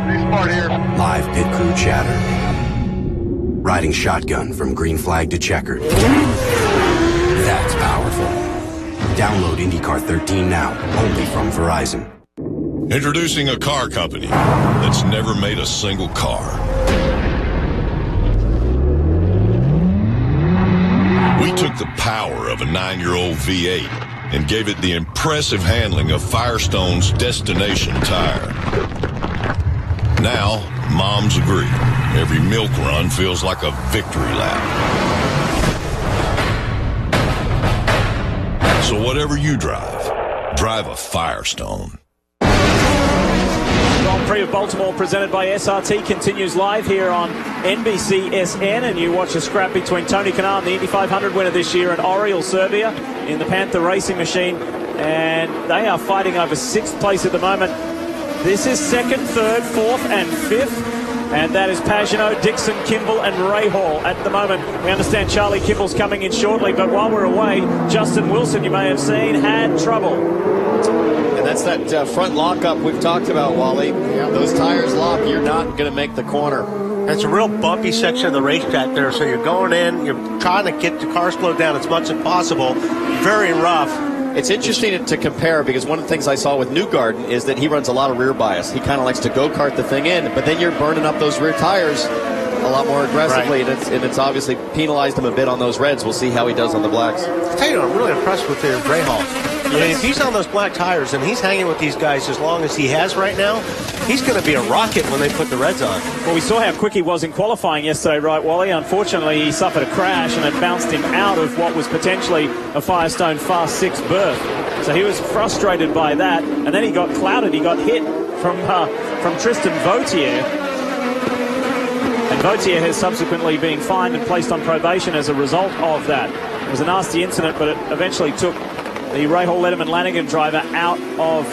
here. Live pit crew chatter. Riding shotgun from green flag to checkered. That's powerful. Download IndyCar 13 now, only from Verizon. Introducing a car company that's never made a single car. We took the power of a 9-year-old V8 and gave it the impressive handling of Firestone's Destination tire. Now, moms agree. Every milk run feels like a victory lap. So whatever you drive a Firestone. Grand Prix of Baltimore presented by SRT continues live here on NBCSN, and you watch a scrap between Tony Kanaan, the Indy 500 winner this year, and Oriol Serbia in the Panther Racing Machine, and they are fighting over 6th place at the moment. This is 2nd, 3rd, 4th, and 5th, and that is Pagenaud, Dixon, Kimball, and Rahal at the moment. We understand Charlie Kimball's coming in shortly, but while we're away, Justin Wilson, you may have seen, had trouble. And that's that front lockup we've talked about, Wally. Those tires lock, you're not going to make the corner. It's a real bumpy section of the racetrack there, so you're going in, you're trying to get the car slowed down as much as possible. Very rough. It's interesting to compare because one of the things I saw with Newgarden is that he runs a lot of rear bias. He kind of likes to go-kart the thing in, but then you're burning up those rear tires a lot more aggressively, right. and it's obviously penalized him a bit on those reds. We'll see how he does on the blacks. I'll tell you, I'm really impressed with Rahal. I mean, if he's on those black tires and he's hanging with these guys as long as he has right now, he's going to be a rocket when they put the reds on. Well, we saw how quick he was in qualifying yesterday, right, Wally? Unfortunately, he suffered a crash and it bounced him out of what was potentially a Firestone Fast 6 berth. So he was frustrated by that, and then he got clouded. He got hit from Tristan Vautier. And Vautier has subsequently been fined and placed on probation as a result of that. It was a nasty incident, but it eventually took the Rahal Letterman Lanigan driver out of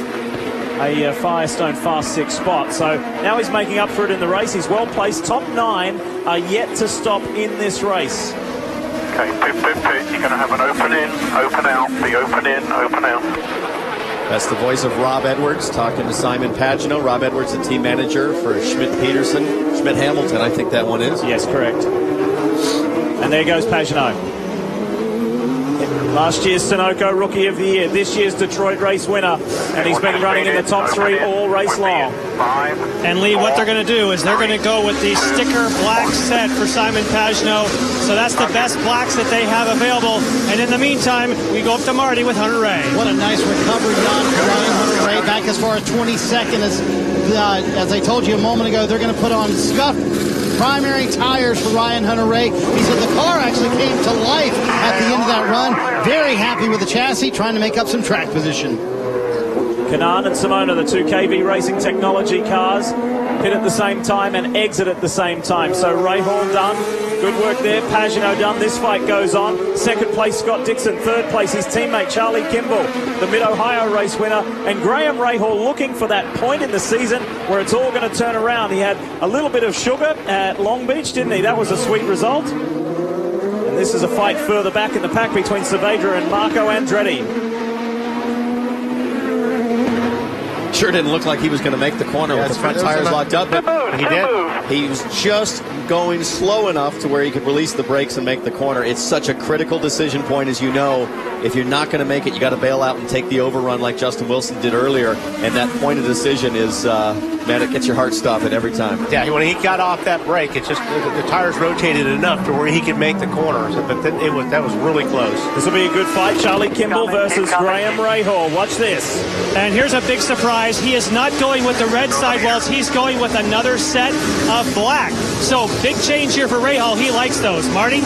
a Firestone Fast 6 spot. So now he's making up for it in the race. He's well placed. Top 9 are yet to stop in this race. Okay, pit. You're going to have an open in, open out, the open in, open out. That's the voice of Rob Edwards talking to Simon Pagenaud. Rob Edwards, the team manager for Schmidt-Hamilton, I think that one is. Yes, correct. And there goes Pagenaud. Last year's Sunoco Rookie of the Year, this year's Detroit race winner, and he's been running in the top 3 all race long. And Lee, what they're going to do is they're going to go with the sticker black set for Simon Pagenaud, so that's the best blacks that they have available. And in the meantime, we go up to Marty with Hunter Ray. What a nice recovery done for Ryan Hunter Ray, back as far as 22nd. As I told you a moment ago, they're going to put on scuffed primary tires for Ryan Hunter Ray. He said the car actually came to life at the end of that run. Very happy with the chassis, trying to make up some track position. Kanan and Simona, the two KV Racing Technology cars, pit at the same time and exit at the same time. So Rahal done. Good work there. Pagenaud done. This fight goes on. Second place, Scott Dixon. Third place, his teammate Charlie Kimball, the Mid-Ohio race winner. And Graham Rahal looking for that point in the season where it's all going to turn around. He had a little bit of sugar at Long Beach, didn't he? That was a sweet result. And this is a fight further back in the pack between Saavedra and Marco Andretti. Sure didn't look like he was going to make the corner with the front tires locked up, but he did. He was just going slow enough to where he could release the brakes and make the corner. It's such a critical decision point, as you know. If you're not going to make it, you got to bail out and take the overrun like Justin Wilson did earlier. And that point of decision is, man, it gets your heart stopping every time. Yeah, when he got off that brake, it's just the tires rotated enough to where he could make the corners. But then that was really close. This will be a good fight. Charlie Kimball versus Graham Rahal. Watch this. And here's a big surprise. He is not going with the red sidewalls. He's going with another set of black. So big change here for Rahal. He likes those. Marty?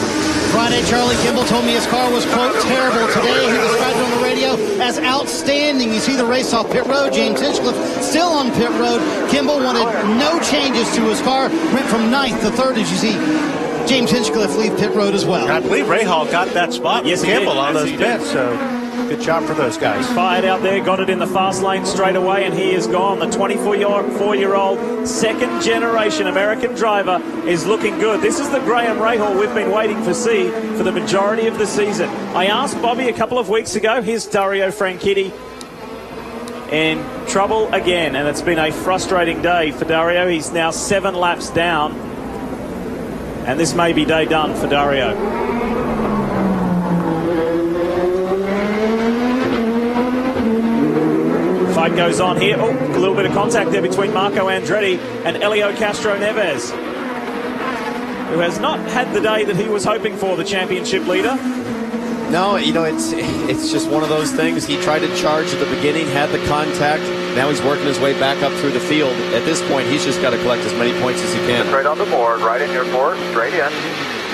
Friday, Charlie Kimball told me his car was, quote, terrible. Today, he described it on the radio as outstanding. You see the race off pit road. James Hinchcliffe still on pit road. Kimball wanted no changes to his car. Went from 9th to 3rd, as you see James Hinchcliffe leave pit road as well. I believe Rahal got that spot. Yes, Kimball on those did. pits. So good job for those guys. Fired out there, got it in the fast lane straight away, and he is gone. The 24-year-old second-generation American driver is looking good. This is the Graham Rahal we've been waiting to see for the majority of the season. I asked Bobby a couple of weeks ago, here's Dario Franchitti in trouble again, and it's been a frustrating day for Dario. He's now 7 laps down, and this may be day done for Dario. Fight goes on here. Oh, a little bit of contact there between Marco Andretti and Elio Castro Neves, who has not had the day that he was hoping for, the championship leader. No, you know, it's just one of those things. He tried to charge at the beginning, had the contact. Now he's working his way back up through the field. At this point, he's just got to collect as many points as he can. Right on the board, right in your board, straight in.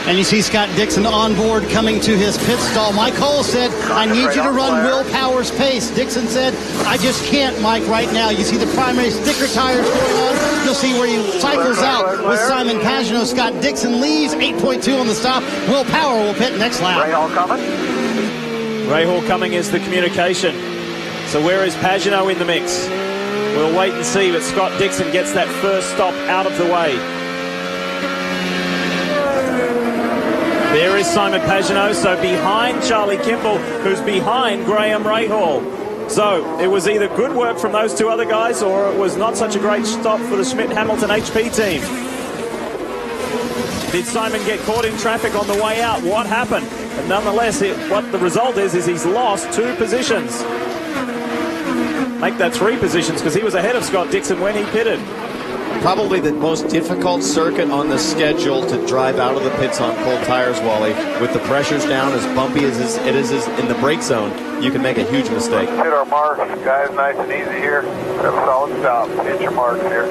And you see Scott Dixon on board coming to his pit stall. Mike Hull said, I need you to run Will Power's pace. Dixon said, I just can't, Mike, right now. You see the primary sticker tires going on. You'll see where he cycles out with Simon Pagenaud. Scott Dixon leaves, 8.2 on the stop. Will Power will pit next lap. Rahal coming. Rahal coming is the communication. So where is Pagenaud in the mix? We'll wait and see, but Scott Dixon gets that first stop out of the way. There is Simon Pagenaud, so behind Charlie Kimball, who's behind Graham Rahal. So it was either good work from those two other guys, or it was not such a great stop for the Schmidt-Hamilton HP team. Did Simon get caught in traffic on the way out? What happened? But nonetheless, what the result is he's lost 2 positions. Make that 3 positions, because he was ahead of Scott Dixon when he pitted. Probably the most difficult circuit on the schedule to drive out of the pits on cold tires, Wally. With the pressures down, as bumpy as it is in the brake zone, you can make a huge mistake. Hit our mark, guys, nice and easy here. Have a solid stop. Hit your marks here.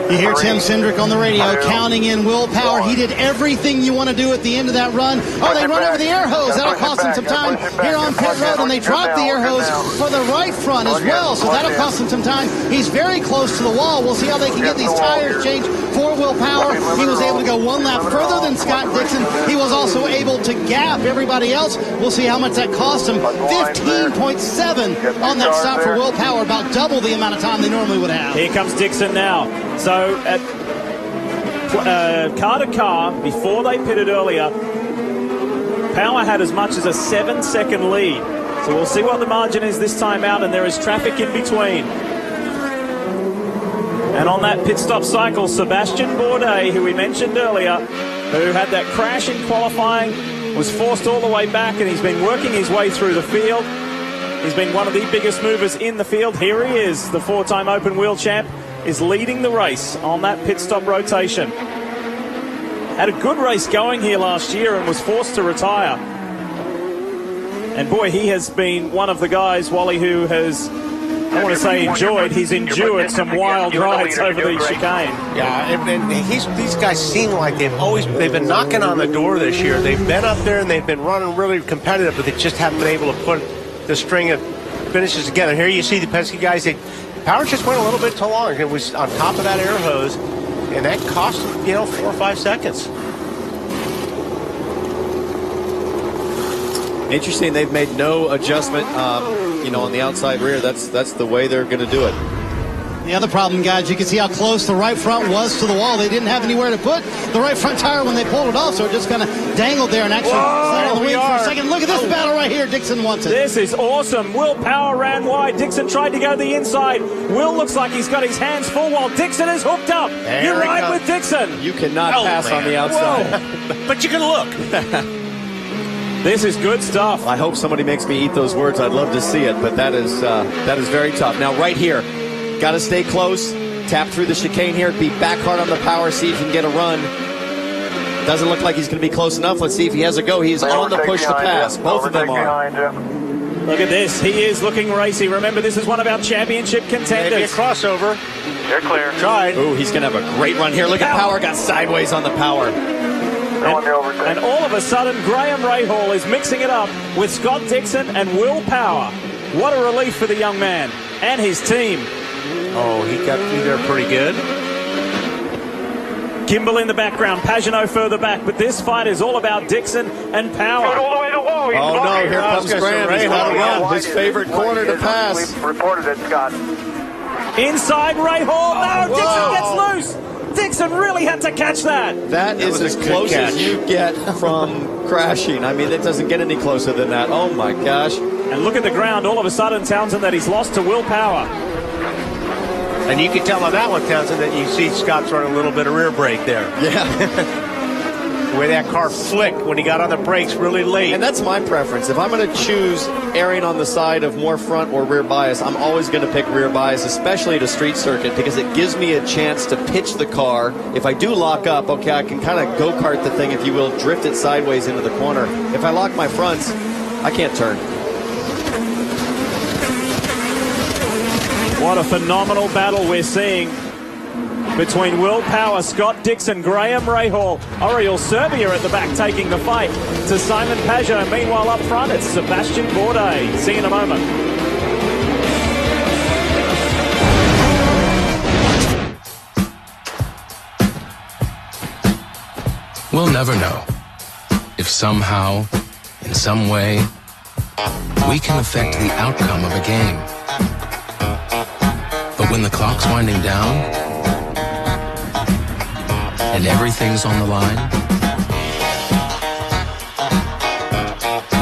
You hear Tim Cindric on the radio counting in Will Power. He did everything you want to do at the end of that run. Oh, they run over the air hose. That'll cost him some time here on pit road, and they drop the air hose for the right front as well, so that'll cost him some time. He's very close to the wall. We'll see how they can get these tires changed for Will Power. He was able to go 1 lap further than Scott Dixon. He was also able to gap everybody else. We'll see how much that cost him. 15.7 on that stop for Will Power, about double the amount of time they normally would have. Here comes Dixon now. So at car to car, before they pitted earlier, Power had as much as a 7-second lead. So we'll see what the margin is this time out, and there is traffic in between. And on that pit stop cycle, Sebastian Bourdais, who we mentioned earlier, who had that crash in qualifying, was forced all the way back, and he's been working his way through the field. He's been one of the biggest movers in the field. Here he is, the 4-time open wheel champ, is leading the race on that pit stop rotation. Had a good race going here last year and was forced to retire. And boy, he has been one of the guys, Wally, who has, I want to say enjoyed, he's endured some wild rides over the chicane. Yeah, and these guys seem like they've been knocking on the door this year. They've been up there and they've been running really competitive, but they just haven't been able to put the string of finishes together. Here you see the Penske guys. Power just went a little bit too long. It was on top of that air hose, and that cost them, 4 or 5 seconds. Interesting, they've made no adjustment, on the outside rear. That's the way they're going to do it. The other problem, guys, you can see how close the right front was to the wall. They didn't have anywhere to put the right front tire when they pulled it off, so it just kind of dangled there and actually sat on the wing for a second. Look at this battle right here. Dixon wants it. This is awesome. Will Power ran wide. Dixon tried to go to the inside. Will looks like he's got his hands full while Dixon is hooked up. You ride with Dixon. You cannot pass on the outside. But you can look. This is good stuff. I hope somebody makes me eat those words. I'd love to see it, but that is very tough. Now, right here, got to stay close. Tap through the chicane here. Be back hard on the power. See if you can get a run. Doesn't look like he's going to be close enough. Let's see if he has a go. He's on the push to pass. Both of them are. Look at this. He is looking racy. Remember, this is one of our championship contenders. Maybe a crossover. They're clear. Tried. Ooh, he's going to have a great run here. Look at Power. Got sideways on the Power. And all of a sudden, Graham Rahal is mixing it up with Scott Dixon and Will Power. What a relief for the young man and his team. Oh, he got through there pretty good. Kimball in the background, Pagenaud further back, but this fight is all about Dixon and Power. All the way to wall. Oh no, here comes Graham. He's got to run. His favorite corner to pass. We've reported it, Scott. Inside Rahal. No, Dixon gets loose. Dixon really had to catch that. That is as close as you get from crashing. I mean, it doesn't get any closer than that. Oh my gosh. And look at the ground. All of a sudden, Townsend, that he's lost to Will Power. And you can tell on that one, Townsend, that you see Scott's running a little bit of rear brake there. Yeah. The way that car flicked when he got on the brakes really late. And that's my preference. If I'm going to choose erring on the side of more front or rear bias, I'm always going to pick rear bias, especially at a street circuit, because it gives me a chance to pitch the car. If I do lock up, okay, I can kind of go-kart the thing, if you will, drift it sideways into the corner. If I lock my fronts, I can't turn. What a phenomenal battle we're seeing between Will Power, Scott Dixon, Graham Rahal, Oriol Serbia at the back taking the fight to Simon Pagenaud. Meanwhile, up front, it's Sebastian Bourdais. See you in a moment. We'll never know if somehow, in some way, we can affect the outcome of a game. But when the clock's winding down, and everything's on the line,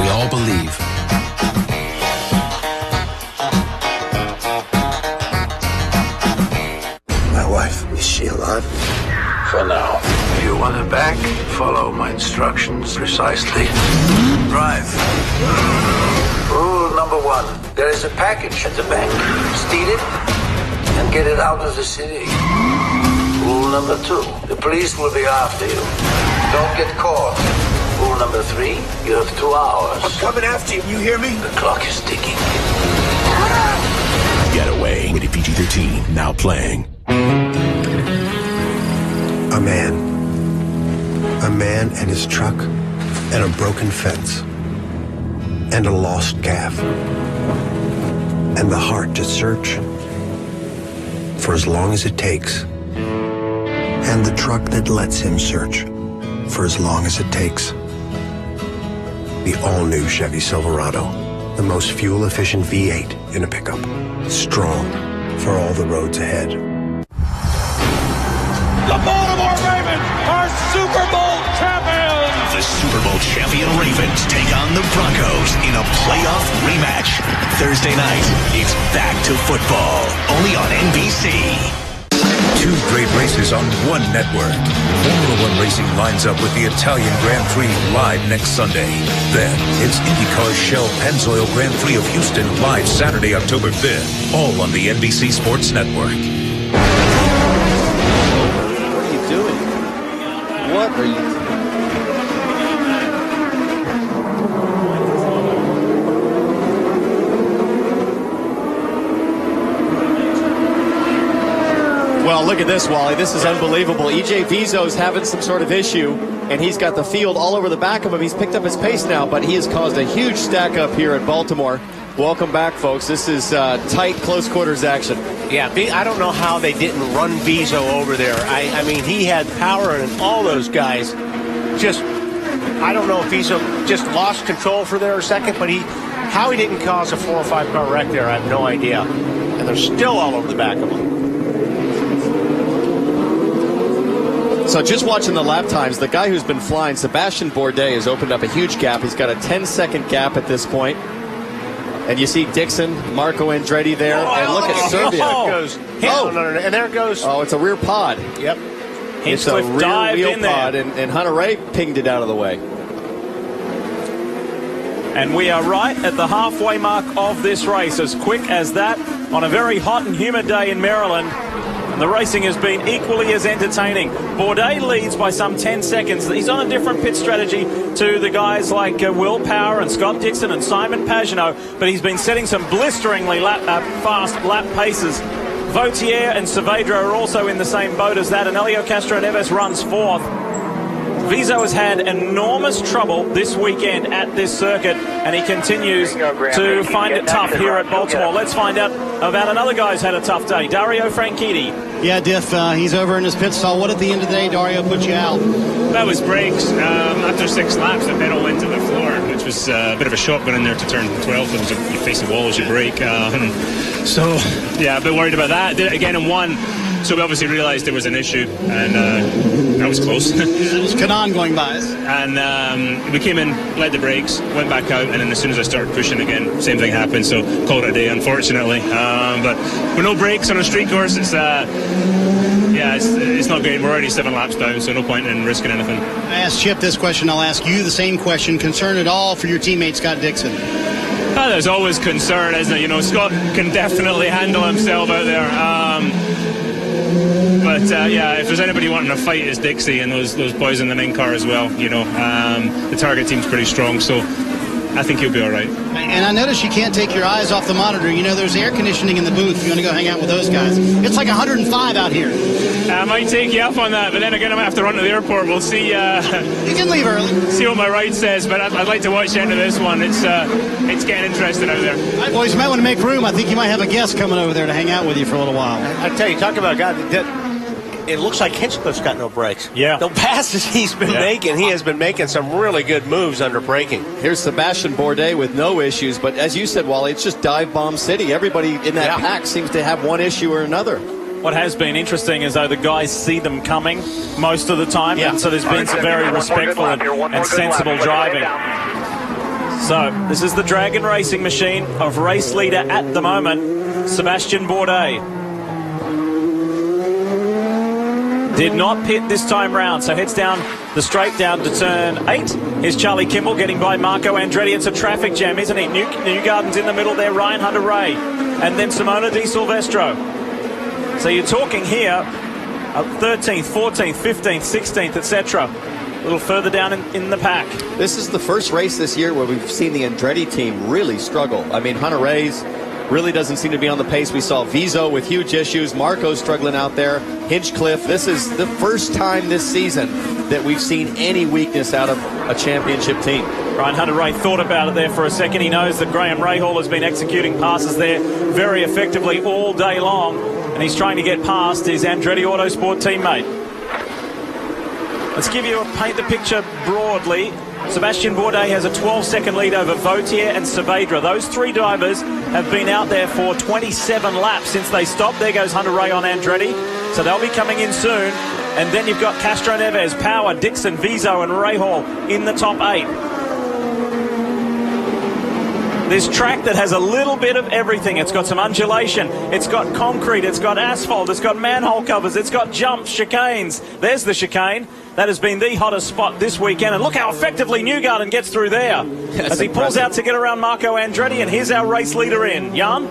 we all believe. My wife, is she alive? For now. If you want her back, follow my instructions precisely. Drive. Rule number 1. There is a package at the bank. Steal it and get it out of the city. Rule number 2, the police will be after you. Don't get caught. Rule number 3, you have 2 hours. I'm coming after you, you hear me? The clock is ticking. Getaway, rated PG-13, now playing. A man and his truck, and a broken fence, and a lost calf, and the heart to search for as long as it takes. And the truck that lets him search for as long as it takes. The all-new Chevy Silverado, the most fuel-efficient V8 in a pickup. Strong for all the roads ahead. The Baltimore Ravens are Super Bowl champions! The Super Bowl champion Ravens take on the Broncos in a playoff rematch. Thursday night, it's back to football, only on NBC. 2 great races on one network. Formula One racing lines up with the Italian Grand Prix live next Sunday. Then it's IndyCar's Shell Pennzoil Grand Prix of Houston live Saturday, October 5th. All on the NBC Sports Network. What are you doing? What are you doing? Well, look at this, Wally. This is unbelievable. EJ Vizo's having some sort of issue, and he's got the field all over the back of him. He's picked up his pace now, but he has caused a huge stack up here at Baltimore. Welcome back, folks. This is tight, close quarters action. Yeah, I don't know how they didn't run Vizo over there. I mean, he had power, and all those guys just, I don't know if Vizo just lost control for there a second, but how he didn't cause a 4 or 5 car wreck there, I have no idea. And they're still all over the back of him. So just watching the lap times, the guy who's been flying, Sebastian Bourdais, has opened up a huge gap. He's got a 10-second gap at this point. And you see Dixon, Marco Andretti there. And look at Serbia. And there it goes. Oh, it's a rear pod. Yep. It's a rear wheel pod, and Hunter Ray pinged it out of the way. And we are right at the halfway mark of this race, as quick as that, on a very hot and humid day in Maryland. And the racing has been equally as entertaining. Bourdais leads by some 10 seconds. He's on a different pit strategy to the guys like Will Power and Scott Dixon and Simon Pagenaud, but he's been setting some blisteringly fast lap paces. Vautier and Saavedra are also in the same boat as that, and Helio Castroneves runs fourth. Vizo has had enormous trouble this weekend at this circuit, and he continues to find it tough here at Baltimore. Let's find out about another guy who's had a tough day, Dario Franchitti. Yeah, Diff, he's over in his pit stall. What at the end of the day, Dario, put you out? That was brakes. After 6 laps, the pedal went to the floor, which was a bit of a shock going in there to turn 12. Because you face the wall as you brake. So, yeah, a bit worried about that. Did it again in 1. So we obviously realised there was an issue, and that was close. It was Kanan going by us. And we came in, led the brakes, went back out, and then as soon as I started pushing again, same thing happened. So called it a day, unfortunately. But with no brakes on a street course, it's not great. We're already 7 laps down, so no point in risking anything. I asked Chip this question. I'll ask you the same question. Concern at all for your teammate Scott Dixon? There's always concern, isn't it? You know, Scott can definitely handle himself out there. But if there's anybody wanting to fight, it's Dixie and those boys in the main car as well. You know, the target team's pretty strong, so I think he'll be all right. And I notice you can't take your eyes off the monitor. You know, there's air conditioning in the booth. You want to go hang out with those guys. It's like 105 out here. I might take you up on that, but then again, I'm going to have to run to the airport. We'll see. You can leave early. See what my ride says, but I'd like to watch the end of this one. It's getting interesting out there. All right, boys, you might want to make room. I think you might have a guest coming over there to hang out with you for a little while. I tell you, talk about a guy that it looks like Hinchcliffe's got no brakes. Yeah. The passes he's been making, he has been making some really good moves under braking. Here's Sebastian Bourdais with no issues, but as you said, Wally, it's just dive bomb city. Everybody in that pack seems to have one issue or another. What has been interesting is though the guys see them coming most of the time, and so there's been some very respectful and sensible driving. So this is the Dragon Racing machine of race leader at the moment, Sebastian Bourdais. Did not pit this time round, so heads down the straight down to turn 8. Here's Charlie Kimball getting by Marco Andretti. It's a traffic jam, isn't it? Newgarden's in the middle there, Ryan Hunter-Ray, and then Simona Di Silvestro. So you're talking here 13th, 14th, 15th, 16th, etc. A little further down in the pack. This is the first race this year where we've seen the Andretti team really struggle. I mean, Hunter-Ray's really doesn't seem to be on the pace. We saw Vizo with huge issues. Marco struggling out there. Hinchcliffe. This is the first time this season that we've seen any weakness out of a championship team. Ryan Hunter-Ray thought about it there for a second. He knows that Graham Rahal has been executing passes there very effectively all day long, and he's trying to get past his Andretti Autosport teammate. Let's paint the picture broadly. Sebastian Bourdais has a 12-second lead over Vautier and Saavedra. Those 3 drivers have been out there for 27 laps since they stopped. There goes Hunter-Ray on Andretti. So they'll be coming in soon. And then you've got Castroneves, Power, Dixon, Vizo and Rahal in the top 8. This track that has a little bit of everything. It's got some undulation, it's got concrete, it's got asphalt, it's got manhole covers, it's got jumps, chicanes. There's the chicane. That has been the hottest spot this weekend. And look how effectively Newgarden gets through there as he pulls out to get around Marco Andretti. And here's our race leader in. Jan?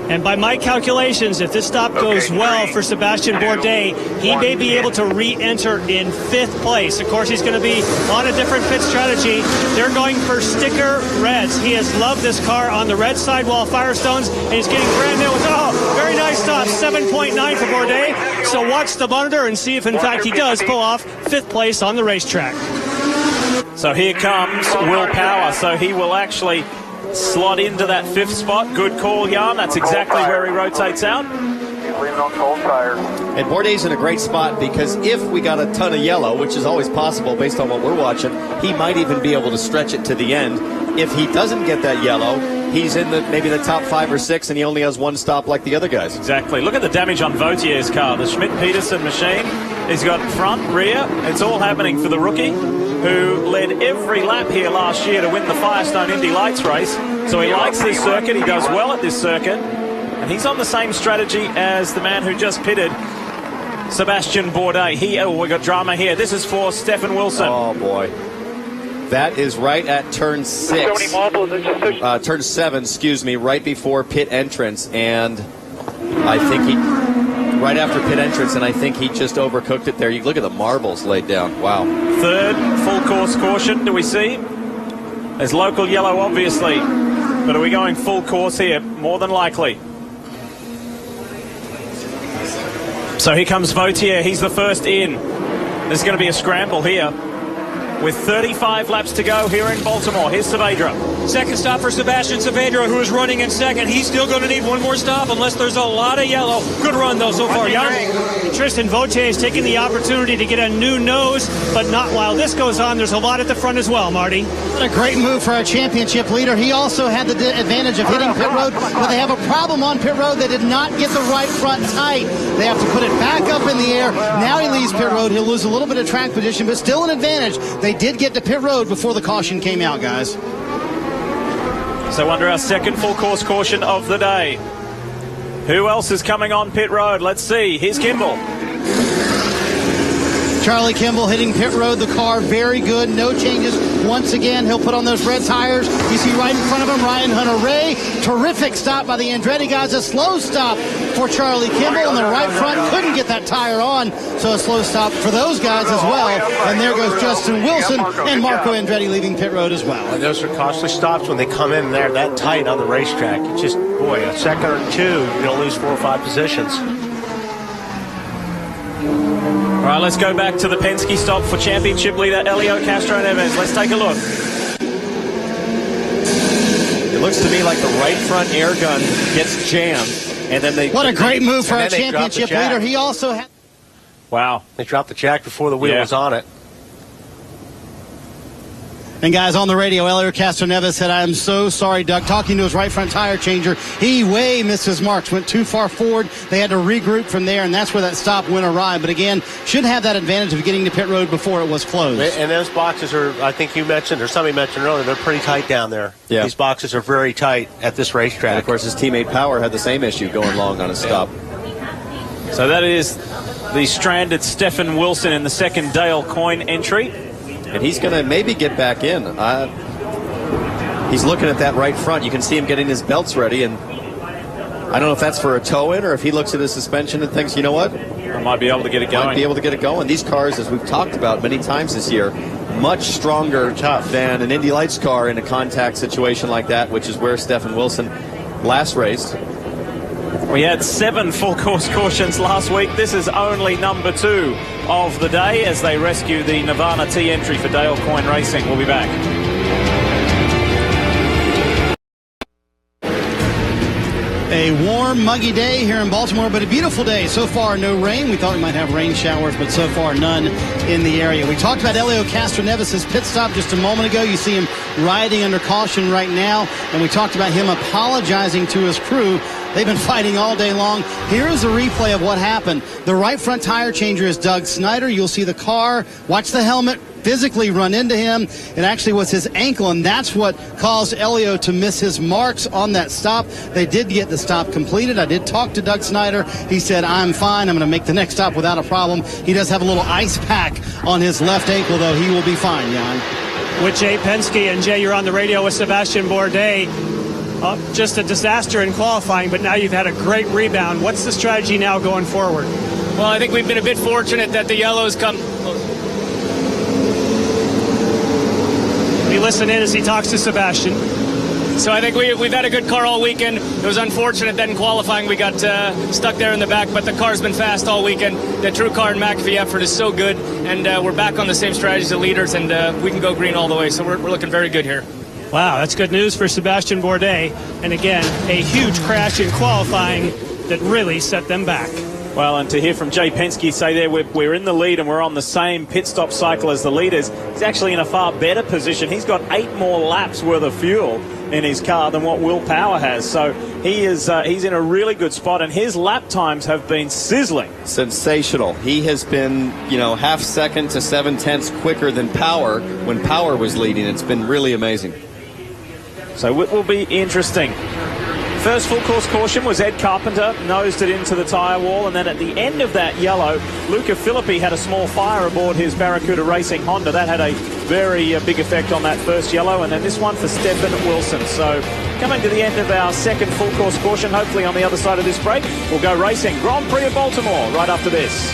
And by my calculations, if this stop goes well for Sebastian Bourdais, he may be able to re-enter in 5th place. Of course, he's going to be on a different pit strategy. They're going for sticker reds. He has loved this car on the red sidewall Firestones, and he's getting brand new with, very nice stop, 7.9 for Bourdais. So watch the monitor and see if, in fact, he does pull off 5th place on the racetrack. So here comes Will Power. So he will actually slot into that 5th spot. Good call, Jan. That's exactly where he rotates out. Leaving on cold tire. And Bourdais in a great spot because if we got a ton of yellow, which is always possible based on what we're watching, he might even be able to stretch it to the end. If he doesn't get that yellow, he's in maybe the top 5 or 6, and he only has one stop like the other guys. Exactly. Look at the damage on Vautier's car. The Schmidt-Peterson machine. He's got front, rear. It's all happening for the rookie, who led every lap here last year to win the Firestone Indy Lights race. So he likes this circuit. He does well at this circuit. And he's on the same strategy as the man who just pitted, Sebastian Bourdais. We got drama here. This is for Stefan Wilson. Oh, boy. That is right at turn 6. Turn 7, excuse me, right before pit entrance. And I think right after pit entrance, and I think he just overcooked it there. You look at the marbles laid down. Wow. 3rd full course caution, do we see? There's local yellow, obviously. But are we going full course here? More than likely. So here comes Vautier. He's the first in. There's going to be a scramble here. With 35 laps to go here in Baltimore. Here's Saavedra. Second stop for Sebastian Saavedra, who is running in second. He's still going to need one more stop unless there's a lot of yellow. Good run, though, so far. Tristan Vautier is taking the opportunity to get a new nose, but not while this goes on. There's a lot at the front as well, Marty. What a great move for our championship leader. He also had the advantage of hitting pit road, but they have a problem on pit road. They did not get the right front tight. They have to put it back up in the air. Now he leaves pit road. He'll lose a little bit of track position, but still an advantage. They did get to pit road before the caution came out, guys. So under our second full course caution of the day. Who else is coming on pit road? Let's see. Here's Kimball. Charlie Kimball hitting pit road. The car very good. No changes. Once again, he'll put on those red tires. You see right in front of him, Ryan Hunter-Ray. Terrific stop by the Andretti guys. A slow stop for Charlie Kimball. And the right front couldn't get that tire on. So a slow stop for those guys as well. And there goes Justin Wilson and Marco Andretti leaving pit road as well. And those are costly stops when they come in there that tight on the racetrack. It's just, boy, a second or two, you'll lose 4 or 5 positions. All right, let's go back to the Penske stop for championship leader Elio Castro-Neves. Let's take a look. It looks to me like the right front air gun gets jammed, and then they... What a great move for our championship leader. He also had... Wow. They dropped the jack before the wheel was on it. And guys, on the radio, Elio Castro-Neves said, "I am so sorry, Doug." Talking to his right front tire changer, he way missed his marks, went too far forward. They had to regroup from there, and that's where that stop went awry. But again, should have that advantage of getting to pit road before it was closed. And those boxes are, I think you mentioned, or somebody mentioned earlier, they're pretty tight down there. Yeah. These boxes are very tight at this racetrack. And of course, his teammate Power had the same issue going long on his stop. So that is the stranded Stefan Wilson in the second Dale Coyne entry. And he's going to maybe get back in. He's looking at that right front. You can see him getting his belts ready. And I don't know if that's for a toe-in or if he looks at his suspension and thinks, you know what? I might be able to get it going. Might be able to get it going. These cars, as we've talked about many times this year, much stronger than an Indy Lights car in a contact situation like that, which is where Stefan Wilson last raced. We had 7 full course cautions last week. This is only number 2 of the day as they rescue the Nirvana T entry for Dale Coyne Racing. We'll be back. A warm, muggy day here in Baltimore, but a beautiful day. So far, no rain. We thought we might have rain showers, but so far, none in the area. We talked about Elio Castro-Neves' pit stop just a moment ago. You see him riding under caution right now, and we talked about him apologizing to his crew. They've been fighting all day long. Here is a replay of what happened. The right front tire changer is Doug Snyder. You'll see the car. Watch the helmet physically run into him. It actually was his ankle, and that's what caused Elio to miss his marks on that stop. They did get the stop completed. I did talk to Doug Snyder. He said, "I'm fine. I'm going to make the next stop without a problem." He does have a little ice pack on his left ankle, though. He will be fine, Jan. With Jay Penske, and Jay, you're on the radio with Sebastian Bourdais. Just a disaster in qualifying, but now you've had a great rebound. What's the strategy now going forward? Well, I think we've been a bit fortunate that the yellows come. You listen in as he talks to Sebastian. So I think we've had a good car all weekend. It was unfortunate that in qualifying we got stuck there in the back, but the car's been fast all weekend. The True Car and McAfee effort is so good, and we're back on the same strategy as the leaders, and we can go green all the way. So we're looking very good here. Wow, that's good news for Sebastian Bourdais. And again, a huge crash in qualifying that really set them back. Well, and to hear from Jay Penske say there we're in the lead and we're on the same pit stop cycle as the leaders, he's actually in a far better position. He's got 8 more laps worth of fuel in his car than what Will Power has. So he's in a really good spot, and his lap times have been sizzling. Sensational. He has been, half second to 7/10 quicker than Power when Power was leading. It's been really amazing. So it will be interesting. First full course caution was Ed Carpenter, nosed it into the tyre wall, and then at the end of that yellow, Luca Filippi had a small fire aboard his Barracuda Racing Honda. That had a very big effect on that first yellow, and then this one for Stephen Wilson. So coming to the end of our second full course caution, hopefully on the other side of this break, we'll go racing. Grand Prix of Baltimore right after this.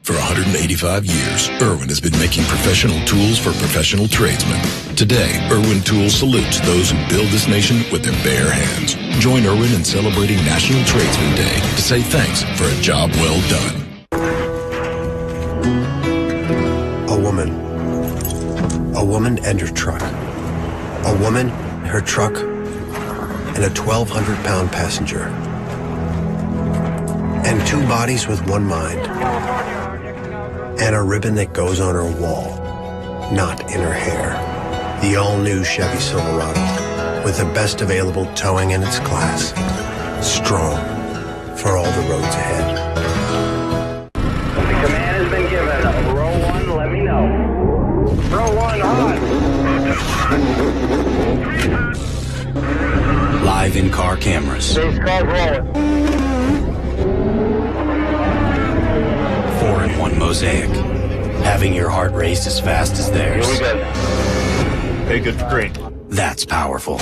For 185 years, Irwin has been making professional tools for professional tradesmen. Today, Irwin Tools salutes those who build this nation with their bare hands. Join Irwin in celebrating National Tradesman Day to say thanks for a job well done. A woman and her truck. A woman, her truck, and a 1,200-pound passenger. And 2 bodies with 1 mind. And a ribbon that goes on her wall, not in her hair. The all-new Chevy Silverado, with the best available towing in its class. Strong for all the roads ahead. The command has been given. Row 1, let me know. Row 1, on. Live in-car cameras. These cars rolling. 4-in-1 Mosaic. Having your heart race as fast as theirs. Here we go. Very good for green. That's powerful.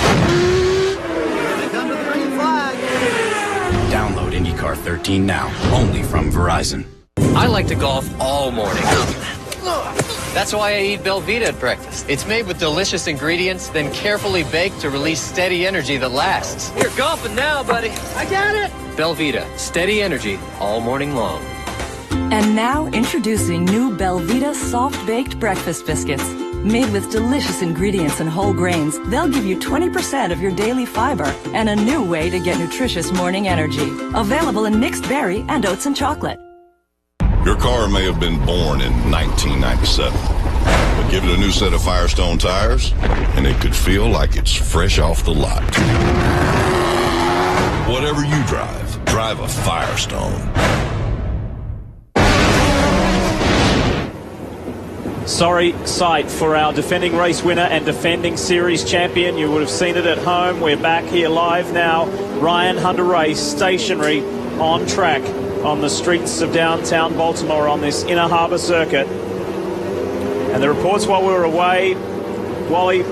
Download IndyCar 13 now, only from Verizon. I like to golf all morning. That's why I eat Belvita at breakfast. It's made with delicious ingredients, then carefully baked to release steady energy that lasts. You're golfing now, buddy. I got it. Belvita, steady energy all morning long. And now introducing new Belvita soft-baked breakfast biscuits. Made with delicious ingredients and whole grains, they'll give you 20% of your daily fiber and a new way to get nutritious morning energy. Available in mixed berry and oats and chocolate. Your car may have been born in 1997, but give it a new set of Firestone tires, and it could feel like it's fresh off the lot. Whatever you drive a Firestone. Sorry sight for our defending race winner and defending series champion. You would have seen it at home. We're back here live now. Ryan Hunter-Reay stationary on track on the streets of downtown Baltimore on this Inner Harbor circuit. And the reports while we were away, Wally,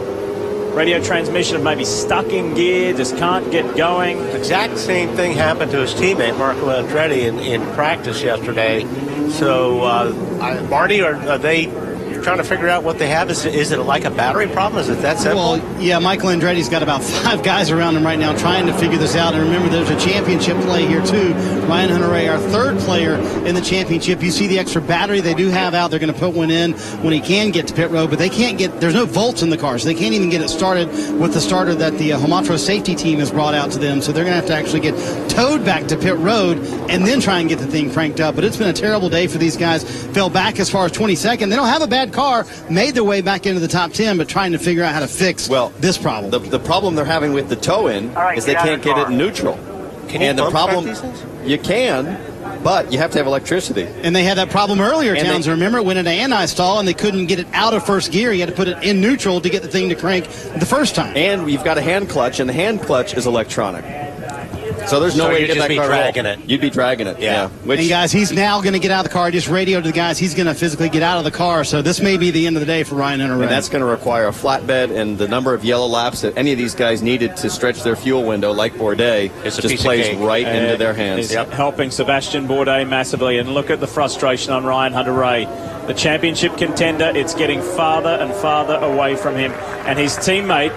radio transmission of maybe stuck in gear, just can't get going. Exact same thing happened to his teammate, Marco Andretti, in practice yesterday. So, Marty, are they trying to figure out what they have? Is it like a battery problem? Is it that simple? Well, yeah, Michael Andretti's got about 5 guys around him right now trying to figure this out. And remember, there's a championship play here, too. Ryan Hunter-Reay, our 3rd player in the championship. You see the extra battery they do have out. They're going to put one in when he can get to pit road, but they can't get, there's no volts in the car, so they can't even get it started with the starter that the Homatro safety team has brought out to them. So they're going to have to actually get towed back to pit road and then try and get the thing cranked up. But it's been a terrible day for these guys. Fell back as far as 22nd. They don't have a bad car, made their way back into the top 10, but trying to figure out how to fix this problem. The problem they're having with the tow-in is they can't get it in neutral. Can you the problem, these things? you can, but you have to have electricity. And they had that problem earlier, Towns. Remember, it went into anti-stall, and they couldn't get it out of first gear. You had to put it in neutral to get the thing to crank the first time. And you've got a hand clutch, and the hand clutch is electronic. So there's no way to get that car dragging it. You'd be dragging it, yeah. And guys, he's now going to get out of the car. Just radioed to the guys. He's going to physically get out of the car. So this may be the end of the day for Ryan Hunter-Reay. And that's going to require a flatbed, and the number of yellow laps that any of these guys needed to stretch their fuel window, like Bourdais, just plays right into their hands. It's helping Sebastian Bourdais massively. And look at the frustration on Ryan Hunter-Reay. The championship contender, it's getting farther and farther away from him. And his teammate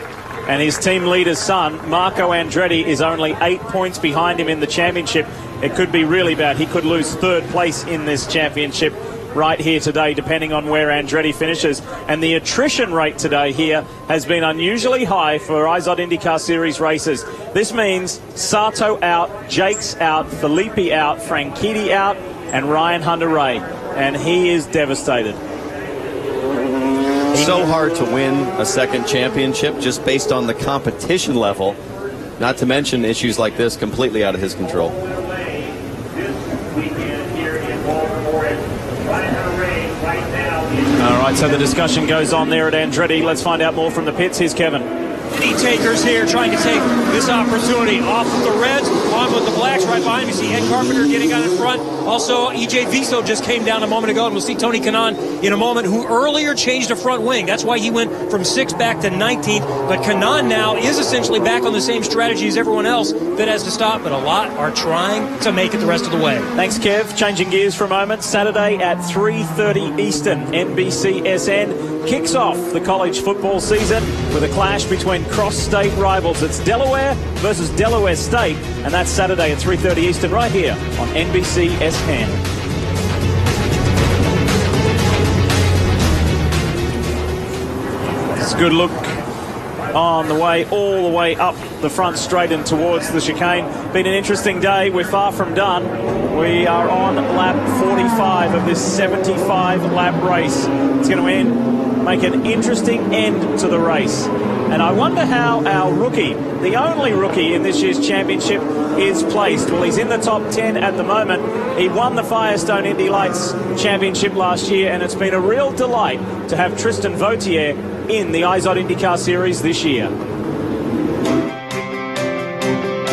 and his team leader's son, Marco Andretti, is only 8 points behind him in the championship. It could be really bad. He could lose 3rd place in this championship right here today, depending on where Andretti finishes. And the attrition rate today here has been unusually high for IZOD IndyCar Series races. This means Sato out, Jake's out, Filippi out, Franchitti out, and Ryan Hunter-Reay. And he is devastated. So hard to win a second championship just based on the competition level, not to mention issues like this completely out of his control. All right, so the discussion goes on there at Andretti. Let's find out more from the pits. Here's Kevin. Lead takers here trying to take this opportunity off of the Reds, on with the Blacks right behind me. See Ed Carpenter getting out in front. Also, EJ Viso just came down a moment ago, and we'll see Tony Kanaan in a moment, who earlier changed a front wing. That's why he went from 6th back to 19th. But Kanaan now is essentially back on the same strategy as everyone else that has to stop, but a lot are trying to make it the rest of the way. Thanks, Kev. Changing gears for a moment. Saturday at 3:30 Eastern, NBCSN kicks off the college football season with a clash between cross-state rivals. It's Delaware versus Delaware State, and that's Saturday at 3:30 Eastern right here on NBCSN. It's a good look on the way, all the way up the front straight and towards the chicane. Been an interesting day. We're far from done. We are on lap 45 of this 75-lap race. It's going to make an interesting end to the race. And I wonder how our rookie, the only rookie in this year's championship, is placed. Well, he's in the top 10 at the moment. He won the Firestone Indy Lights Championship last year, and it's been a real delight to have Tristan Vautier in the IZOD IndyCar Series this year.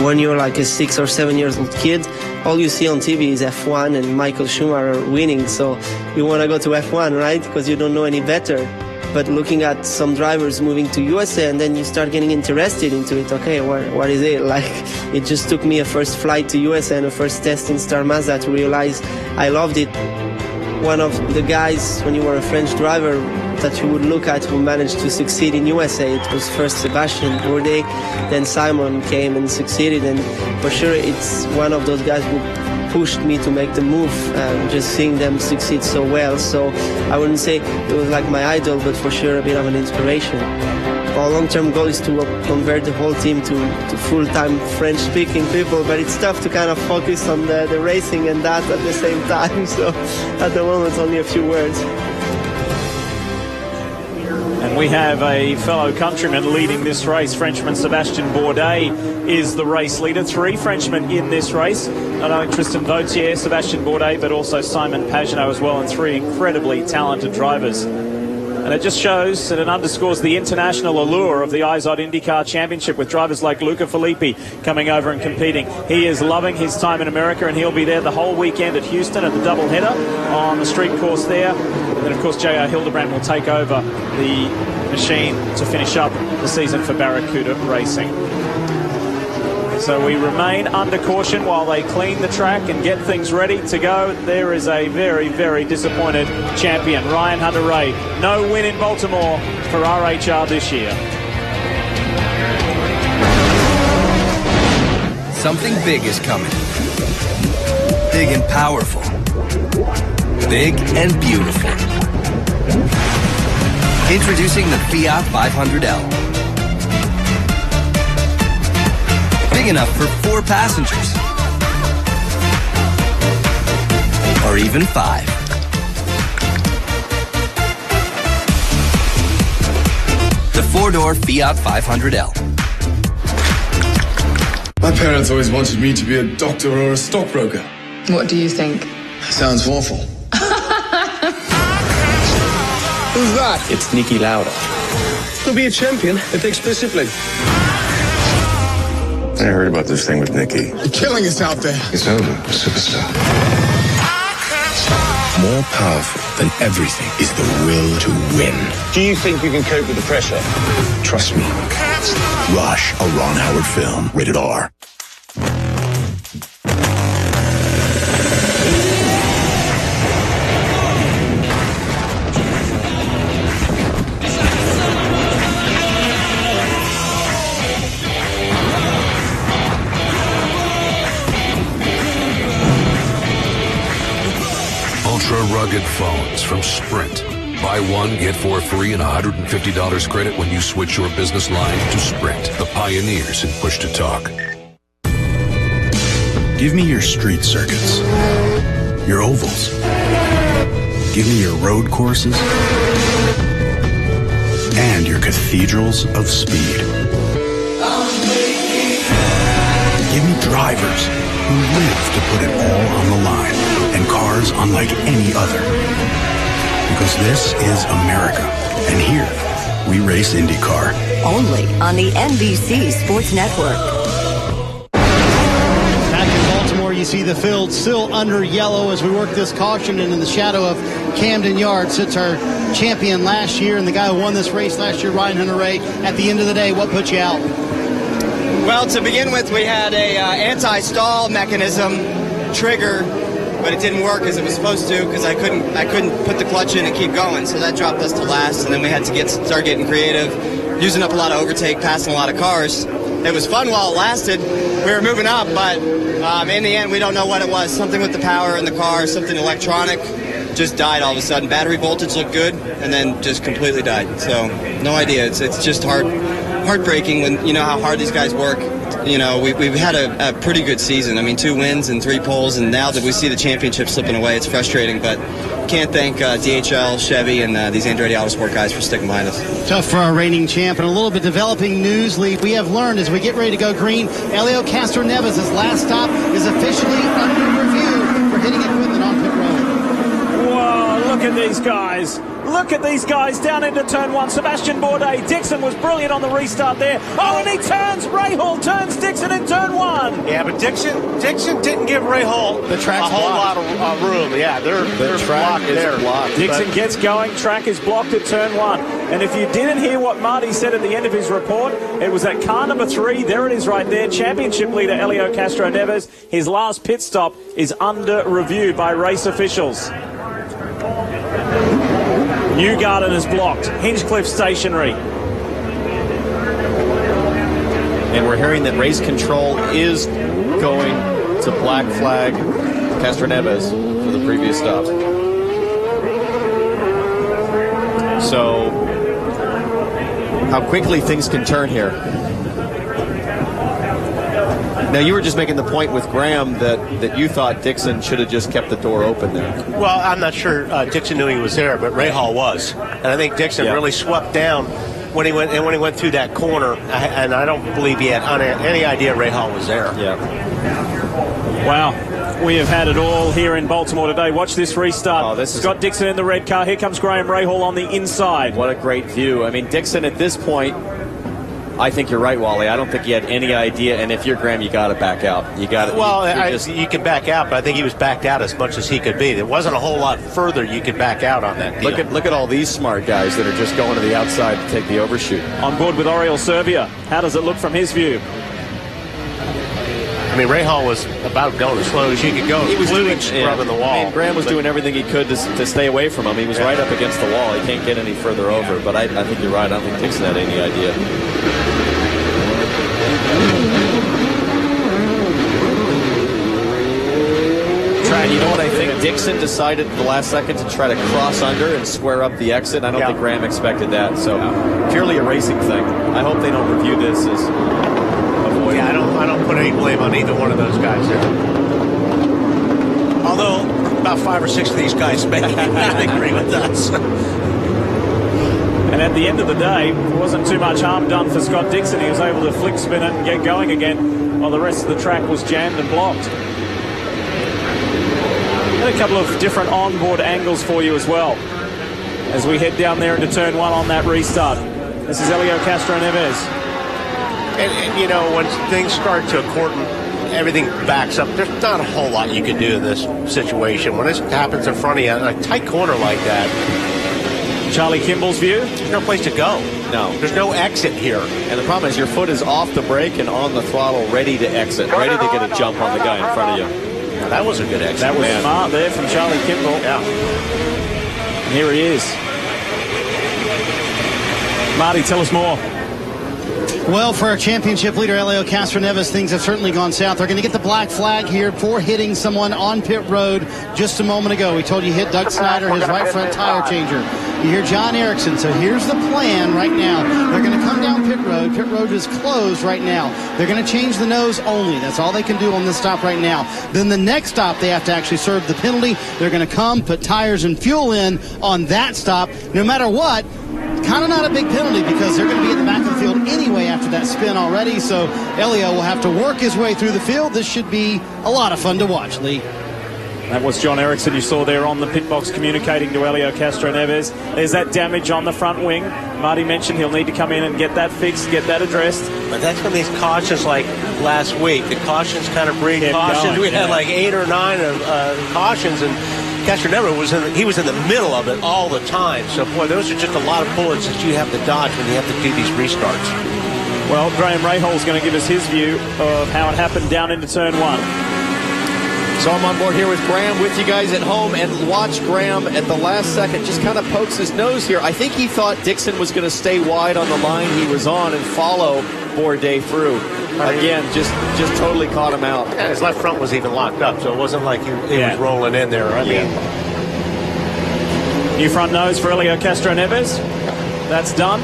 When you're like a 6 or 7 years old kid, all you see on TV is F1 and Michael Schumacher winning. So you want to go to F1, right? Because you don't know any better. But looking at some drivers moving to USA, and then you start getting interested into it. Okay, what is it? Like, it just took me a first flight to USA and a first test in Star Mazda to realize I loved it. One of the guys, when you were a French driver, that you would look at who managed to succeed in USA, it was first Sebastian Bourdais, then Simon came and succeeded, and for sure it's one of those guys who pushed me to make the move, just seeing them succeed so well. So I wouldn't say it was like my idol, but for sure a bit of an inspiration. Our long-term goal is to convert the whole team to full-time French-speaking people, but it's tough to kind of focus on the racing and that at the same time. So at the moment, only a few words. And we have a fellow countryman leading this race. Frenchman Sebastian Bourdais is the race leader. 3 Frenchmen in this race. Not only Tristan Vautier, Sebastian Bourdais, but also Simon Pagenaud as well, and 3 incredibly talented drivers. And it just shows and it underscores the international allure of the IZOD IndyCar Championship, with drivers like Luca Filippi coming over and competing. He is loving his time in America, and he'll be there the whole weekend at Houston at the doubleheader on the street course there. And then, of course, J.R. Hildebrand will take over the machine to finish up the season for Barracuda Racing. So we remain under caution while they clean the track and get things ready to go. There is a very, very disappointed champion, Ryan Hunter-Reay. No win in Baltimore for RHR this year. Something big is coming. Big and powerful. Big and beautiful. Introducing the Fiat 500L. Big enough for 4 passengers. Or even 5. The 4-door Fiat 500L. My parents always wanted me to be a doctor or a stockbroker. What do you think? Sounds awful. Who's that? It's Niki Lauda. To be a champion, it takes discipline. I heard about this thing with Nicky. You're killing us out there. It's over, superstar. More powerful than everything is the will to win. Do you think you can cope with the pressure? Trust me. Rush, a Ron Howard film, rated R. ultra-rugged phones from Sprint. Buy one, get four free, and $150 credit when you switch your business line to Sprint, the pioneers in push-to-talk. Give me your street circuits, your ovals. Give me your road courses and your cathedrals of speed. Give me drivers who live to put it all on the line and cars unlike any other. Because this is America, and here we race IndyCar. Only on the NBC Sports Network. Back in Baltimore, you see the field still under yellow as we work this caution, and in the shadow of Camden Yards sits our champion last year and the guy who won this race last year, Ryan Hunter-Reay. At the end of the day, what put you out? Well, to begin with, we had a anti-stall mechanism trigger, but it didn't work as it was supposed to because I couldn't put the clutch in and keep going, so that dropped us to last, and then we had to start getting creative, using up a lot of overtake, passing a lot of cars. It was fun while it lasted. We were moving up, but in the end, we don't know what it was. Something with the power in the car, something electronic, just died all of a sudden. Battery voltage looked good, and then just completely died. So no idea. It's just heartbreaking when you know how hard these guys work. You know, we've had a pretty good season. I mean, 2 wins and 3 poles, and now that we see the championship slipping away, it's frustrating. But can't thank DHL, Chevy, and these Andretti Autosport guys for sticking behind us. Tough for our reigning champ, and a little bit developing news lead. We have learned as we get ready to go green, Helio Castroneves' last stop is officially under review for hitting equipment on pit road. Whoa, look at these guys. Look at these guys down into turn 1. Sebastian Bourdais. Dixon was brilliant on the restart there. Oh, and he turns. Rahal turns Dixon in turn 1. Yeah, but Dixon didn't give Rahal a whole lot of room. Yeah, they're blocked there. Dixon gets going. Track is blocked at turn 1. And if you didn't hear what Marty said at the end of his report, it was at car number 3. There it is right there. Championship leader Helio Castroneves. His last pit stop is under review by race officials. Newgarden is blocked. Hinchcliffe stationary. And we're hearing that race control is going to black flag Castroneves for the previous stop. So, how quickly things can turn here. Now, you were just making the point with Graham that you thought Dixon should have just kept the door open there. Well, I'm not sure Dixon knew he was there, but Rahal was. And I think Dixon really swept down when he went through that corner, and I don't believe he had any idea Rahal was there. Yeah. Wow. We have had it all here in Baltimore today. Watch this restart. Oh, this Scott Dixon in the red car. Here comes Graham Rahal on the inside. What a great view. I mean, Dixon at this point, I think you're right, Wally. I don't think he had any idea. And if you're Graham, you got to back out. You got to. Well, you can back out, but I think he was backed out as much as he could be. There wasn't a whole lot further you could back out on that deal. Look at all these smart guys that are just going to the outside to take the overshoot. On board with Oriol Servia. How does it look from his view? I mean, Rahal was about going as slow as you could go. He was scrubbing the wall. I mean, Graham was doing everything he could to stay away from him. He was right up against the wall. He can't get any further over. But I think you're right. I don't think Dixon had any idea. You know what I think? Dixon decided at the last second to try to cross under and square up the exit. I don't think Graham expected that. So purely a racing thing. I hope they don't review this as avoiding. Yeah, I don't put any blame on either one of those guys there. Although about 5 or 6 of these guys may agree with us. And at the end of the day, it wasn't too much harm done for Scott Dixon. He was able to flick spin it and get going again while the rest of the track was jammed and blocked. And a couple of different onboard angles for you as well as we head down there into turn 1 on that restart. This is Helio Castroneves. And you know, when things start to court and everything backs up, there's not a whole lot you can do in this situation. When this happens in front of you in a tight corner like that, Charlie Kimball's view, there's no place to go. No. There's no exit here. And the problem is your foot is off the brake and on the throttle, ready to exit, ready to get a jump on the guy in front of you. That was a good exit. That was smart there from Charlie Kimball. Yeah. And here he is. Marty, tell us more. Well, for our championship leader, Helio Castroneves, things have certainly gone south. They're going to get the black flag here for hitting someone on pit road just a moment ago. We told you hit Doug Snyder, his right front tire changer. You hear John Erickson. So here's the plan right now. They're going to come down pit road. Pit road is closed right now. They're going to change the nose only. That's all they can do on this stop right now. Then the next stop, they have to actually serve the penalty. They're going to come, put tires and fuel in on that stop. No matter what, kind of not a big penalty because they're going to be at the back of the field anyway after that spin already. So Helio will have to work his way through the field. This should be a lot of fun to watch, Lee. That was John Erickson you saw there on the pit box communicating to Helio Castroneves. There's that damage on the front wing. Marty mentioned he'll need to come in and get that fixed, get that addressed. But that's when these cautions, like last week, the cautions kind of breed cautions. We had like 8 or 9 cautions, and Castroneves was in the middle of it all the time. So, boy, those are just a lot of bullets that you have to dodge when you have to do these restarts. Well, Graham Rahal's going to give us his view of how it happened down into turn 1. So I'm on board here with Graham with you guys at home, and watch Graham at the last second just kind of pokes his nose here. I think he thought Dixon was going to stay wide on the line he was on and follow Bourdais through. Again, just totally caught him out. Yeah, his left front was even locked up, so it wasn't like he was rolling in there. I mean, new front nose for Helio Castroneves. That's done.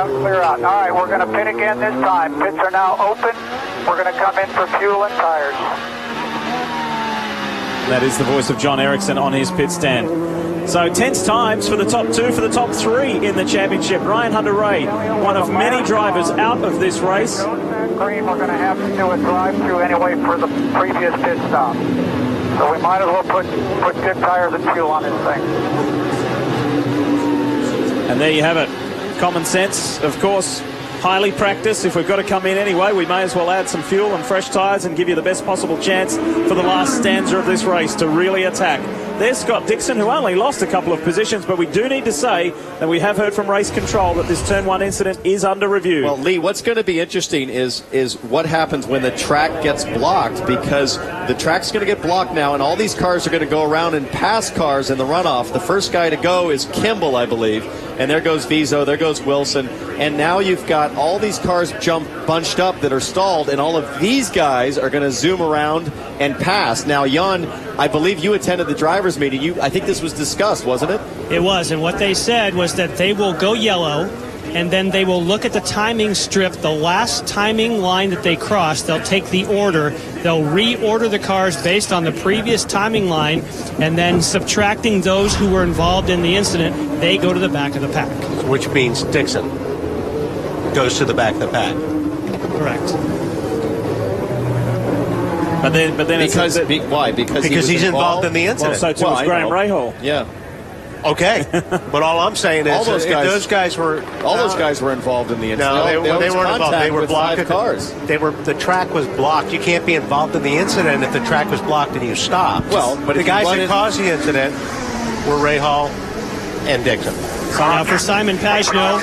Clear out. All right, we're going to pit again this time. Pits are now open. We're going to come in for fuel and tires. That is the voice of John Erickson on his pit stand. So tense times for the top 2, for the top 3 in the championship. Ryan Hunter-Reay, one of many drivers out of this race. Green, we're going to have to do a drive-through anyway for the previous pit stop. So we might as well put good tires and fuel on this thing. And there you have it. Common sense, of course, highly practiced. If we've got to come in anyway, we may as well add some fuel and fresh tyres and give you the best possible chance for the last stanza of this race to really attack. There's Scott Dixon, who only lost a couple of positions, but we do need to say that we have heard from race control that this turn 1 incident is under review. Well, Lee, what's going to be interesting is what happens when the track gets blocked, because the track's going to get blocked now, and all these cars are going to go around and pass cars in the runoff. The first guy to go is Kimball, I believe, and there goes Vizo, there goes Wilson, and now you've got all these cars bunched up that are stalled, and all of these guys are going to zoom around and pass. Now, Jan, I believe you attended the driver's meeting. I think this was discussed, wasn't it? It was, and what they said was that they will go yellow, and then they will look at the timing strip, the last timing line that they cross. They'll take the order. They'll reorder the cars based on the previous timing line, and then subtracting those who were involved in the incident, they go to the back of the pack. Which means Dixon goes to the back of the pack. Correct. But then why? Because he's involved in the incident. Well, so too was Graham Rahal. Yeah. Okay, but all I'm saying is those guys were involved in the incident. No, they weren't involved. They were blocked. Cars. The track was blocked. You can't be involved in the incident if the track was blocked and you stopped. Well, but the guys that caused the incident were Rahal and Dixon. Now for Simon Pagenaud,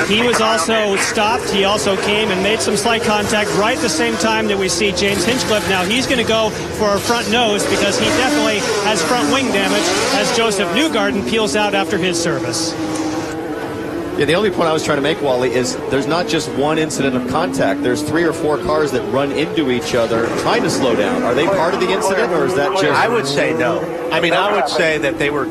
he was also stopped. He also came and made some slight contact right at the same time that we see James Hinchcliffe. Now he's going to go for a front nose because he definitely has front wing damage as Joseph Newgarden peels out after his service. Yeah, the only point I was trying to make, Wally, is there's not just one incident of contact. There's 3 or 4 cars that run into each other trying to slow down. Are they part of the incident, or is that just... I would say no. I mean, I would say that they were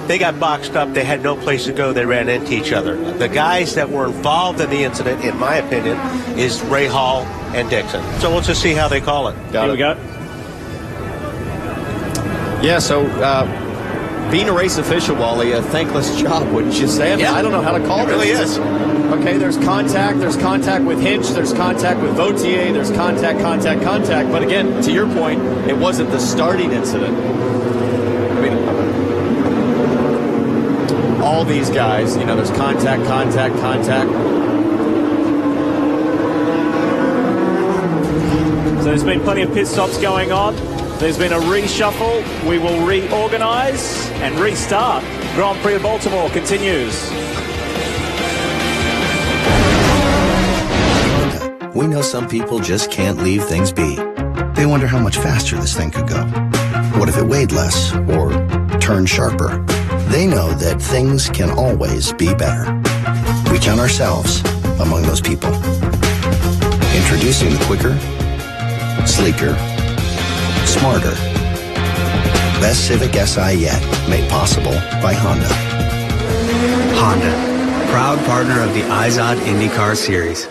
they got boxed up. They had no place to go. They ran into each other. The guys that were involved in the incident, in my opinion, is Rahal and Dixon. So we'll just see how they call it. Here we go. Yeah, so... being a race official, Wally, a thankless job, wouldn't you say? I mean, I don't know how to call it. It really is. Okay, there's contact with Hinch, there's contact with Vautier, there's contact. But again, to your point, it wasn't the starting incident. I mean, all these guys, there's contact. So there's been plenty of pit stops going on. There's been a reshuffle. We will reorganize and restart. Grand Prix of Baltimore continues. We know some people just can't leave things be. They wonder how much faster this thing could go. What if it weighed less or turned sharper? They know that things can always be better. We count ourselves among those people. Introducing the quicker, sleeker, smarter, best Civic Si yet, made possible by Honda. Honda, proud partner of the IZOD IndyCar Series.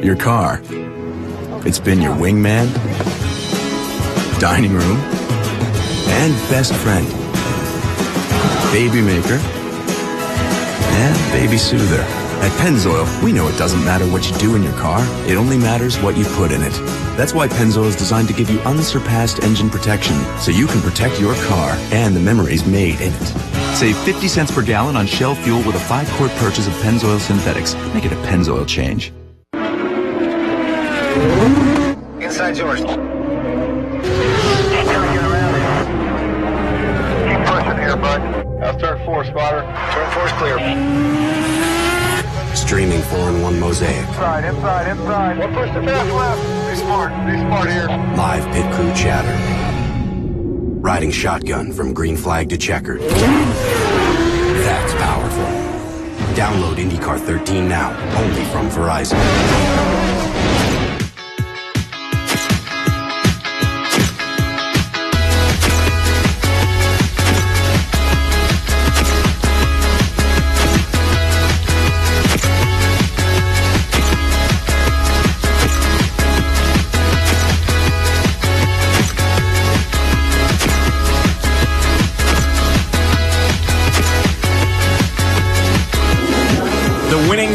Your car. It's been your wingman, dining room, and best friend. Baby maker, and baby soother. At Pennzoil, we know it doesn't matter what you do in your car, it only matters what you put in it. That's why Pennzoil is designed to give you unsurpassed engine protection, so you can protect your car and the memories made in it. Save 50 cents per gallon on Shell fuel with a 5-quart purchase of Pennzoil Synthetics. Make it a Pennzoil change. Inside yours. Keep pushing here, bud. I'll start 4, spotter. Turn 4's clear. Streaming 4-in-1 Mosaic. Inside. We'll push the fast left. Be smart here. Live pit crew chatter. Riding shotgun from green flag to checkered. That's powerful. Download IndyCar 13 now, only from Verizon.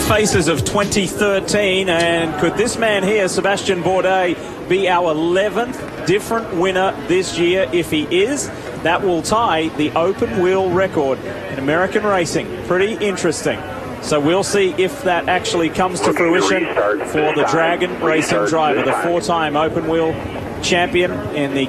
Faces of 2013, and could this man here, Sebastian Bourdais, be our 11th different winner this year? If he is, that will tie the open wheel record in American racing. Pretty interesting. So we'll see if that actually comes to fruition for the Dragon Racing driver, the 4-time open wheel champion in the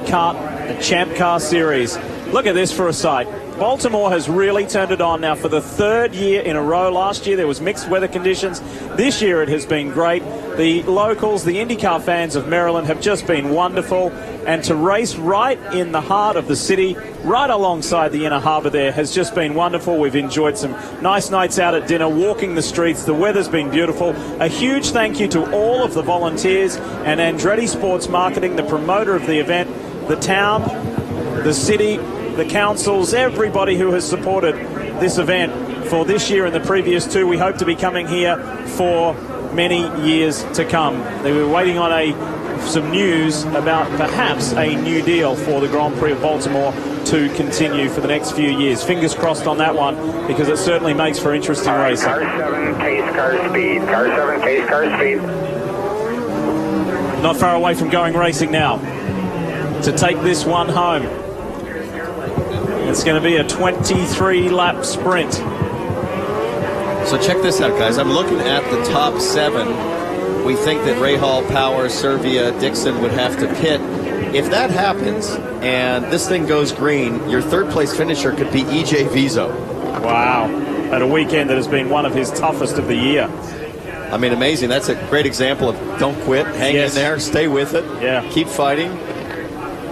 Champ Car Series. Look at this for a sight. Baltimore has really turned it on now for the 3rd year in a row. Last year there was mixed weather conditions. This year it has been great. The locals, the IndyCar fans of Maryland have just been wonderful. And to race right in the heart of the city, right alongside the inner harbor there, has just been wonderful. We've enjoyed some nice nights out at dinner, walking the streets. The weather's been beautiful. A huge thank you to all of the volunteers and Andretti Sports Marketing, the promoter of the event, the town, the city, the councils, everybody who has supported this event for this year and the previous 2. We hope to be coming here for many years to come. They were waiting on some news about perhaps a new deal for the Grand Prix of Baltimore to continue for the next few years. Fingers crossed on that one, because it certainly makes for interesting racing. Car 7, pace car speed. Car 7, pace car speed. Not far away from going racing now to take this one home. It's going to be a 23-lap sprint. So check this out, guys. I'm looking at the top 7. We think that Rahal, Power, Servia, Dixon would have to pit. If that happens and this thing goes green, your 3rd-place finisher could be E.J. Vizo. Wow. At a weekend that has been one of his toughest of the year. I mean, amazing. That's a great example of don't quit, hang in there, stay with it, keep fighting.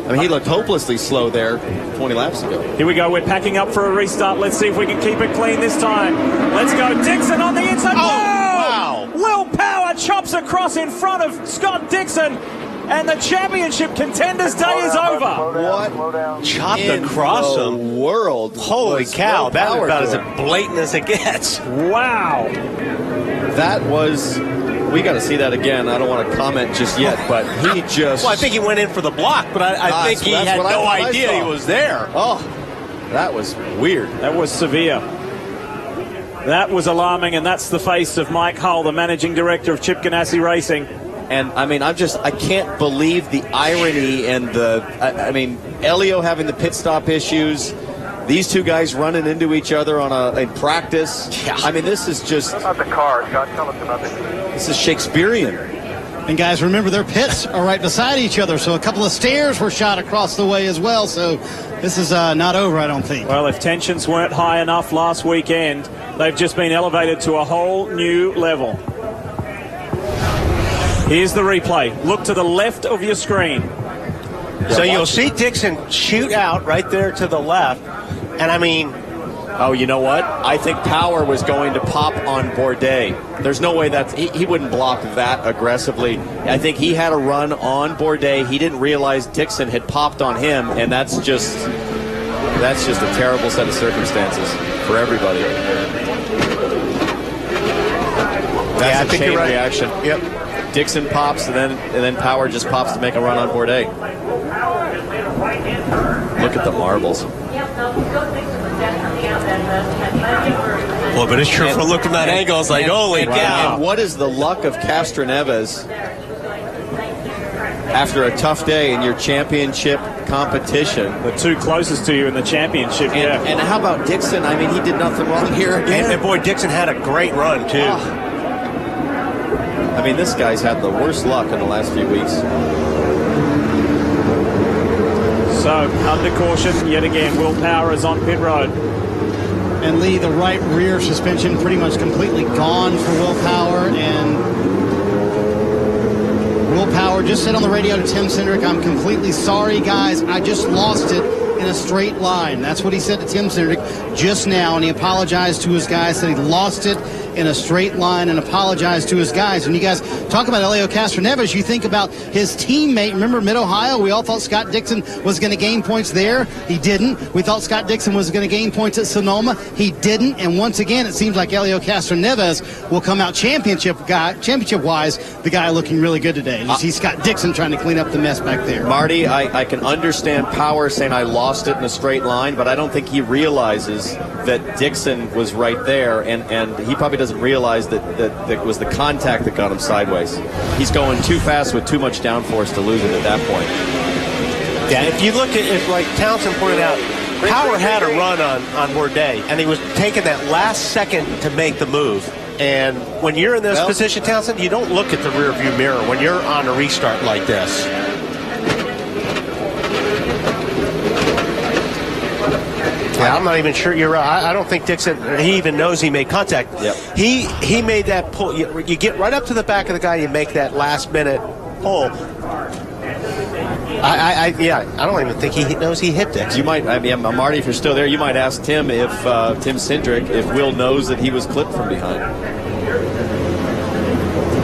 I mean, he looked hopelessly slow there 20 laps ago. Here we go. We're packing up for a restart. Let's see if we can keep it clean this time. Let's go. Dixon on the inside. Oh, wow. Will Power chops across in front of Scott Dixon, and the championship contenders' day is over. What? Chopped across him. World. Holy cow. That's about as blatant as it gets. Wow. That was... We got to see that again. I don't want to comment just yet, but he just... Well, I think he went in for the block, but I think he had no idea he was there. Oh, that was weird. That was severe. That was alarming, and that's the face of Mike Hull, the managing director of Chip Ganassi Racing. And I mean, I can't believe the irony and Elio having the pit stop issues. These two guys running into each other in practice. Yeah. I mean, this is just... About the car, Scott, tell us about this. This is Shakespearean. And guys, remember their pits are right beside each other, so a couple of stairs were shot across the way as well, so this is not over, I don't think. Well, if tensions weren't high enough last weekend, they've just been elevated to a whole new level. Here's the replay. Look to the left of your screen. So you'll see Dixon shoot out right there to the left. And I mean... Oh, you know what? I think Power was going to pop on Bourdais. There's no way he wouldn't block that aggressively. I think he had a run on Bourdais. He didn't realize Dixon had popped on him, and that's just a terrible set of circumstances for everybody. That's a chain reaction. Yep. Dixon pops, and then Power just pops to make a run on Bourdais. Look at the marbles. Well, but it's true for looking at that angle. It's like, holy cow. And what is the luck of Castroneves after a tough day in your championship competition? The two closest to you in the championship, yeah. And how about Dixon? I mean, he did nothing wrong here again. And boy, Dixon had a great run, too. Oh. I mean, this guy's had the worst luck in the last few weeks. So, under caution, yet again, Will Power is on pit road. And Lee, the right rear suspension pretty much completely gone for Will Power. And Will Power just said on the radio to Tim Cindric, "I'm completely sorry, guys. I just lost it in a straight line." That's what he said to Tim Cindric just now, and he apologized to his guys, said he lost it in a straight line and apologized to his guys. And you guys talk about Elio Castroneves, you think about his teammate. Remember Mid-Ohio? We all thought Scott Dixon was going to gain points there. He didn't. We thought Scott Dixon was going to gain points at Sonoma. He didn't. And once again, it seems like Elio Castroneves will come out championship-wise, the guy looking really good today. You see Scott Dixon trying to clean up the mess back there. Marty, I can understand Power saying I lost it in a straight line, but I don't think he realizes that Dixon was right there, and he probably doesn't realize that it was the contact that got him sideways. He's going too fast with too much downforce to lose it at that point. Yeah, if you look at it, like Townsend pointed out, Power had a run on Bourdais, and he was taking that last second to make the move. And when you're in this position, Townsend, you don't look at the rear view mirror when you're on a restart like this. Yeah, I'm not even sure you're right. I don't think Dixon, he even knows he made contact. Yep. He made that pull. You get right up to the back of the guy, you make that last minute pull. I don't even think he knows he hit Dixon. You might, Marty, if you're still there, you might ask Tim Tim Cindric, if Will knows that he was clipped from behind.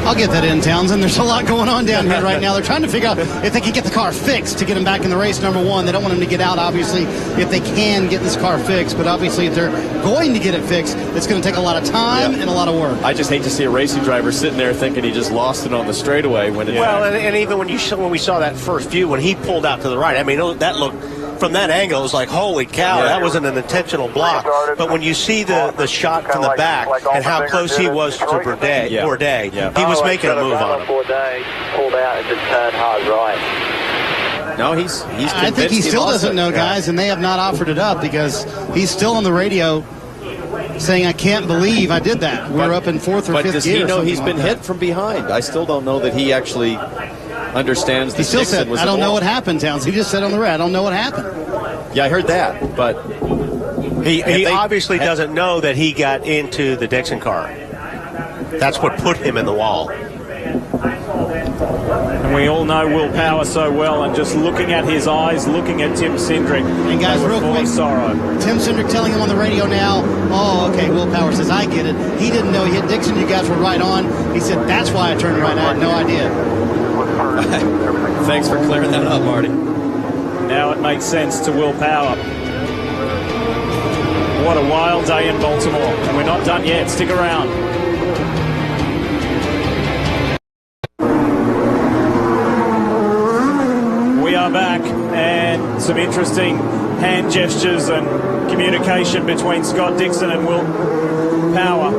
I'll get that in, Townsend. There's a lot going on down here right now. They're trying to figure out if they can get the car fixed to get him back in the race, number one. They don't want him to get out, obviously, if they can get this car fixed. But obviously, if they're going to get it fixed, it's going to take a lot of time and a lot of work. I just hate to see a racing driver sitting there thinking he just lost it on the straightaway. When and even when we saw that first view, when he pulled out to the right, I mean, that looked... From that angle, it was like, holy cow, that wasn't an intentional block. But when you see the shot from the back and how close he was to Bourdais, he was making a move on him. Bourdais pulled out and just turned hard right. No, he's I think he still doesn't know, guys, and they have not offered it up because he's still on the radio saying, I can't believe I did that. We're up in fourth or fifth gear. But does he know he's been hit from behind? I still don't know that he actually understands the He still said, I don't know what happened, Towns. He just said on the red, I don't know what happened. Yeah, I heard that, but... He obviously doesn't know that he got into the Dixon car. That's what put him in the wall. And we all know Will Power so well, and just looking at his eyes, looking at Tim Cindric. And guys, real quick, sorrow. Tim Cindric telling him on the radio now, oh, okay, Will Power says, I get it. He didn't know he hit Dixon. You guys were right on. He said, that's why I turned right. I had no idea. Thanks for clearing that up, Marty. Now it makes sense to Will Power. What a wild day in Baltimore. And we're not done yet. Stick around. We are back, and some interesting hand gestures and communication between Scott Dixon and Will Power.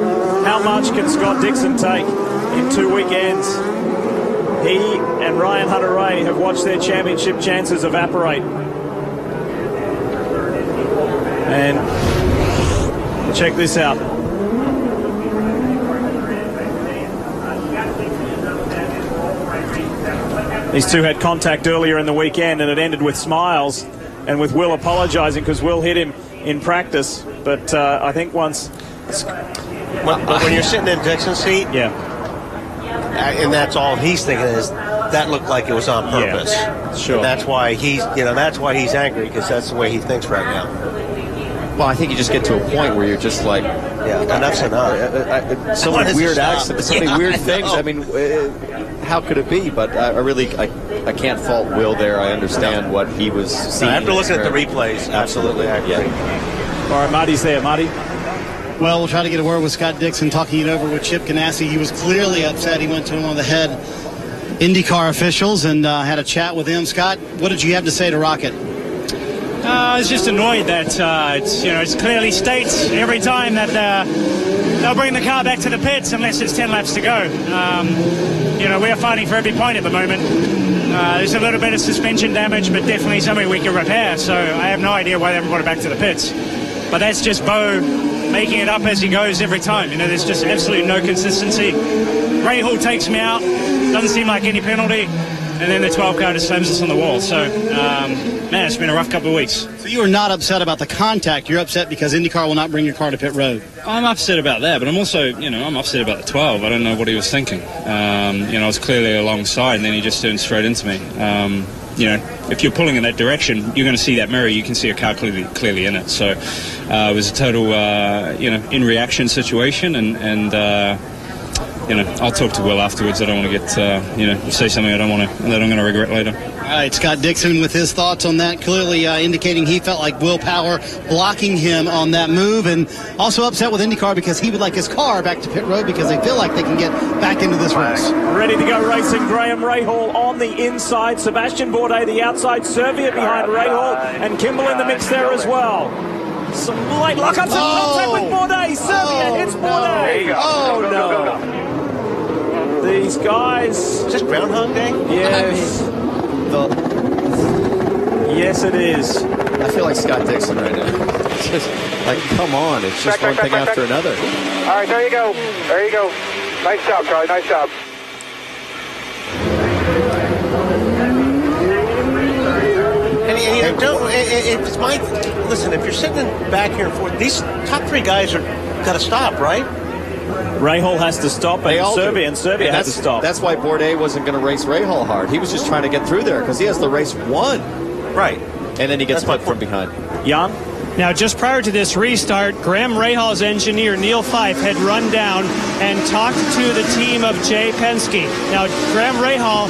How much can Scott Dixon take in 2 weekends? He and Ryan Hunter-Reay have watched their championship chances evaporate. And check this out. These two had contact earlier in the weekend, and it ended with smiles and with Will apologising because Will hit him in practice. But I think once... But when you're sitting in Dixon's seat, yeah, and that's all he's thinking is that looked like it was on purpose. Yeah, sure. And that's why he's angry, because that's the way he thinks right now. Well, I think you just get to a point where you're just like, yeah, enough's enough. So many weird accidents, so many weird things. I mean, how could it be? But I can't fault Will there. I understand what he was seeing. After looking at the replays, absolutely accurate. Yeah. All right, Marty's there. Marty? Well, we'll try to get a word with Scott Dixon, talking it over with Chip Ganassi. He was clearly upset. He went to one of the head IndyCar officials and had a chat with him. Scott, what did you have to say to Rocket? I was just annoyed that it clearly states every time that they'll bring the car back to the pits unless it's 10 laps to go. We're fighting for every point at the moment. There's a little bit of suspension damage, but definitely something we can repair. So I have no idea why they haven't brought it back to the pits. But that's just Bo making it up as he goes every time. There's just absolutely no consistency. Rahal takes me out, doesn't seem like any penalty, and then the 12 car just slams us on the wall. So, man, it's been a rough couple of weeks. So you are not upset about the contact. You're upset because IndyCar will not bring your car to pit road. I'm upset about that, but I'm also, I'm upset about the 12. I don't know what he was thinking. I was clearly alongside, and then he just turned straight into me. If you're pulling in that direction, you're going to see that mirror. You can see a car clearly in it. So it was a total, in reaction situation, and I'll talk to Will afterwards. I don't want to get, say something that I'm going to regret later. All right, Scott Dixon with his thoughts on that, clearly indicating he felt like Will Power blocking him on that move, and also upset with IndyCar because he would like his car back to pit road because they feel like they can get back into this race. Ready to go racing, Graham Rahal on the inside, Sebastian Bourdais the outside, Servia behind Rahal, and Kimball in the mix there as well. Some light lockups and contact with Bourdais. Servia hits Bourdais. Oh, no. These guys. Is this Groundhog Day? Yes. Yes, it is. I feel like Scott Dixon right now. It's just like, come on, it's just one thing after another. All right, there you go. There you go. Nice job, Charlie. Nice job. Listen, if you're sitting back here and forth, these top three guys are got to stop, right? Rahal has to stop, and Servia has to stop. That's why Bourdais wasn't going to race Rahal hard. He was just trying to get through there because he has the race won. Right. And then he gets put from behind. Jan? Now, just prior to this restart, Graham Rahal's engineer, Neil Fife, had run down and talked to the team of Jay Penske. Now, Graham Rahal,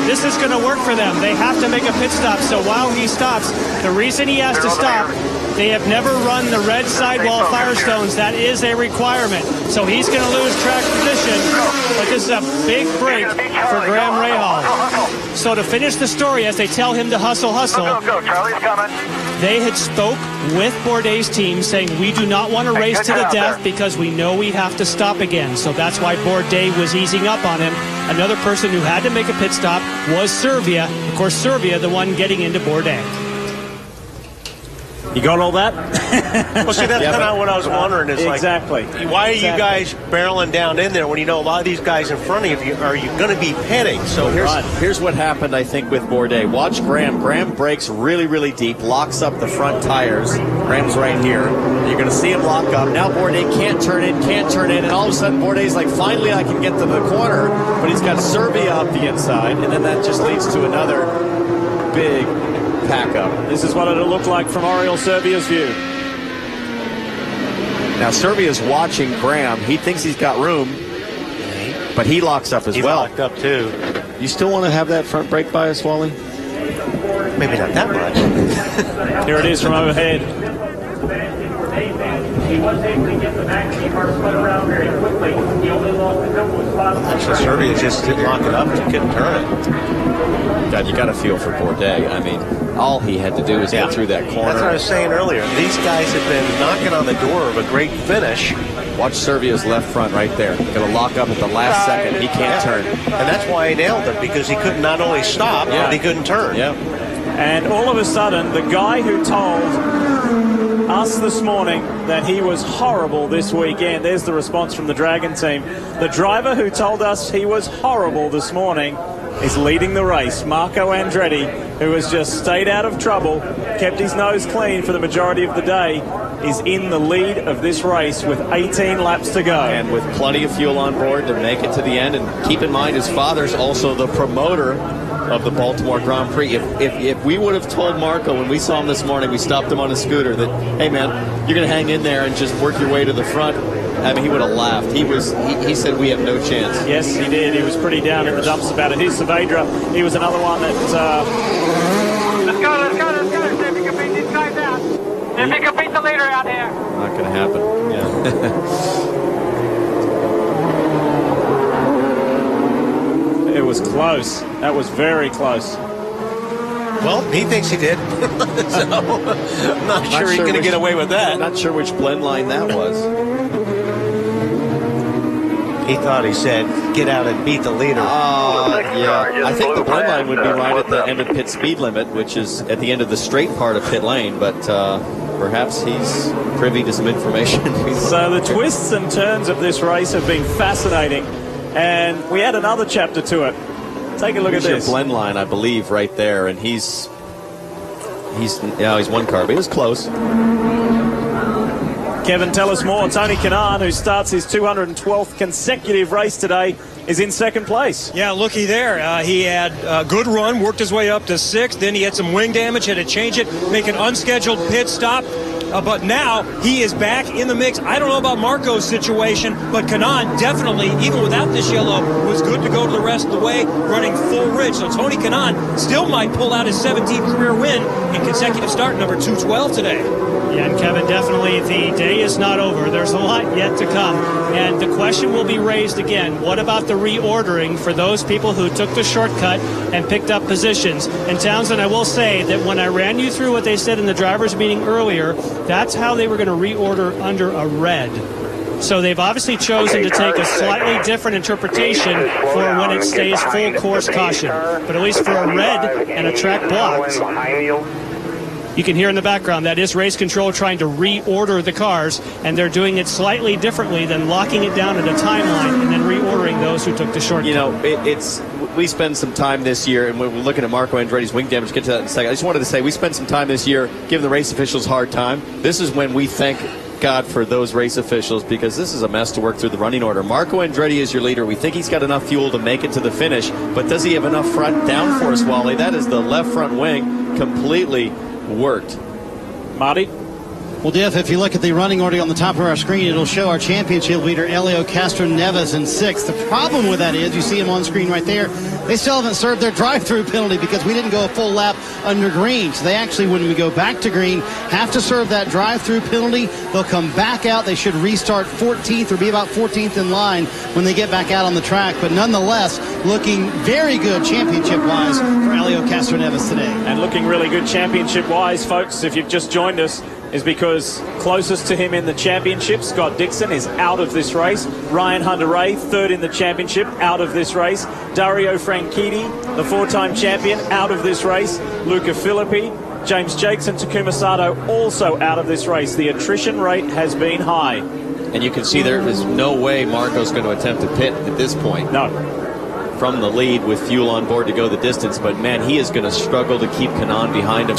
this is going to work for them. They have to make a pit stop. So while he stops, the reason he has to stop, they have never run the red sidewall Firestones. That is a requirement. So he's going to lose track position. But this is a big break for Graham Rahal. So to finish the story, as they tell him to hustle, Go, Charlie's coming. they had spoke with Bourdais' team saying, we do not want to race to the death because we know we have to stop again. So that's why Bourdais was easing up on him. Another person who had to make a pit stop was Servia. Of course, Servia, the one getting into Bourdais. You got all that? Well, see, that's kind of what I was wondering. Is exactly. Why are you guys barreling down in there when you know a lot of these guys in front of you are going to be pitting? So here's what happened, I think, with Bourdais. Watch Graham. Graham breaks really, really deep, locks up the front tires. Graham's right here. You're going to see him lock up. Now Bourdais can't turn in, and all of a sudden Bourdais like, finally I can get to the corner, but he's got Servia up the inside, and then that just leads to another big pack up. This is what it'll look like from Oriol Servia's view. Now Servia's watching Graham. He thinks he's got room, but he locks up as well. He's locked up too. You still want to have that front brake bias, Wally? Maybe not that much. Here it is from overhead. He was able to get the back of the car spun around very quickly. He only lost a couple of spots. Actually, Servia just didn't lock it up. He couldn't turn it. God, you got to feel for Bourdais. I mean, all he had to do was get through that corner. That's what I was saying earlier. These guys have been knocking on the door of a great finish, Watch Servio's left front right there. Going to lock up at the last second. He can't turn. And that's why he nailed it, because he could not only stop, but he couldn't turn. Yeah. And all of a sudden, the guy who told us this morning that he was horrible this weekend, there's the response from the Dragon team. The driver who told us he was horrible this morning is leading the race. Marco Andretti, who has just stayed out of trouble, kept his nose clean for the majority of the day, is in the lead of this race with 18 laps to go. And with plenty of fuel on board to make it to the end. And keep in mind, his father's also the promoter of the Baltimore Grand Prix. If we would have told Marco when we saw him this morning, we stopped him on a scooter, that, hey man, you're going to hang in there and just work your way to the front, I mean, he would have laughed. He said we have no chance. Yes, he did. He was pretty down in the dumps about it. Here's Saavedra. He was another one that... Let's go. See if we can beat these guys out. See if we can beat the leader out here. Not going to happen. Yeah. It was close. That was very close. Well, he thinks he did. So, I'm not sure he's going to get away with that. Not sure which blend line that was. He thought he said, get out and beat the leader. Yeah. I think the blend line would be right at the end of pit speed limit, which is at the end of the straight part of pit lane, but perhaps he's privy to some information. So the twists and turns of this race have been fascinating, and we add another chapter to it. Take a look at this. Your blend line, I believe, right there, and he's one car, but he was close. Kevin, tell us more. Tony Kanaan, who starts his 212th consecutive race today, is in second place. Yeah, looky there. He had a good run, worked his way up to 6th. Then he had some wing damage, had to change it, make an unscheduled pit stop. But now he is back in the mix. I don't know about Marco's situation, but Kanaan definitely, even without this yellow, was good to go to the rest of the way, running full ridge. So Tony Kanaan still might pull out his 17th career win in consecutive start number 212 today. Yeah, and Kevin, definitely the day is not over. There's a lot yet to come. And the question will be raised again, what about the reordering for those people who took the shortcut and picked up positions? And Townsend, I will say that when I ran you through what they said in the drivers' meeting earlier, that's how they were going to reorder under a red. So they've obviously chosen to take a slightly different interpretation for when it stays full course caution. But at least for a red and a track blocked, you can hear in the background that is race control trying to reorder the cars, and they're doing it slightly differently than locking it down at a timeline and then reordering those who took the shortcut. You know, we spend some time this year, and we're looking at Marco Andretti's wing damage. Get to that in a second. I just wanted to say we spent some time this year giving the race officials a hard time. This is when we thank God for those race officials, because this is a mess to work through the running order. Marco Andretti is your leader. We think he's got enough fuel to make it to the finish, but does he have enough front downforce, Wally? That is the left front wing completely worked. Marty? Well, Diff, if you look at the running order on the top of our screen, it'll show our championship leader, Helio Castroneves, in 6th. The problem with that is, you see him on screen right there, they still haven't served their drive-through penalty because we didn't go a full lap under green. So they actually, when we go back to green, have to serve that drive-through penalty. They'll come back out. They should restart 14th or be about 14th in line when they get back out on the track. But nonetheless, looking very good championship-wise for Helio Castroneves today. And looking really good championship-wise, folks, if you've just joined us, is because closest to him in the championship, Scott Dixon, is out of this race. Ryan Hunter-Reay, 3rd in the championship, out of this race. Dario Franchitti, the 4-time champion, out of this race. Luca Filippi, James Jakes and Takuma Sato also out of this race. The attrition rate has been high. And you can see there is no way Marco's going to attempt to pit at this point. No. From the lead with fuel on board to go the distance, but man, he is going to struggle to keep Kanaan behind him,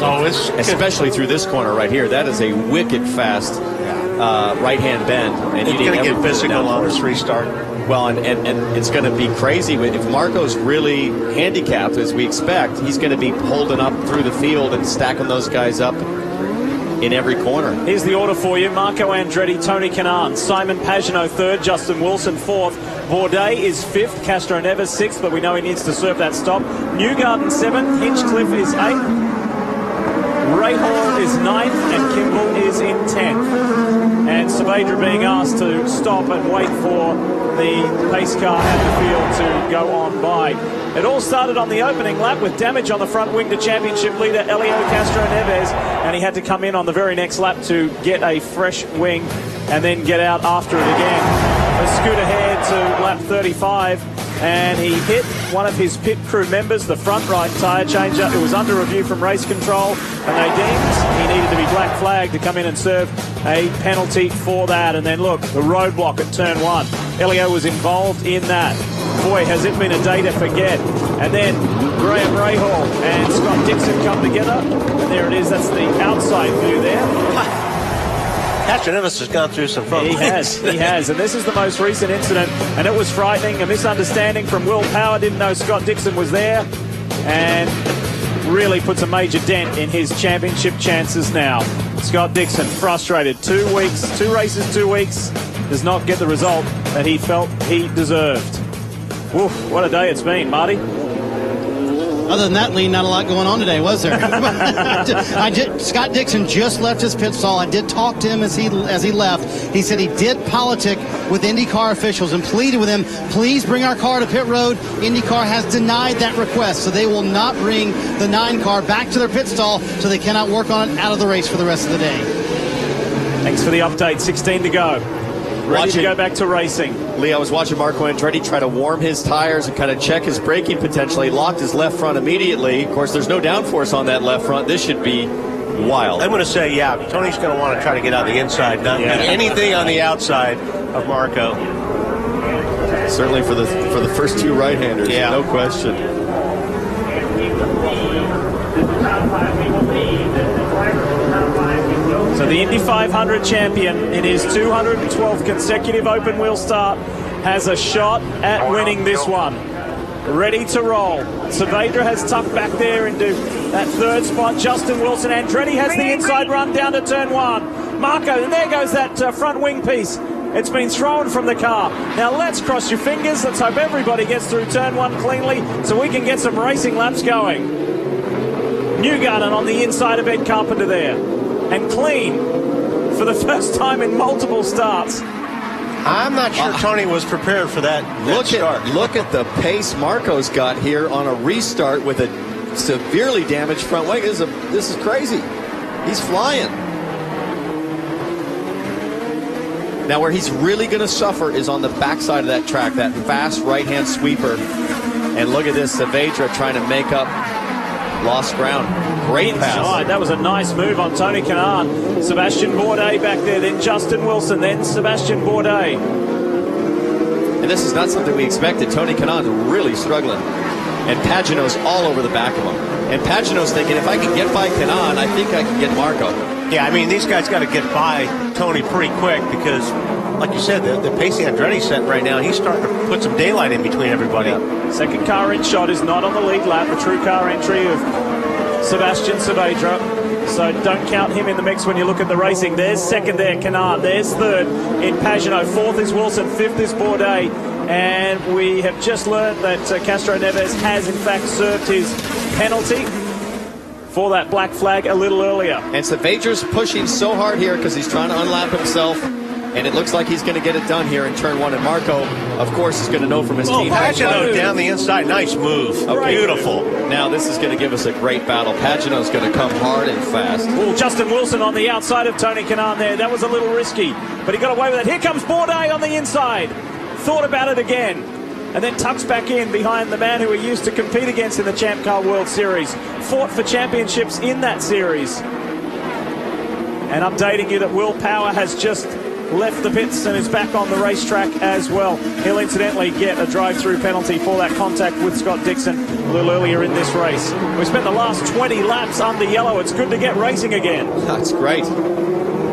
especially through this corner right here. That is a wicked fast right-hand bend, and he's going to get physical on his restart. Well, and it's going to be crazy if Marco's really handicapped, as we expect. He's going to be holding up through the field and stacking those guys up in every corner. Here's the order for you. Marco Andretti, Tony Kanaan, Simon Pagenaud 3rd, Justin Wilson 4th, Bourdais is 5th, Castroneves 6th, but we know he needs to serve that stop. Newgarden 7th, Hinchcliffe is 8th, Ray Hall is 9th, and Kimball is in 10th. And Saavedra being asked to stop and wait for the pace car at the field to go on by. It all started on the opening lap with damage on the front wing to championship leader Helio Castroneves, and he had to come in on the very next lap to get a fresh wing and then get out after it again. Let's scoot ahead to lap 35, and he hit one of his pit crew members, the front right tyre changer. It was under review from race control, and they deemed he needed to be black flagged to come in and serve a penalty for that. And then look, the roadblock at turn 1. Elio was involved in that. Boy, has it been a day to forget. And then Graham Rahal and Scott Dixon come together, and there it is. That's the outside view there. Castroneves has gone through some front. He has, and this is the most recent incident, and it was frightening. A misunderstanding from Will Power, didn't know Scott Dixon was there, and really puts a major dent in his championship chances now. Scott Dixon frustrated. 2 weeks, 2 races, 2 weeks, does not get the result that he felt he deserved. Woof, what a day it's been, Marty. Other than that, Lee, not a lot going on today, was there? Scott Dixon just left his pit stall. I did talk to him as he left. He said he did politic with IndyCar officials and pleaded with them, please bring our car to pit road. IndyCar has denied that request, so they will not bring the 9 car back to their pit stall, so they cannot work on it out of the race for the rest of the day. Thanks for the update. 16 to go. Ready to go back to racing. Lee, I was watching Marco Andretti try to warm his tires and kind of check his braking potential. He locked his left front immediately. Of course, there's no downforce on that left front. This should be wild. I'm going to say, yeah, Tony's going to want to try to get on the inside, not anything on the outside of Marco. Certainly for the first 2 right-handers, no question. So the Indy 500 champion in his 212th consecutive open wheel start has a shot at winning this one. Ready to roll. Saavedra has tucked back there into that 3rd spot. Justin Wilson. Andretti has the inside run down to turn 1. Marco, and there goes that front wing piece. It's been thrown from the car. Now let's cross your fingers. Let's hope everybody gets through turn 1 cleanly so we can get some racing laps going. Newgarden on the inside of Ed Carpenter there. And clean for the first time in multiple starts. I'm not sure Tony was prepared for that start. Look at the pace Marco's got here on a restart with a severely damaged front wing. This is crazy. He's flying. Now where he's really going to suffer is on the backside of that track, that fast right-hand sweeper. And look at this, Saavedra trying to make up lost ground. Great pass. That was a nice move on Tony Kanaan. Sebastian Bourdais back there, then Justin Wilson, then Sebastian Bourdais. And this is not something we expected. Tony Kanaan really struggling. And Pagenaud's all over the back of him. And Pagenaud's thinking, if I can get by Kanaan, I think I can get Marco. Yeah, I mean, these guys got to get by Tony pretty quick because, like you said, the pace Andretti's setting right now, he's starting to put some daylight in between everybody. Second car in shot is not on the lead lap. The true car entry of Sebastian Saavedra. So don't count him in the mix when you look at the racing. There's second there, Kanaan. There's third in Pagenaud. 4th is Wilson. 5th is Bourdais. And we have just learned that Castroneves has, in fact, served his penalty for that black flag a little earlier. And Saavedra's pushing so hard here because he's trying to unlap himself. And it looks like he's going to get it done here in turn 1. And Marco, of course, is going to know from his team. Pagenaud down the inside. Nice move. Okay. Beautiful. Now this is going to give us a great battle. Pagenaud's going to come hard and fast. Oh, Justin Wilson on the outside of Tony Kanaan there. That was a little risky, but he got away with it. Here comes Bourdais on the inside. Thought about it again. And then tucks back in behind the man who we used to compete against in the Champ Car World Series. Fought for championships in that series. And updating you that Will Power has just left the pits and is back on the racetrack as well. He'll incidentally get a drive-through penalty for that contact with Scott Dixon a little earlier in this race. We spent the last 20 laps under yellow. It's good to get racing again. That's great.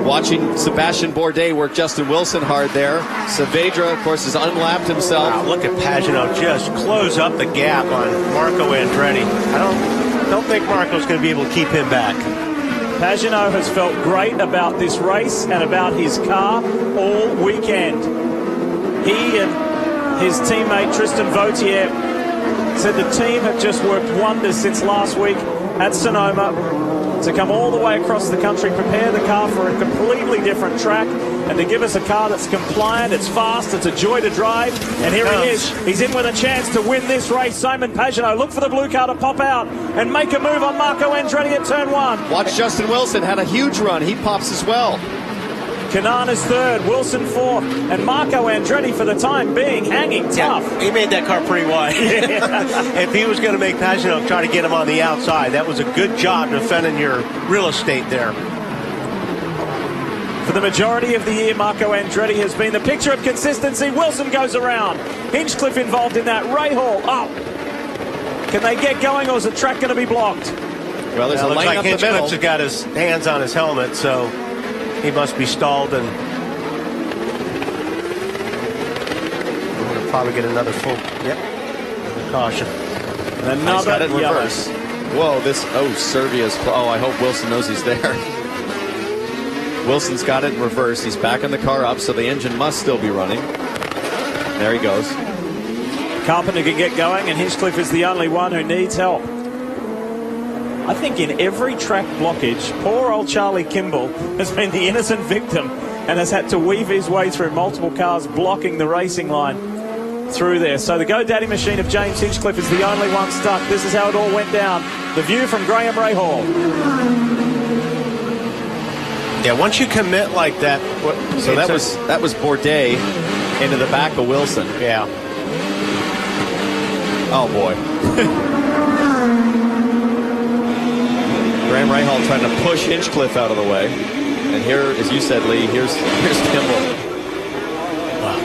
Watching Sebastian Bourdais work Justin Wilson hard there. Saavedra, of course, has unlapped himself. Wow, look at Pagenaud just close up the gap on Marco Andretti. I don't think Marco's going to be able to keep him back. Pagenaud has felt great about this race and about his car all weekend. He and his teammate Tristan Vautier said the team have just worked wonders since last week at Sonoma to come all the way across the country, prepare the car for a completely different track, and to give us a car that's compliant, it's fast, it's a joy to drive. And here he is. He's in with a chance to win this race. Simon Pagenaud, look for the blue car to pop out and make a move on Marco Andretti at turn 1. Watch Justin Wilson, had a huge run. He pops as well. Kanaan is third, Wilson fourth, and Marco Andretti for the time being hanging tough. Yeah, he made that car pretty wide. If he was going to make Pagenaud try to get him on the outside, that was a good job defending your real estate there. For the majority of the year, Marco Andretti has been the picture of consistency. Wilson goes around. Hinchcliffe involved in that. Rahal up. Can they get going, or is the track going to be blocked? Well, there's a lane like up the middle. Hinchcliffe's got his hands on his helmet, so he must be stalled, and we're going to probably get another full caution. And He's got it in reverse. Whoa, Servia's. Oh, I hope Wilson knows he's there. Wilson's got it in reverse. He's backing the car up, so the engine must still be running. There he goes. Carpenter can get going, and Hinchcliffe is the only one who needs help. I think in every track blockage, poor old Charlie Kimball has been the innocent victim and has had to weave his way through multiple cars blocking the racing line through there. So the GoDaddy machine of James Hinchcliffe is the only one stuck. This is how it all went down. The view from Graham Rahal. Yeah, once you commit like that. So that was Bourdais into the back of Wilson. Yeah. Oh boy. Graham Rahal trying to push Hinchcliffe out of the way. And here, as you said, Lee, here's Kimball. Wow.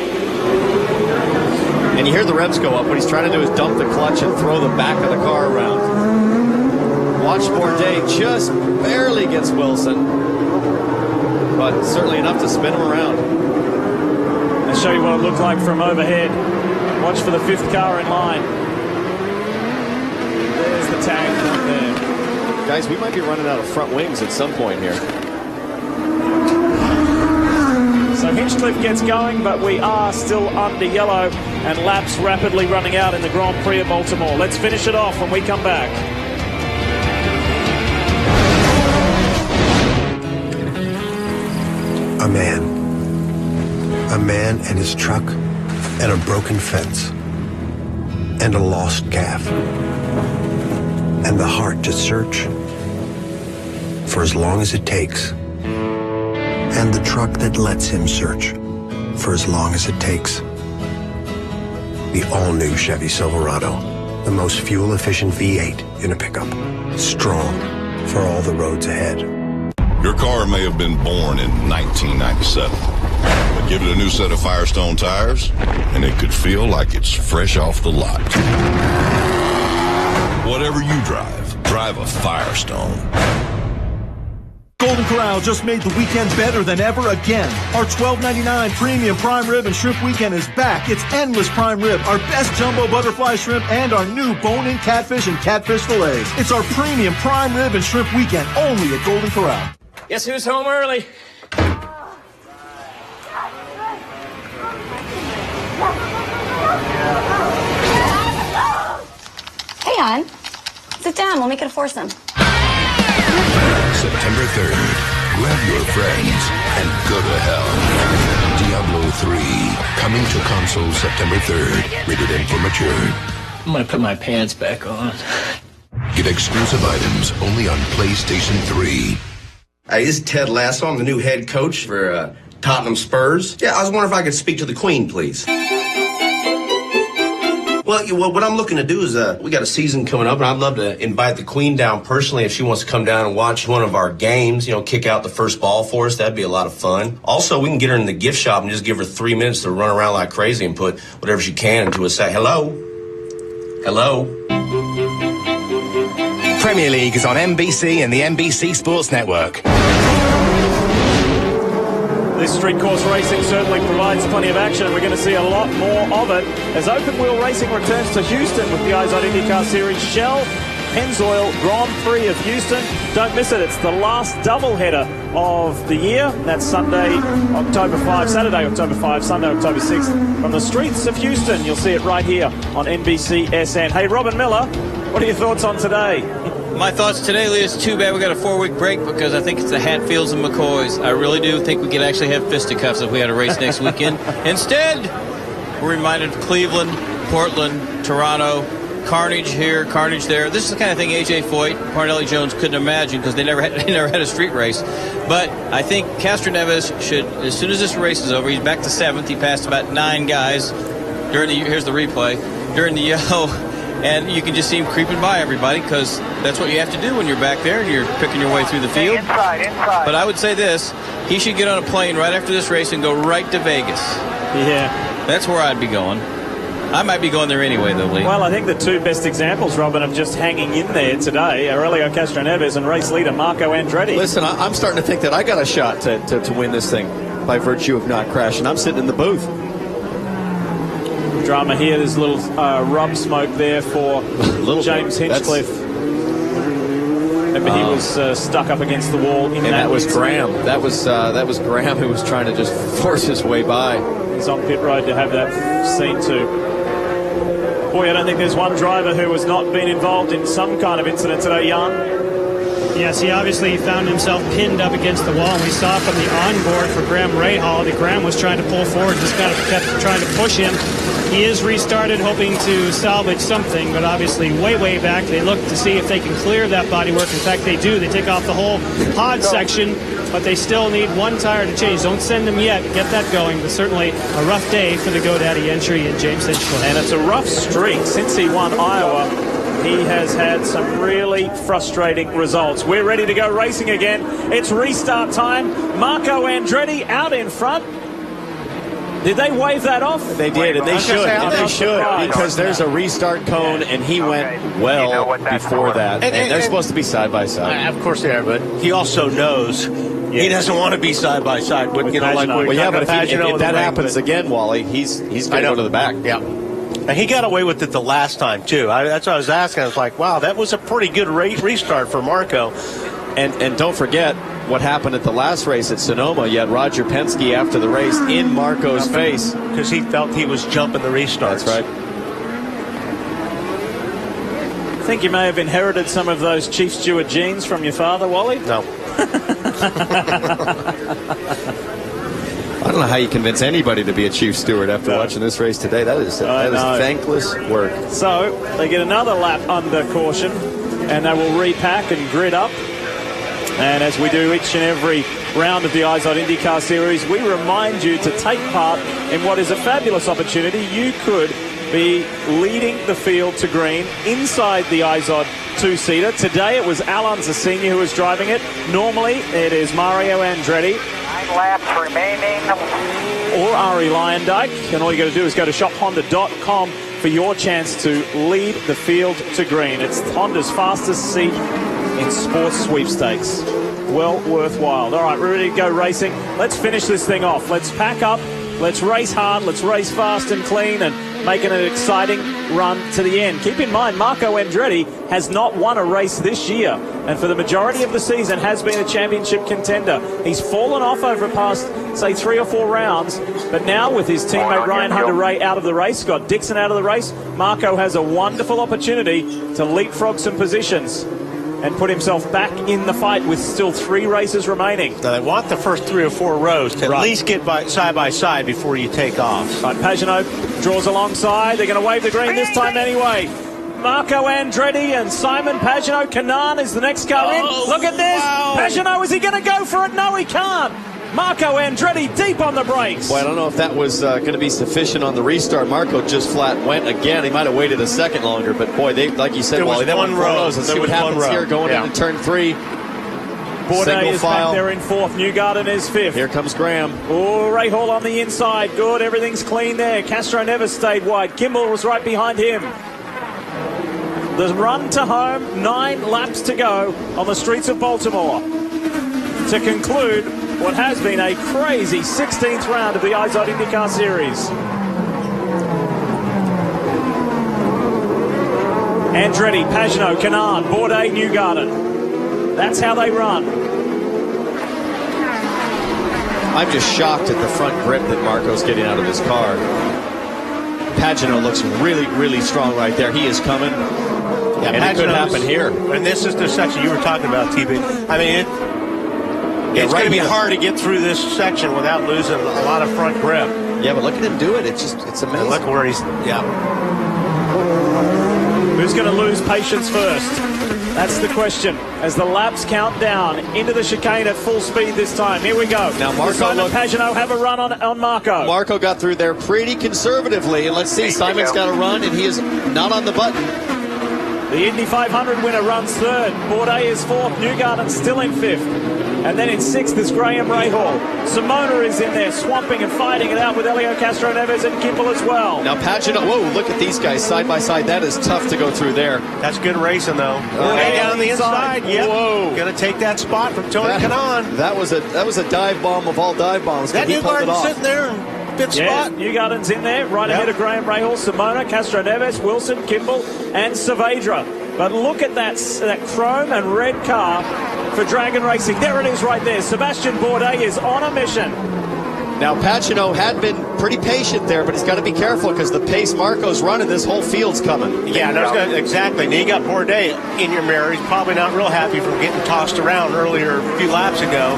And you hear the revs go up. What he's trying to do is dump the clutch and throw the back of the car around. Watch Bourdais just barely gets Wilson, but certainly enough to spin him around. I'll show you what it looked like from overhead. Watch for the fifth car in line. There's the tag right there. Guys, we might be running out of front wings at some point here. So Hinchcliffe gets going, but we are still under yellow and laps rapidly running out in the Grand Prix of Baltimore. Let's finish it off when we come back. A man and his truck, and a broken fence, and a lost calf, and the heart to search for as long as it takes, and the truck that lets him search for as long as it takes. The all-new Chevy Silverado, the most fuel-efficient V8 in a pickup, strong for all the roads ahead. Your car may have been born in 1997, but give it a new set of Firestone tires, and it could feel like it's fresh off the lot. Whatever you drive a Firestone. Golden Corral just made the weekend better than ever again. Our $12.99 premium prime rib and shrimp weekend is back. It's endless prime rib, our best jumbo butterfly shrimp, and our new bone-in catfish and catfish fillets. It's our premium prime rib and shrimp weekend only at Golden Corral. Guess who's home early? Hey, hon. Sit down. We'll make it a foursome. September 3rd, grab your friends and go to hell. Diablo 3, coming to consoles September 3rd, rated M for mature. I'm gonna put my pants back on. Get exclusive items only on PlayStation 3. Hey, this is Ted Lasso. I'm the new head coach for Tottenham Spurs. Yeah, I was wondering if I could speak to the Queen, please. Well, what I'm looking to do is we got a season coming up, and I'd love to invite the Queen down personally if she wants to come down and watch one of our games, kick out the first ball for us. That'd be a lot of fun. Also, we can get her in the gift shop and just give her 3 minutes to run around like crazy and put whatever she can into a sack. Hello? Hello? Premier League is on NBC and the NBC Sports Network. This street course racing certainly provides plenty of action. We're going to see a lot more of it as open wheel racing returns to Houston with the IndyCar IndyCar Series. Shell, Pennzoil Grand Prix of Houston. Don't miss it. It's the last doubleheader of the year. That's Saturday, October 5, Sunday, October 6th. From the streets of Houston, you'll see it right here on NBC SN. Hey, Robin Miller, what are your thoughts on today? My thoughts today, Lee, is too bad we got a 4-week break because I think it's the Hatfields and McCoys. I really do think we could actually have fisticuffs if we had a race next weekend. Instead, we're reminded of Cleveland, Portland, Toronto, carnage here, carnage there. This is the kind of thing A.J. Foyt, Parnelli Jones couldn't imagine because they never had a street race. But I think Castroneves should, as soon as this race is over, he's back to 7th. He passed about 9 guys here's the replay, during the yellow. And you can just see him creeping by everybody because that's what you have to do when you're back there. You're picking your way through the field. Inside. But I would say this, he should get on a plane right after this race and go right to Vegas. Yeah. That's where I'd be going. I might be going there anyway, though, Lee. Well, I think the 2 best examples, Robin, of just hanging in there today, Aurelio Castroneves and race leader Marco Andretti. Listen, I'm starting to think that I got a shot to win this thing by virtue of not crashing. I'm sitting in the booth. Drama here. There's a little rub smoke there for James Hinchcliffe. Remember, he was stuck up against the wall. That was Graham. That was Graham who was trying to just force his way by. He's on pit road to have that seen too. Boy, I don't think there's one driver who has not been involved in some kind of incident today, Jan. Yes, he obviously found himself pinned up against the wall. And we saw from the onboard for Graham Rahal that Graham was trying to pull forward, just kind of kept trying to push him. He is restarted, hoping to salvage something, but obviously way back. They look to see if they can clear that bodywork. In fact, they do. They take off the whole pod section, but they still need 1 tire to change. Don't send them yet. Get that going. But certainly a rough day for the GoDaddy entry and James Hinchcliffe. And it's a rough streak. Since he won Iowa, he has had some really frustrating results. We're ready to go racing again. It's restart time. Marco Andretti out in front. Did they wave that off? They did, and they should. Because there's a restart cone, and he went well before that. And they're supposed to be side by side. Of course they are, but he also knows he doesn't want to be side by side with but if that happens again, Wally, he's going to go to the back. Yeah. And he got away with it the last time too. That's what I was asking. I was like, wow, that was a pretty good restart for Marco. And don't forget what happened at the last race at Sonoma. You had Roger Penske after the race in Marco's face because he felt he was jumping the restarts. That's right. I think you may have inherited some of those Chief Stewart genes from your father, Wally. No. I don't know how you convince anybody to be a chief steward after watching this race today. That is thankless work. So they get another lap under caution, and they will repack and grid up. And as we do each and every round of the IZOD IndyCar Series, we remind you to take part in what is a fabulous opportunity. You could be leading the field to green inside the IZOD 2-seater. Today it was Alan Senior who was driving it. Normally it is Mario Andretti. 9 laps remaining. Or Ari Lyondike. And all you got to do is go to shophonda.com for your chance to lead the field to green. It's Honda's fastest seat in sports sweepstakes. Well worthwhile. All right, we're ready to go racing. Let's finish this thing off. Let's pack up. Let's race hard. Let's race fast and clean and make it an exciting run to the end. Keep in mind, Marco Andretti has not won a race this year, and for the majority of the season has been a championship contender. He's fallen off over the past, say, 3 or 4 rounds, but now with his teammate Ryan Hunter-Ray out of the race, Scott Dixon out of the race, Marco has a wonderful opportunity to leapfrog some positions and put himself back in the fight with still 3 races remaining. Now they want the first 3 or 4 rows to at least get side by side before you take off. Right, Pagenaud draws alongside. They're going to wave the green this time anyway. Marco Andretti and Simon Pagenaud. Kanaan is the next car in. Look at this. Wow. Pagenaud, is he going to go for it? No, he can't. Marco Andretti deep on the brakes. Well, I don't know if that was going to be sufficient on the restart. Marco just flat went again. He might have waited a second longer, but boy, they, like you said, Wally, they went 4 rows. Let's see what happens here going into turn 3. Bourdais is back there in 4th. Newgarden is 5th. Here comes Graham. Oh, Ray Hall on the inside. Good. Everything's clean there. Castroneves stayed wide. Kimball was right behind him. The run to home. 9 laps to go on the streets of Baltimore to conclude what has been a crazy 16th round of the IZOD IndyCar Series. Andretti, Pagenaud, Kanaan, Bourdais, Newgarden. That's how they run. I'm just shocked at the front grip that Marco's getting out of his car. Pagenaud looks really, really strong right there. He is coming. Yeah, and it could happen here. And this is the section you were talking about, TB. I mean, it's going to be hard to get through this section without losing a lot of front grip. Yeah, but look at him do it. It's amazing. And look where he's, Who's going to lose patience first? That's the question. As the laps count down into the chicane at full speed this time. Here we go. Now Marco, Simon Pagenaud have a run on Marco. Marco got through there pretty conservatively, and let's see, Simon's got a run, and he is not on the button. The Indy 500 winner runs third. Bourdais is fourth. Newgarden still in fifth. And then in sixth is Graham Rahal. Simona is in there swamping and fighting it out with Helio Castroneves and Kimball as well. Now Pagenaud, whoa, look at these guys side by side. That is tough to go through there. That's good racing, though. Way down the inside. Yep. Whoa. Going to take that spot from Tony Kanaan. That was a dive bomb of all dive bombs. That Newgarden sitting there in fifth spot. Newgarden's in there, right ahead of Graham Rahal, Simona, Castroneves, Wilson, Kimball, and Saavedra. But look at that chrome and red car for Dragon Racing. There it is right there. Sebastian Bourdais is on a mission. Now, Pagenaud had been pretty patient there, but he's got to be careful because the pace Marco's running, this whole field's coming. Yeah, exactly. And you got Bourdais in your mirror. He's probably not real happy from getting tossed around earlier a few laps ago.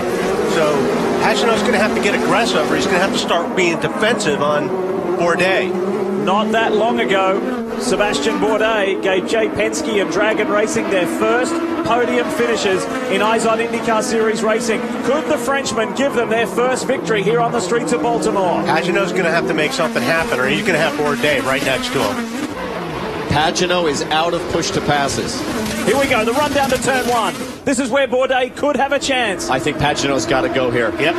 So Pagenaud's going to have to get aggressive, or he's going to have to start being defensive on Bourdais. Not that long ago, Sebastian Bourdais gave Jay Penske and Dragon Racing their first podium finishes in IZOD IndyCar Series racing. Could the Frenchman give them their first victory here on the streets of Baltimore? Pagenaud's going to have to make something happen, or he's going to have Bourdais right next to him. Pagenaud is out of push to passes. Here we go, the run down to turn one. This is where Bourdais could have a chance. I think Pagenaud's got to go here. Yep.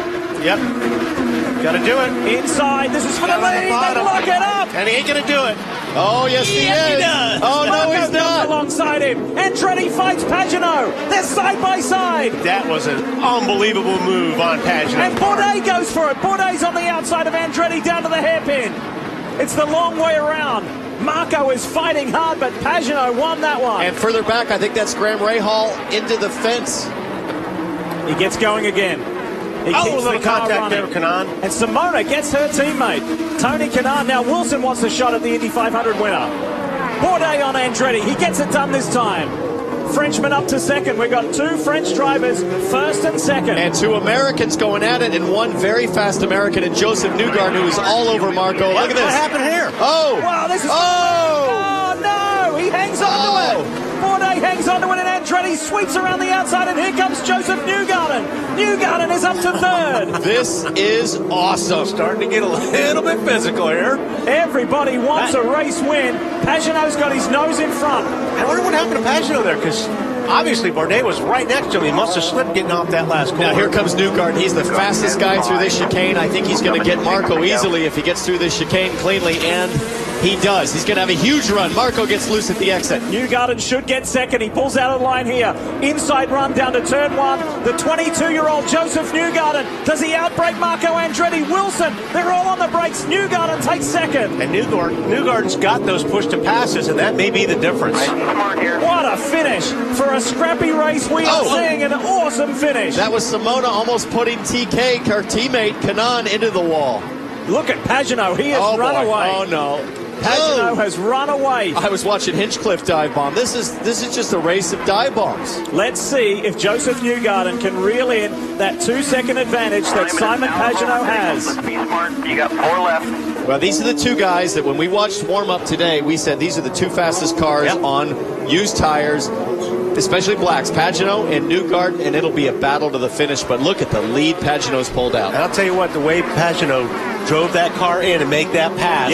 Got to do it. Inside, this is for the lead. They lock it up. And he ain't going to do it. Oh, yes, he is. He does. Oh, no, he's not. Alongside him. Andretti fights Pagenaud. They're side by side. That was an unbelievable move on Pagenaud. And Bourdais goes for it. Bourdais on the outside of Andretti down to the hairpin. It's the long way around. Marco is fighting hard, but Pagenaud won that one. And further back, I think that's Graham Rahal into the fence. He gets going again. He a keeps little the car contact running. there, Kanaan. And Simona gets her teammate, Tony Kanaan. Now Wilson wants a shot at the Indy 500 winner. Bourdais on Andretti. He gets it done this time. Frenchman up to second. We've got two French drivers, first and second. And two Americans going at it, and one very fast American in Joseph Newgarden, who is all over Marco. Look at this. What happened here? Oh! Wow, this is... Oh! No! He hangs on to it. Bourdais hangs on to it, and Andretti sweeps around the outside, and here comes Joseph Newgarden. Newgarden is up to third. This is awesome. Starting to get a little bit physical here. Everybody wants a race win. Pagenaud's got his nose in front. I wonder what happened to Pagenaud there, because obviously Bourdais was right next to him. He must have slipped getting off that last corner. Now here comes Newgarden. He's the fastest guy through this chicane. I think he's going to get Marco easily if he gets through this chicane cleanly, and he does. He's going to have a huge run. Marco gets loose at the exit. Newgarden should get second. He pulls out of the line here. Inside run down to turn one. The 22-year-old Joseph Newgarden. Does he outbrake Marco Andretti? Wilson, they're all on the brakes. Newgarden takes second. And Newgarden's got those push to passes, and that may be the difference. What a finish. For a scrappy race, we are seeing an awesome finish. That was Simona almost putting TK, her teammate, Kanaan, into the wall. Look at Pagenaud. He has run away. Oh, no. Pagenaud has run away. I was watching Hinchcliffe dive bomb. This is just a race of dive bombs. Let's see if Joseph Newgarden can reel in that 2-second advantage that Simon Pagenaud has. You got 4 left. Well, these are the two guys that when we watched warm-up today, we said these are the two fastest cars on used tires, especially blacks, Pagenaud and Newgarden, and it'll be a battle to the finish. But look at the lead Pagenaud's pulled out. And I'll tell you what, the way Pagenaud drove that car in and make that pass,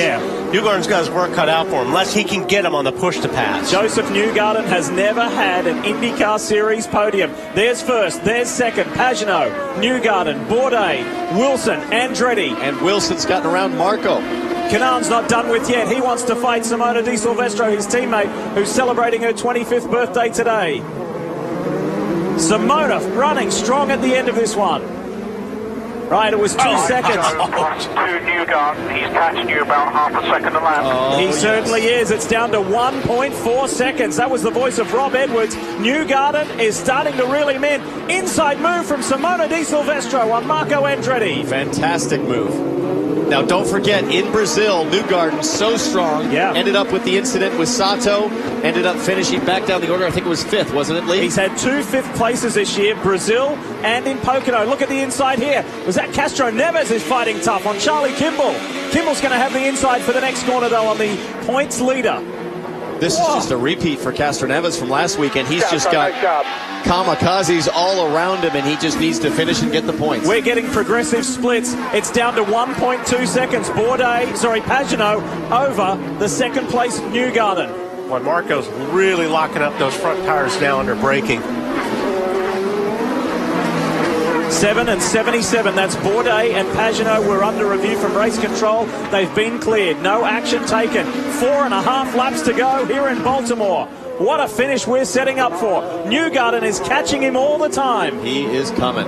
Newgarden's got his work cut out for him, unless he can get him on the push to pass. Joseph Newgarden has never had an IndyCar Series podium. There's first, there's second, Pagenaud, Newgarden, Bourdais, Wilson, Andretti. And Wilson's gotten around Marco. Kanaan's not done with yet. He wants to fight Simona Di Silvestro, his teammate, who's celebrating her 25th birthday today. Simona running strong at the end of this one. Right, it was 2 seconds. To Newgarden, he's catching you about half a second a lap. He certainly is. It's down to 1.4 seconds. That was the voice of Rob Edwards. Newgarden is starting to reel him in. Inside move from Simona Di Silvestro on Marco Andretti. Fantastic move. Now, don't forget, in Brazil, Newgarden, so strong, ended up with the incident with Sato, ended up finishing back down the order. I think it was 5th, wasn't it, Lee? He's had 2 5th places this year, Brazil and in Pocono. Look at the inside here. Was that Castroneves is fighting tough on Charlie Kimball. Kimball's going to have the inside for the next corner, though, on the points leader. This is just a repeat for Castroneves from last weekend. He's just got kamikazes all around him, and he just needs to finish and get the points. We're getting progressive splits. It's down to 1.2 seconds. Pagenaud over the second place Newgarden. Well, Marco's really locking up those front tires now under braking. 7 and 77. That's Bourdais and Pagenaud were under review from race control. They've been cleared. No action taken. 4.5 laps to go here in Baltimore. What a finish we're setting up for. Newgarden is catching him all the time. He is coming.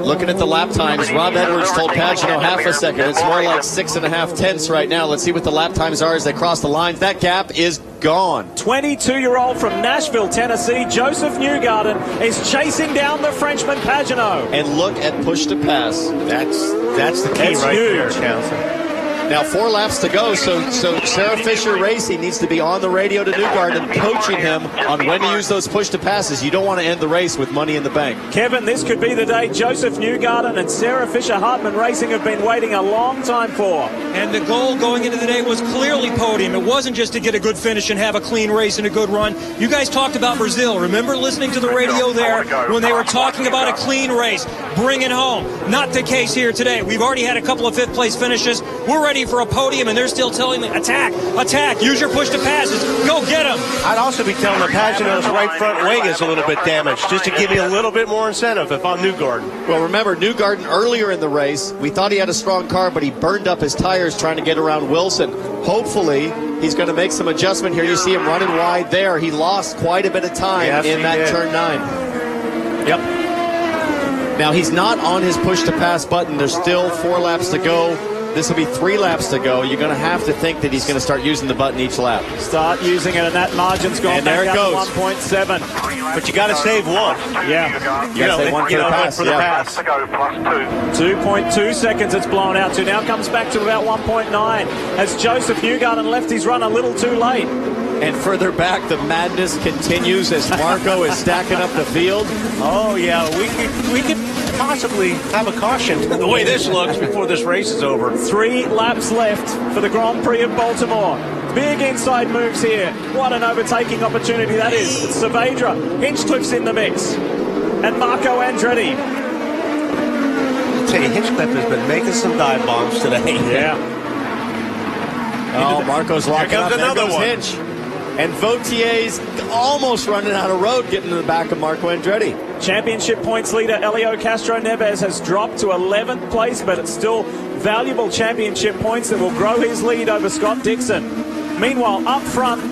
Looking at the lap times, Rob Edwards told Pagenaud half a second. It's more like 6.5 tenths right now. Let's see what the lap times are as they cross the lines. That gap is gone. 22-year-old from Nashville, Tennessee, Joseph Newgarden is chasing down the Frenchman Pagenaud. And look at push to pass. That's the key right there, Townsend. Now 4 laps to go, so Sarah Fisher Racing needs to be on the radio to Newgarden, coaching him on when to use those push to passes. You don't want to end the race with money in the bank. Kevin, this could be the day Joseph Newgarden and Sarah Fisher Hartman Racing have been waiting a long time for. And the goal going into the day was clearly podium. It wasn't just to get a good finish and have a clean race and a good run. You guys talked about Brazil. Remember listening to the radio there when they were talking about a clean race? Bring it home. Not the case here today. We've already had a couple of fifth-place finishes. We're ready for a podium, and they're still telling me, attack, use your push to passes, go get them. I'd also be telling them Pagenaud's right front wing is a little bit damaged, just to give you a little bit more incentive if I'm Newgarden. Well, remember, Newgarden earlier in the race, we thought he had a strong car, but he burned up his tires trying to get around Wilson. Hopefully, he's going to make some adjustment here. You see him running wide there. He lost quite a bit of time in that turn 9. Yep. Now, he's not on his push-to-pass button. There's still 4 laps to go. This will be 3 laps to go. You're going to have to think that he's going to start using the button each lap. Start using it, and that margin's gone and back there it up goes. to 1.7. But you got to save one. Yeah. You got to save one for the pass. 2.2 seconds it's blown out to. Now comes back to about 1.9 as Joseph Newgarden left his run a little too late. And further back, the madness continues as Marco is stacking up the field. Oh, yeah, we could possibly have a caution the way this looks before this race is over. 3 laps left for the Grand Prix of Baltimore. Big inside moves here. What an overtaking opportunity that is. It's Saavedra, Hinchcliffe's in the mix, and Marco Andretti. I'll tell you, Hinchcliffe has been making some dive bombs today. Yeah. Oh, Marco's locking up. Another one. Hinch. And Vautier's almost running out of road, getting in the back of Marco Andretti. Championship points leader Helio Castroneves has dropped to 11th place, but it's still valuable championship points that will grow his lead over Scott Dixon. Meanwhile, up front,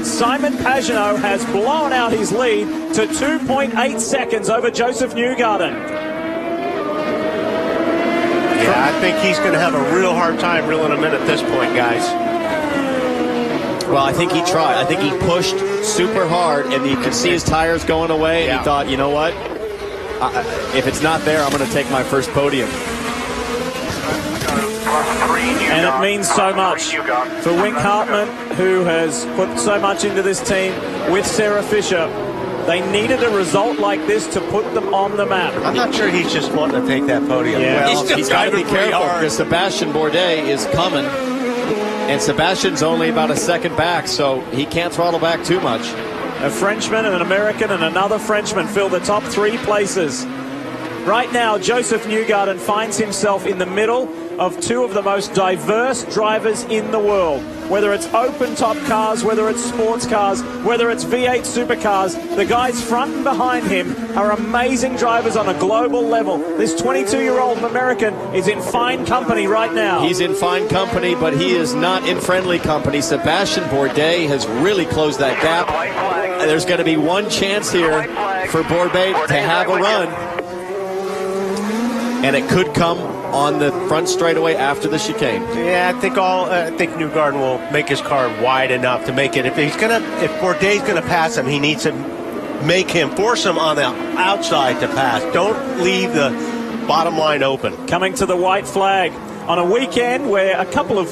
Simon Pagenaud has blown out his lead to 2.8 seconds over Joseph Newgarden. Yeah, I think he's going to have a real hard time reeling him in at this point, guys. Well, I think he tried. I think he pushed super hard, and you could see his tires going away, and he thought, you know what? If it's not there, I'm going to take my first podium. And it means so much for Wink Hartman, who has put so much into this team with Sarah Fisher. They needed a result like this to put them on the map. I'm not sure he's just wanting to take that podium. Yeah. Well, he's got to be careful because Sebastian Bourdais is coming. And Sebastian's only about a second back, so he can't throttle back too much. A Frenchman, an American, and another Frenchman fill the top 3 places. Right now, Joseph Newgarden finds himself in the middle of 2 of the most diverse drivers in the world. Whether it's open-top cars, whether it's sports cars, whether it's V8 supercars, the guys front and behind him are amazing drivers on a global level. This 22-year-old American is in fine company right now. He's in fine company, but he is not in friendly company. Sebastian Bourdais has really closed that gap. There's going to be one chance here for Bourdais to have a run. And it could come on the front straightaway after the chicane. Yeah, I think Newgarden will make his car wide enough to make it. If Bourdais gonna pass him, he needs to force him on the outside to pass. Don't leave the bottom line open. Coming to the white flag. on a weekend where a couple of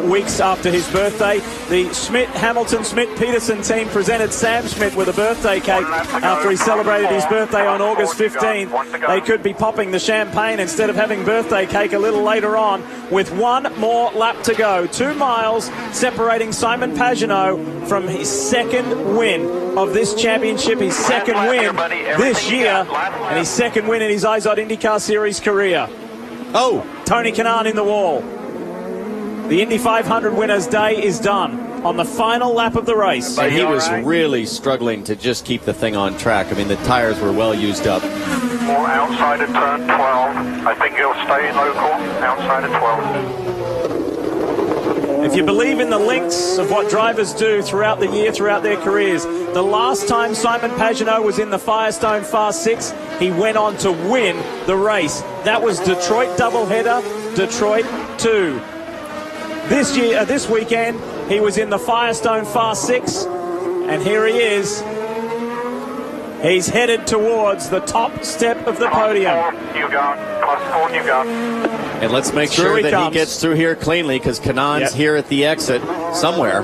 weeks after his birthday, the Schmidt-Hamilton-Schmidt-Peterson team presented Sam Schmidt with a birthday cake after he celebrated his birthday on August 15th. They could be popping the champagne instead of having birthday cake a little later on with one more lap to go. 2 miles separating Simon Pagenaud from his second win of this championship, his second win this year, and his second win in his IZOD IndyCar Series career. Oh, Tony Kanaan in the wall. The Indy 500 winner's day is done on the final lap of the race. And he was really struggling to just keep the thing on track. I mean, the tires were well used up. More outside of turn 12. I think he'll stay local, outside of 12. If you believe in the links of what drivers do throughout the year, throughout their careers, the last time Simon Pagenaud was in the Firestone Fast 6, he went on to win the race. That was Detroit doubleheader, Detroit 2. This weekend, he was in the Firestone Fast 6, and here he is. He's headed towards the top step of the podium. And let's make sure that he gets through here cleanly, because Kanaan's here at the exit somewhere.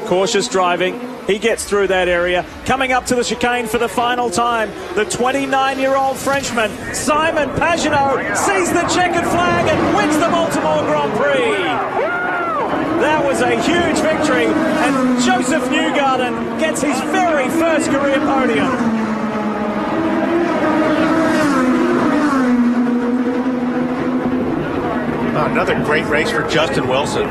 Cautious driving. He gets through that area. Coming up to the chicane for the final time, the 29-year-old Frenchman, Simon Pagenaud, sees the checkered flag and wins the Baltimore Grand Prix. That was a huge victory, and Joseph Newgarden gets his very first career podium. Another great race for Justin Wilson.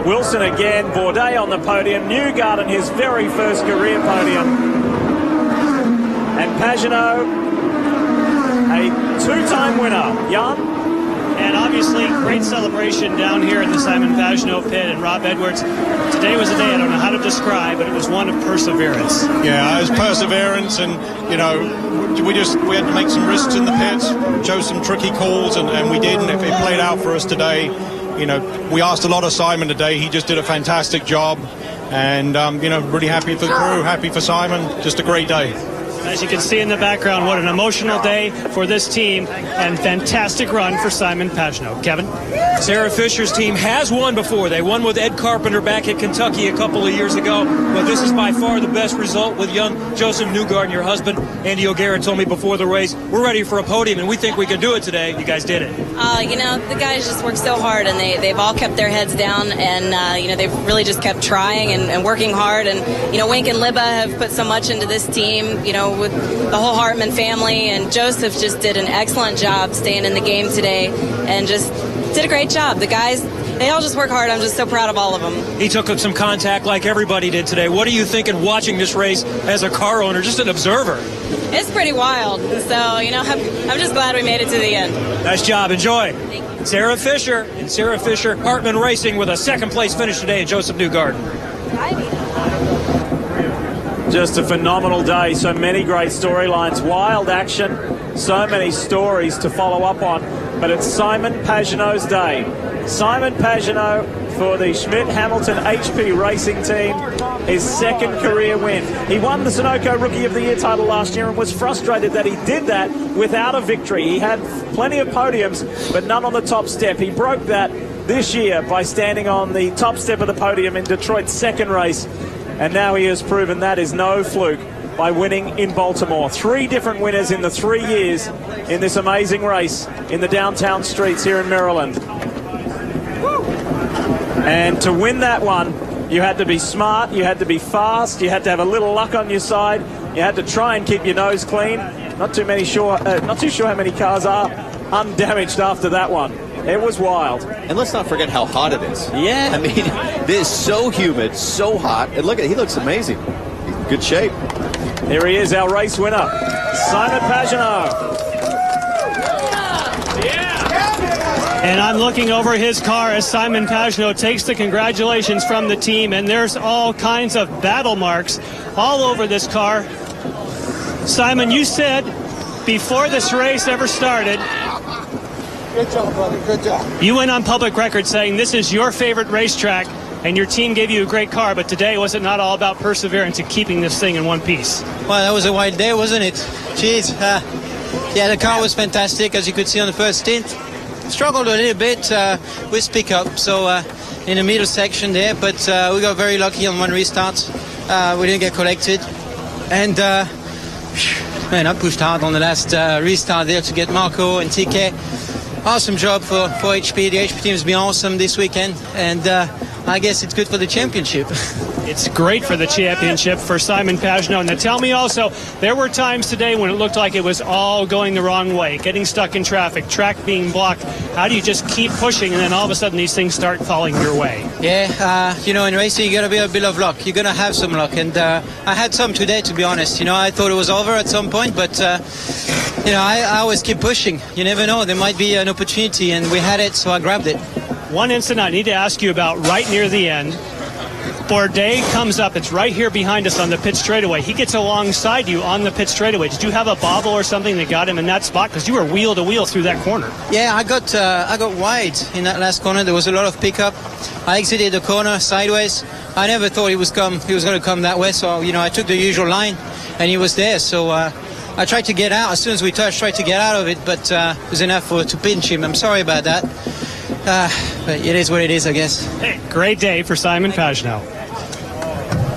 Wilson again, Bourdais on the podium, Newgarden his very first career podium. And Pagenaud, a 2-time winner. Jan? And obviously, great celebration down here in the Simon Pagenaud pit. And Rob Edwards, today was a day I don't know how to describe, but it was one of perseverance. Yeah, it was perseverance, and you know, we had to make some risks in the pits, show some tricky calls, and we did, and it played out for us today. You know, we asked a lot of Simon today. He just did a fantastic job, and you know, really happy for the crew, happy for Simon. Just a great day. As you can see in the background, what an emotional day for this team, and fantastic run for Simon Pagenaud. Kevin? Sarah Fisher's team has won before. They won with Ed Carpenter back at Kentucky a couple of years ago. But this is by far the best result with young Joseph Newgarden, your husband. Andy O'Gara told me before the race, we're ready for a podium, and we think we can do it today. You guys did it. You know, the guys just worked so hard, and they've all kept their heads down, and, you know, they've really just kept trying and working hard. And, you know, Wink and Libba have put so much into this team, you know, with the whole Hartman family, and Joseph just did an excellent job staying in the game today and just did a great job. The guys, they all just work hard. I'm just so proud of all of them. He took up some contact like everybody did today. What are you thinking watching this race as a car owner, just an observer? It's pretty wild. So, you know, I'm just glad we made it to the end. Nice job. Enjoy. Sarah Fisher and Sarah Fisher Hartman Racing with a second place finish today at Joseph Newgarden. Just a phenomenal day. So many great storylines, wild action, so many stories to follow up on. But it's Simon Pagenaud's day. Simon Pagenaud for the Schmidt-Hamilton HP Racing team, his second career win. He won the Sunoco Rookie of the Year title last year and was frustrated that he did that without a victory. He had plenty of podiums, but none on the top step. He broke that this year by standing on the top step of the podium in Detroit's second race. And now he has proven that is no fluke by winning in Baltimore. 3 different winners in the 3 years in this amazing race in the downtown streets here in Maryland. And to win that one, you had to be smart, you had to be fast, you had to have a little luck on your side, you had to try and keep your nose clean. Not too sure how many cars are undamaged after that one. It was wild. And let's not forget how hot it is. Yeah. I mean, it is so humid, so hot. And look at, he looks amazing. He's in good shape. Here he is, our race winner, Simon Pagenaud. And I'm looking over his car as Simon Pagenaud takes the congratulations from the team, and there's all kinds of battle marks all over this car. Simon, you said before this race ever started, good job, brother, good job. You went on public record saying this is your favorite racetrack, and your team gave you a great car, but today was it not all about perseverance and keeping this thing in one piece? Well, that was a wild day, wasn't it? Jeez. Yeah, the car was fantastic, as you could see on the first stint. struggled a little bit with pickup, so in the middle section there, but we got very lucky on one restart. We didn't get collected, and man, I pushed hard on the last restart there to get Marco and TK. Awesome job for HP. The HP team has been awesome this weekend, and I guess it's good for the championship. It's great for the championship for Simon Pagenaud. Now tell me also, there were times today when it looked like it was all going the wrong way, getting stuck in traffic, track being blocked. How do you just keep pushing and then all of a sudden these things start falling your way? Yeah, in racing you got to be a bit of luck. You're going to have some luck, and I had some today, to be honest. I thought it was over at some point, but I always keep pushing. You never know, there might be an opportunity, and we had it, so I grabbed it. One incident I need to ask you about right near the end. Bourdais comes up. It's right here behind us on the pit straightaway. He gets alongside you on the pit straightaway. Did you have a bobble or something that got him in that spot? Because you were wheel to wheel through that corner. Yeah, I got wide in that last corner. There was a lot of pickup. I exited the corner sideways. I never thought he was going to come that way. So I took the usual line, and he was there. So I tried to get out as soon as we touched. Tried to get out of it, but it was enough to pinch him. I'm sorry about that. But it is what it is, I guess. Hey, great day for Simon Pagenaud.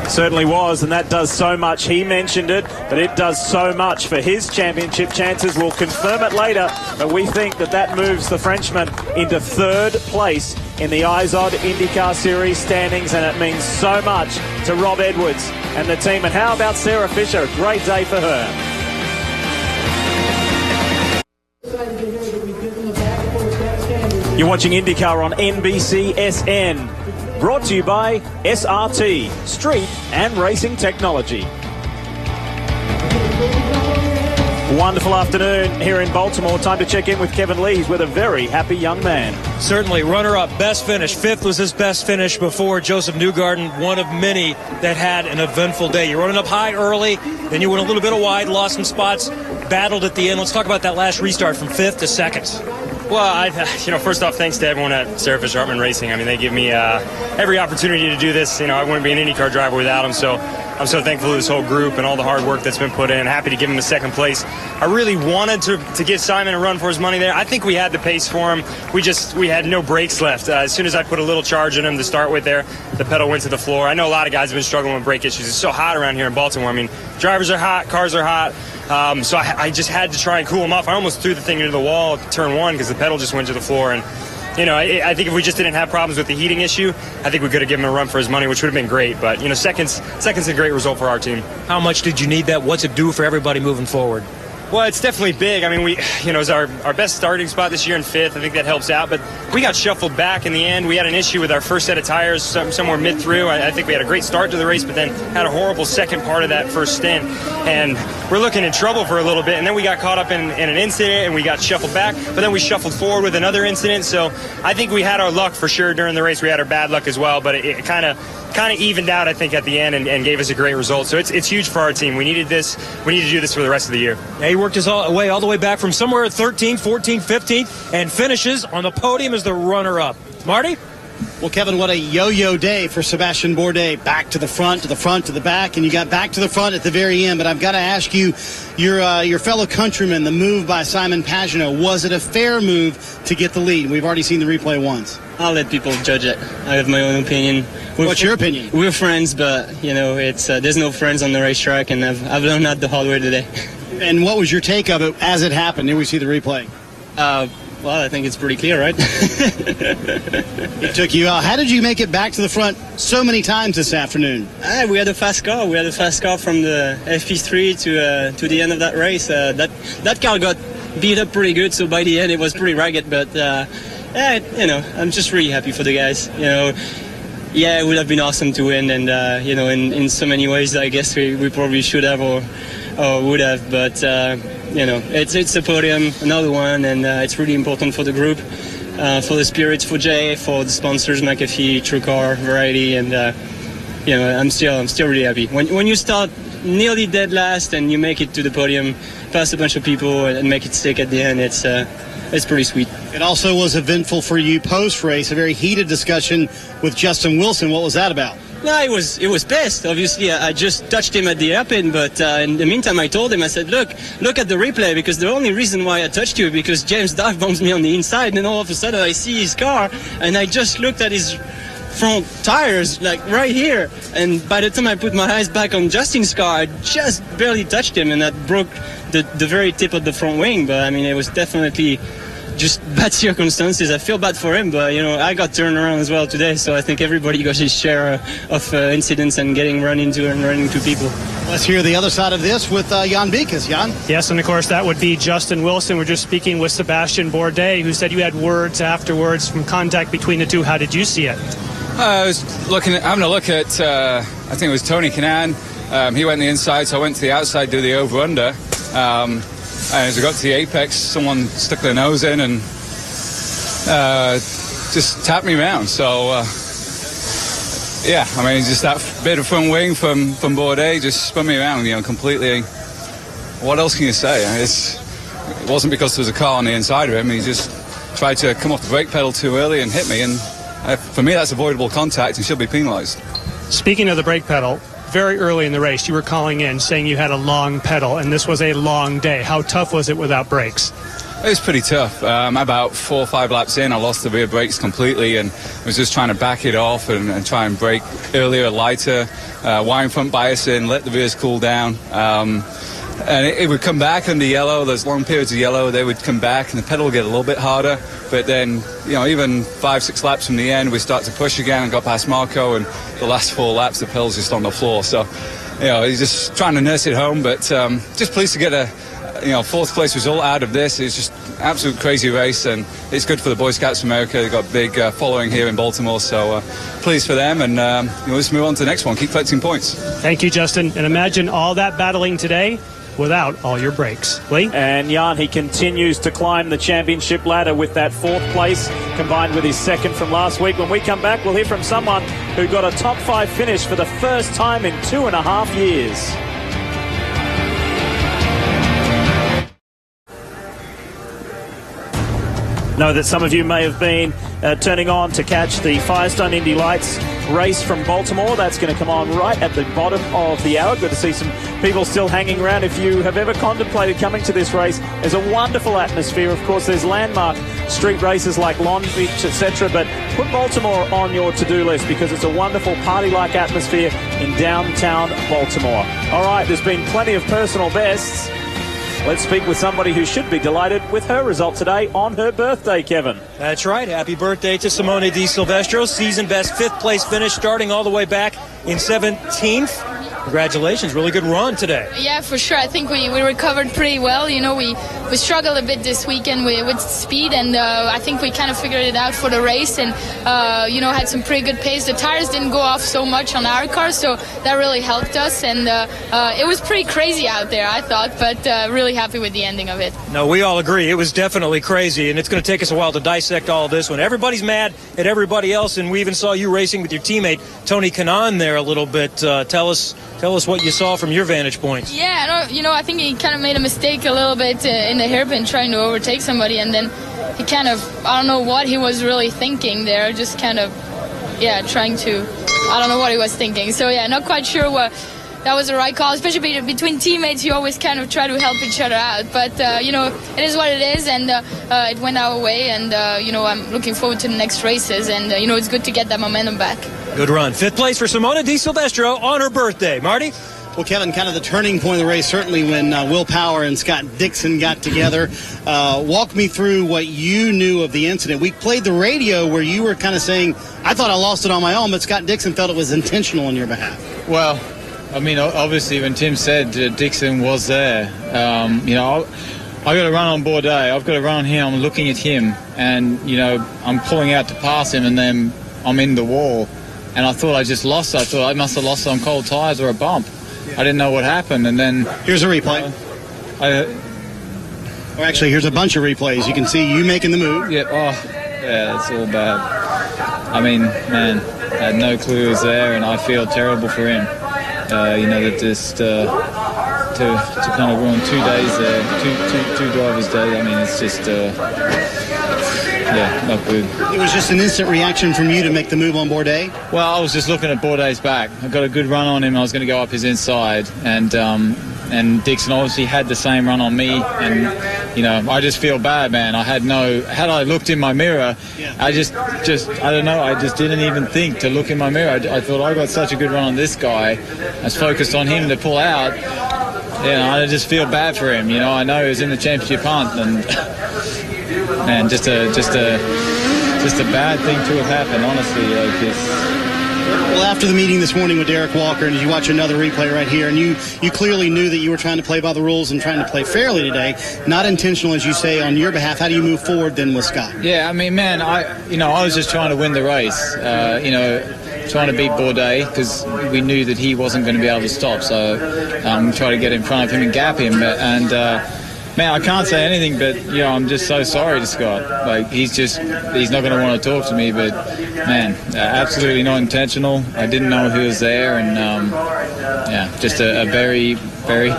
Certainly was, and that does so much. He mentioned it, but it does so much for his championship chances. We'll confirm it later, but we think that moves the Frenchman into third place in the IZOD IndyCar Series standings, and it means so much to Rob Edwards and the team. And how about Sarah Fisher? Great day for her. You're watching IndyCar on NBC SN. Brought to you by SRT, Street and Racing Technology. Wonderful afternoon here in Baltimore. Time to check in with Kevin Lee. He's with a very happy young man. Certainly, runner-up, best finish. Fifth was his best finish before. Joseph Newgarden, one of many that had an eventful day. You're running up high early, then you went a little bit wide, lost some spots, battled at the end. Let's talk about that last restart from fifth to second. Well, first off, thanks to everyone at Sarah Fisher Hartman Racing. I mean, they give me every opportunity to do this. I wouldn't be an IndyCar driver without them. So I'm so thankful to this whole group and all the hard work that's been put in. Happy to give him the second place. I really wanted to give Simon a run for his money there. I think we had the pace for him. We had no brakes left. As soon as I put a little charge in him to start with there, the pedal went to the floor. I know a lot of guys have been struggling with brake issues. It's so hot around here in Baltimore. I mean, drivers are hot, cars are hot. So I just had to try and cool him off. I almost threw the thing into the wall at turn one because the pedal just went to the floor. And, I think if we just didn't have problems with the heating issue, I think we could have given him a run for his money, which would have been great. But, second's a great result for our team. How much did you need that? What's it do for everybody moving forward? Well, it's definitely big. I mean, it's our best starting spot this year in fifth. I think that helps out. But we got shuffled back in the end. We had an issue with our first set of tires somewhere mid-through. I think we had a great start to the race, but then had a horrible second part of that first stint. And we're looking in trouble for a little bit. And then we got caught up in an incident, and we got shuffled back. But then we shuffled forward with another incident. So I think we had our luck for sure during the race. We had our bad luck as well. But it kind of evened out, I think, at the end and gave us a great result. So it's huge for our team. We needed this. We need to do this for the rest of the year. Yeah, he worked his way all the way back from somewhere at 13th, 14th, 15th, and finishes on the podium as the runner-up. Marty? Well, Kevin, what a yo-yo day for Sébastien Bourdais. Back to the front, to the front, to the back, and you got back to the front at the very end. But I've got to ask you, your fellow countryman, the move by Simon Pagenaud, was it a fair move to get the lead? We've already seen the replay once. I'll let people judge it. I have my own opinion. What's your opinion? We're friends, but it's there's no friends on the racetrack, and I've learned that the hard way today. And what was your take of it as it happened? Here we see the replay. Well, I think it's pretty clear, right? It took you out. How did you make it back to the front so many times this afternoon? We had a fast car. We had a fast car from the FP3 to the end of that race. That car got beat up pretty good, so by the end it was pretty ragged. But I'm just really happy for the guys. Yeah, it would have been awesome to win, and in so many ways, I guess we probably should have or would have, but it's a podium, another one, and it's really important for the group, for the spirits, for Jay, for the sponsors, McAfee, TrueCar, Variety, and I'm still really happy. When you start nearly dead last and you make it to the podium, pass a bunch of people and make it stick at the end, it's pretty sweet. It also was eventful for you post-race, a very heated discussion with Justin Wilson. What was that about? No, it was pissed. Obviously, I just touched him at the hairpin, but in the meantime, I told him, I said, look at the replay, because the only reason why I touched you because James dive bombs me on the inside, and then all of a sudden I see his car, and I just looked at his front tires, like right here, and by the time I put my eyes back on Justin's car, I just barely touched him, and that broke the very tip of the front wing. But I mean, it was definitely just bad circumstances. I feel bad for him, but I got turned around as well today, so I think everybody got his share of incidents and getting run into people. Let's hear the other side of this with Jan Beekes. Jan? Yes, and of course that would be Justin Wilson. We're just speaking with Sebastian Bourdais, who said you had words afterwards from contact between the two. How did you see it? I was having a look at, I think it was Tony Kanaan. He went the inside, so I went to the outside, do the over-under. And as I got to the apex, someone stuck their nose in and just tapped me around. So, yeah, I mean, just that bit of front wing from Bourdais just spun me around, completely. What else can you say? It wasn't because there was a car on the inside of him. He just tried to come off the brake pedal too early and hit me. And for me, that's avoidable contact and should be penalised. Speaking of the brake pedal, very early in the race, you were calling in saying you had a long pedal, and this was a long day. How tough was it without brakes? It was pretty tough. About 4 or 5 laps in, I lost the rear brakes completely and was just trying to back it off and try and brake earlier, lighter, wiring front bias in, let the rears cool down. And it would come back under yellow. There's long periods of yellow. They would come back and the pedal would get a little bit harder. But then, even 5-6 laps from the end, we start to push again and got past Marco. And the last 4 laps, the pedal's just on the floor. So, he's just trying to nurse it home. But just pleased to get a 4th place result out of this. It's just an absolute crazy race. And it's good for the Boy Scouts of America. They've got a big following here in Baltimore. So pleased for them. And let's move on to the next one. Keep collecting points. Thank you, Justin. And imagine all that battling today without all your brakes. Lee? And Jan, he continues to climb the championship ladder with that 4th place combined with his 2nd from last week. When we come back, we'll hear from someone who got a top 5 finish for the first time in 2.5 years. Know that some of you may have been turning on to catch the Firestone Indy Lights race from Baltimore. That's going to come on right at the bottom of the hour. Good to see some people still hanging around. If you have ever contemplated coming to this race, there's a wonderful atmosphere. Of course, there's landmark street races like Long Beach, etc. But put Baltimore on your to-do list because it's a wonderful party-like atmosphere in downtown Baltimore. All right, there's been plenty of personal bests. Let's speak with somebody who should be delighted with her result today on her birthday, Kevin. That's right. Happy birthday to Simone Di Silvestro. Season best 5th place finish starting all the way back in 17th. Congratulations. Really good run today. Yeah, for sure. I think we recovered pretty well. We struggled a bit this weekend with speed, and I think we kind of figured it out for the race and, had some pretty good pace. The tires didn't go off so much on our car, so that really helped us. And it was pretty crazy out there, I thought, but really happy with the ending of it. No, we all agree. It was definitely crazy, and it's going to take us a while to dissect all of this when everybody's mad at everybody else, and we even saw you racing with your teammate Tony Kanaan there a little bit. Tell us what you saw from your vantage point. Yeah, I think he kind of made a mistake a little bit in the hairpin trying to overtake somebody, and then he kind of, I don't know what he was really thinking there, just kind of, trying to, I don't know what he was thinking. So, not quite sure what that was the right call, especially between teammates. You always kind of try to help each other out, but it is what it is, and it went our way, and I'm looking forward to the next races, and it's good to get that momentum back. Good run. 5th place for Simone Di Silvestro on her birthday. Marty? Well, Kevin, kind of the turning point of the race, certainly when Will Power and Scott Dixon got together. Walk me through what you knew of the incident. We played the radio where you were kind of saying, I thought I lost it on my own, but Scott Dixon felt it was intentional on your behalf. Well, I mean, obviously, when Tim said Dixon was there, I got to run on Bourdais. I've got to run here. I'm looking at him, and, I'm pulling out to pass him, and then I'm in the wall. And I thought I just lost it. I thought I must have lost it on cold tires or a bump. I didn't know what happened, and then... Here's a replay. Actually, here's a bunch of replays. You can see you making the move. Yeah, it's all bad. I mean, man, I had no clue he was there, and I feel terrible for him. That just to kind of ruin 2 days there, two drivers' days. I mean, it's just not good. It was just an instant reaction from you to make the move on Bourdais? Well, I was just looking at Bourdais' back. I got a good run on him. I was going to go up his inside, and Dixon obviously had the same run on me, and I just feel bad, man. Had I looked in my mirror, I just I don't know, I just didn't even think to look in my mirror. I thought I got such a good run on this guy. I was focused on him to pull out. I just feel bad for him. I know he was in the championship hunt, and man, just a bad thing to have happened, honestly. Well, after the meeting this morning with Derek Walker, and you watch another replay right here, and you clearly knew that you were trying to play by the rules and trying to play fairly today, not intentional, as you say, on your behalf. How do you move forward then with Scott? Yeah, I mean, man, I was just trying to win the race, trying to beat Bourdais, because we knew that he wasn't going to be able to stop, so try to get in front of him and gap him, man, I can't say anything, but I'm just so sorry to Scott. Like, he's not going to want to talk to me, but man, absolutely not intentional. I didn't know he was there, and just a very, very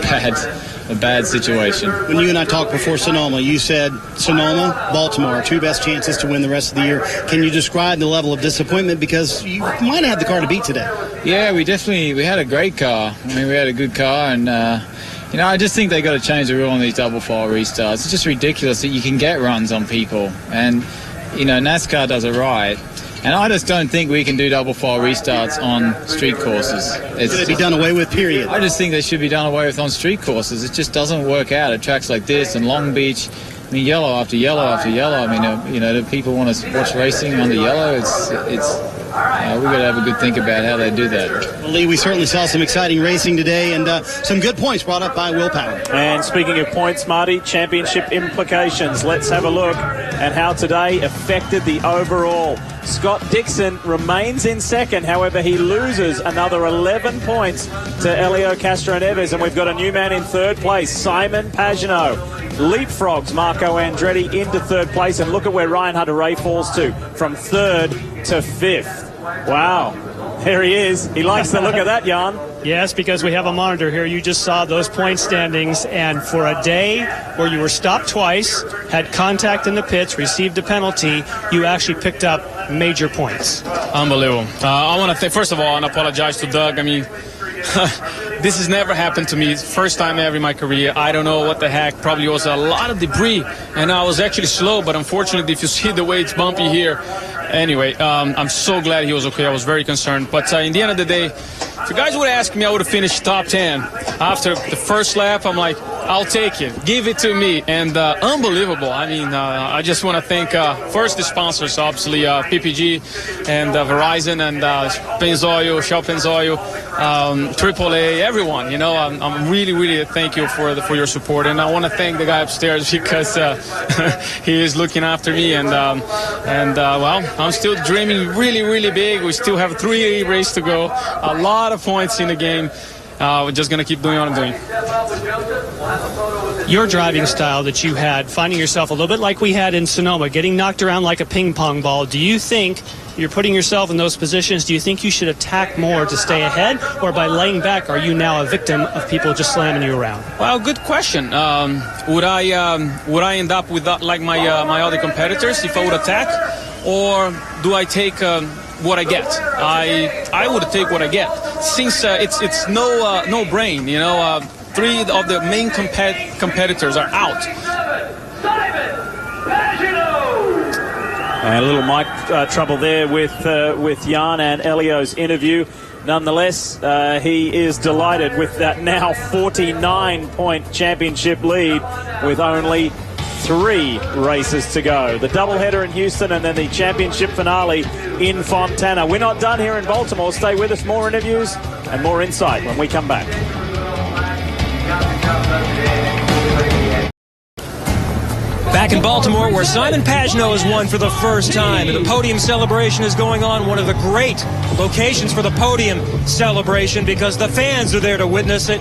bad situation. When you and I talked before Sonoma, you said Sonoma, Baltimore are two best chances to win the rest of the year. Can you describe the level of disappointment, because you might have had the car to beat today? Yeah, we had a great car. I mean, we had a good car, and I just think they got to change the rule on these double file restarts. It's just ridiculous that you can get runs on people, and NASCAR does it right. And I just don't think we can do double file restarts on street courses. It should be done away with, period. I just think they should be done away with on street courses. It just doesn't work out at tracks like this and Long Beach. I mean, yellow after yellow after yellow. I mean, do people want to watch racing under yellow? We've got to have a good think about how they do that. Well, Lee, we certainly saw some exciting racing today, and some good points brought up by Will Power. And speaking of points, Marty, championship implications. Let's have a look at how today affected the overall. Scott Dixon remains in second. However, he loses another 11 points to Helio Castroneves, and we've got a new man in third place, Simon Pagenaud. Leapfrogs Marco Andretti into third place, and look at where Ryan Hunter-Ray falls to, from third to fifth. Wow, there he is. He likes the look of that, Jan. Yes, because we have a monitor here. You just saw those point standings, and for a day where you were stopped twice, had contact in the pits, received a penalty, you actually picked up major points. Unbelievable. I want to first of all, and apologize to Doug. I mean, this has never happened to me. First time ever in my career. I don't know what the heck. Probably was a lot of debris, and I was actually slow, but unfortunately, if you see the way it's bumpy here. Anyway, I'm so glad he was okay. I was very concerned. But in the end of the day, if you guys would ask me, I would have finished top 10. After the first lap, I'm like, I'll take it. Give it to me. And unbelievable. I mean, I just want to thank first the sponsors, obviously, PPG and Verizon and Pennzoil, Shell Pennzoil, AAA, everyone. I'm really, really thank you for your support. And I want to thank the guy upstairs because he is looking after me. And well, I'm still dreaming really, really big. We still have 3 races to go. A lot of points in the game. We're just going to keep doing what I'm doing. Your driving style that you had, finding yourself a little bit like we had in Sonoma, getting knocked around like a ping pong ball, do you think you're putting yourself in those positions? Do you think you should attack more to stay ahead, or by laying back, are you now a victim of people just slamming you around? Well, good question. Would I end up with that, like my other competitors if I would attack, or do I take what I get? I would take what I get, since it's no brain. 3 of the main competitors are out. And a little mic trouble there with Jan and Helio's interview. Nonetheless, he is delighted with that now 49-point championship lead with only 3 races to go. The doubleheader in Houston and then the championship finale in Fontana. We're not done here in Baltimore. Stay with us. More interviews and more insight when we come back. Back in Baltimore, where Simon Pagenaud has won for the first time, and the podium celebration is going on. One of the great locations for the podium celebration, because the fans are there to witness it.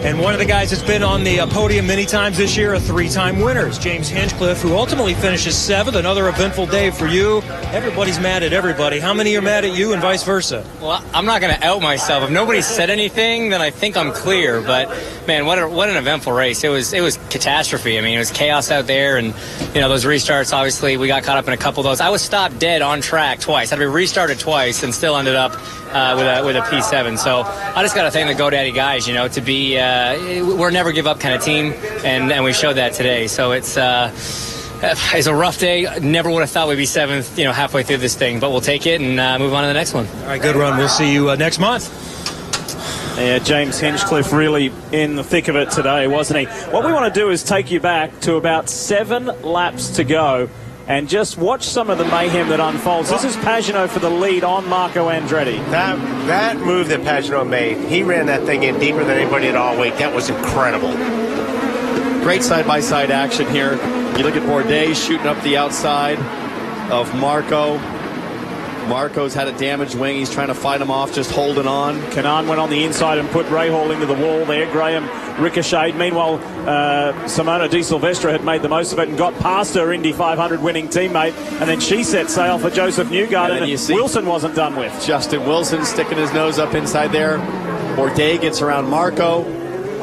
And one of the guys that's been on the podium many times this year, a 3-time winner, is James Hinchcliffe, who ultimately finishes 7th. Another eventful day for you. Everybody's mad at everybody. How many are mad at you and vice versa? Well, I'm not going to out myself. If nobody said anything, then I think I'm clear. But, man, what an eventful race. It was catastrophe. I mean, it was chaos out there. And, those restarts, obviously, we got caught up in a couple of those. I was stopped dead on track twice. Had to be restarted twice and still ended up with a P7. So I just got to thank the GoDaddy guys, to be we're a never give up kind of team, and we showed that today. So it's a rough day. Never would have thought we'd be 7th, halfway through this thing, but we'll take it and move on to the next one. All right, good run. We'll see you next month. Yeah, James Hinchcliffe really in the thick of it today, wasn't he? What we want to do is take you back to about 7 laps to go and just watch some of the mayhem that unfolds. This is Pagenaud for the lead on Marco Andretti. That move that Pagenaud made, he ran that thing in deeper than anybody at all weight. That was incredible. Great side-by-side action here. You look at Bourdais shooting up the outside of Marco. Marco's had a damaged wing. He's trying to fight him off, just holding on. Kanaan went on the inside and put Rahal into the wall there. Graham ricocheted. Meanwhile, Simona Di Silvestre had made the most of it and got past her Indy 500 winning teammate. And then she set sail for Joseph Newgarden. And Wilson wasn't done with. Justin Wilson sticking his nose up inside there. Bourdais gets around Marco.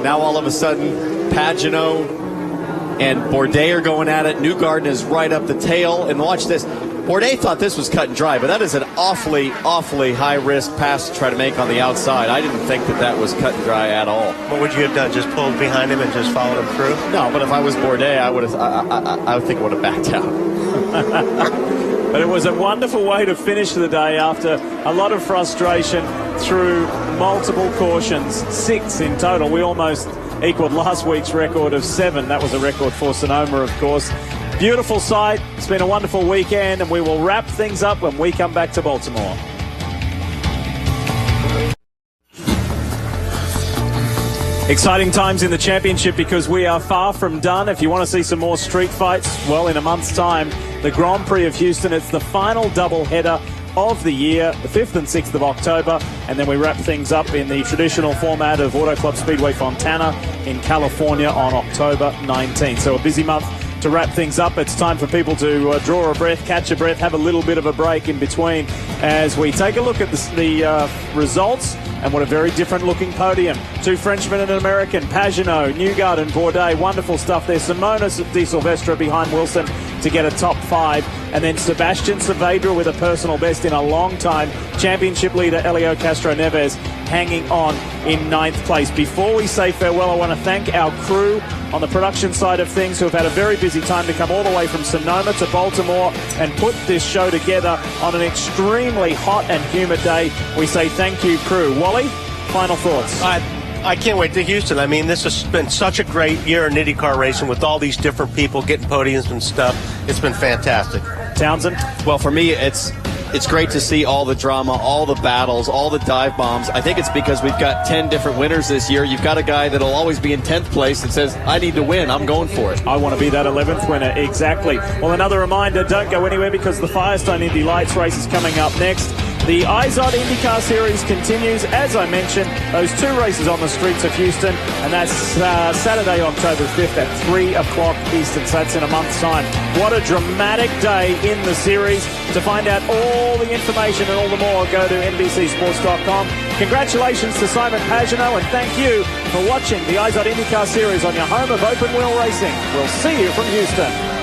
Now all of a sudden, Pagenaud and Bourdais are going at it. Newgarden is right up the tail. And watch this. Bourdais thought this was cut and dry, but that is an awfully, awfully high-risk pass to try to make on the outside. I didn't think that was cut and dry at all. What would you have done? Just pulled behind him and just followed him through? No, but if I was Bourdais, I would think I would have backed out. But it was a wonderful way to finish the day after a lot of frustration through multiple cautions, 6 in total. We almost equaled last week's record of 7. That was a record for Sonoma, of course. Beautiful sight. It's been a wonderful weekend, and we will wrap things up when we come back to Baltimore. Exciting times in the championship because we are far from done. If you want to see some more street fights, well, in a month's time, the Grand Prix of Houston, it's the final double-header of the year, the 5th and 6th of October, and then we wrap things up in the traditional format of Auto Club Speedway Fontana in California on October 19th. So a busy month to wrap things up. It's time for people to draw a breath, catch a breath, have a little bit of a break in between as we take a look at the results and what a very different looking podium. 2 Frenchmen and an American, Pagenaud, Newgarden, Bourdais, wonderful stuff there. Simona Di Silvestre behind Wilson to get a top 5, and then Sebastian Saavedra with a personal best in a long time. Championship leader Helio Castro-Neves hanging on in 9th place. Before we say farewell, I want to thank our crew on the production side of things who have had a very busy time to come all the way from Sonoma to Baltimore and put this show together on an extremely hot and humid day. We say thank you, crew. Wally, final thoughts? I can't wait to Houston. I mean, this has been such a great year in IndyCar racing with all these different people getting podiums and stuff. It's been fantastic. Townsend? Well, for me, it's great to see all the drama, all the battles, all the dive bombs. I think it's because we've got 10 different winners this year. You've got a guy that'll always be in 10th place that says, I need to win. I'm going for it. I want to be that 11th winner. Exactly. Well, another reminder, don't go anywhere because the Firestone Indy Lights race is coming up next. The IZOD IndyCar Series continues, as I mentioned, those 2 races on the streets of Houston, and that's Saturday, October 5th at 3 o'clock Eastern, so that's in a month's time. What a dramatic day in the series. To find out all the information and all the more, go to NBCSports.com. Congratulations to Simon Pagenaud, and thank you for watching the IZOD IndyCar Series on your home of open wheel racing. We'll see you from Houston.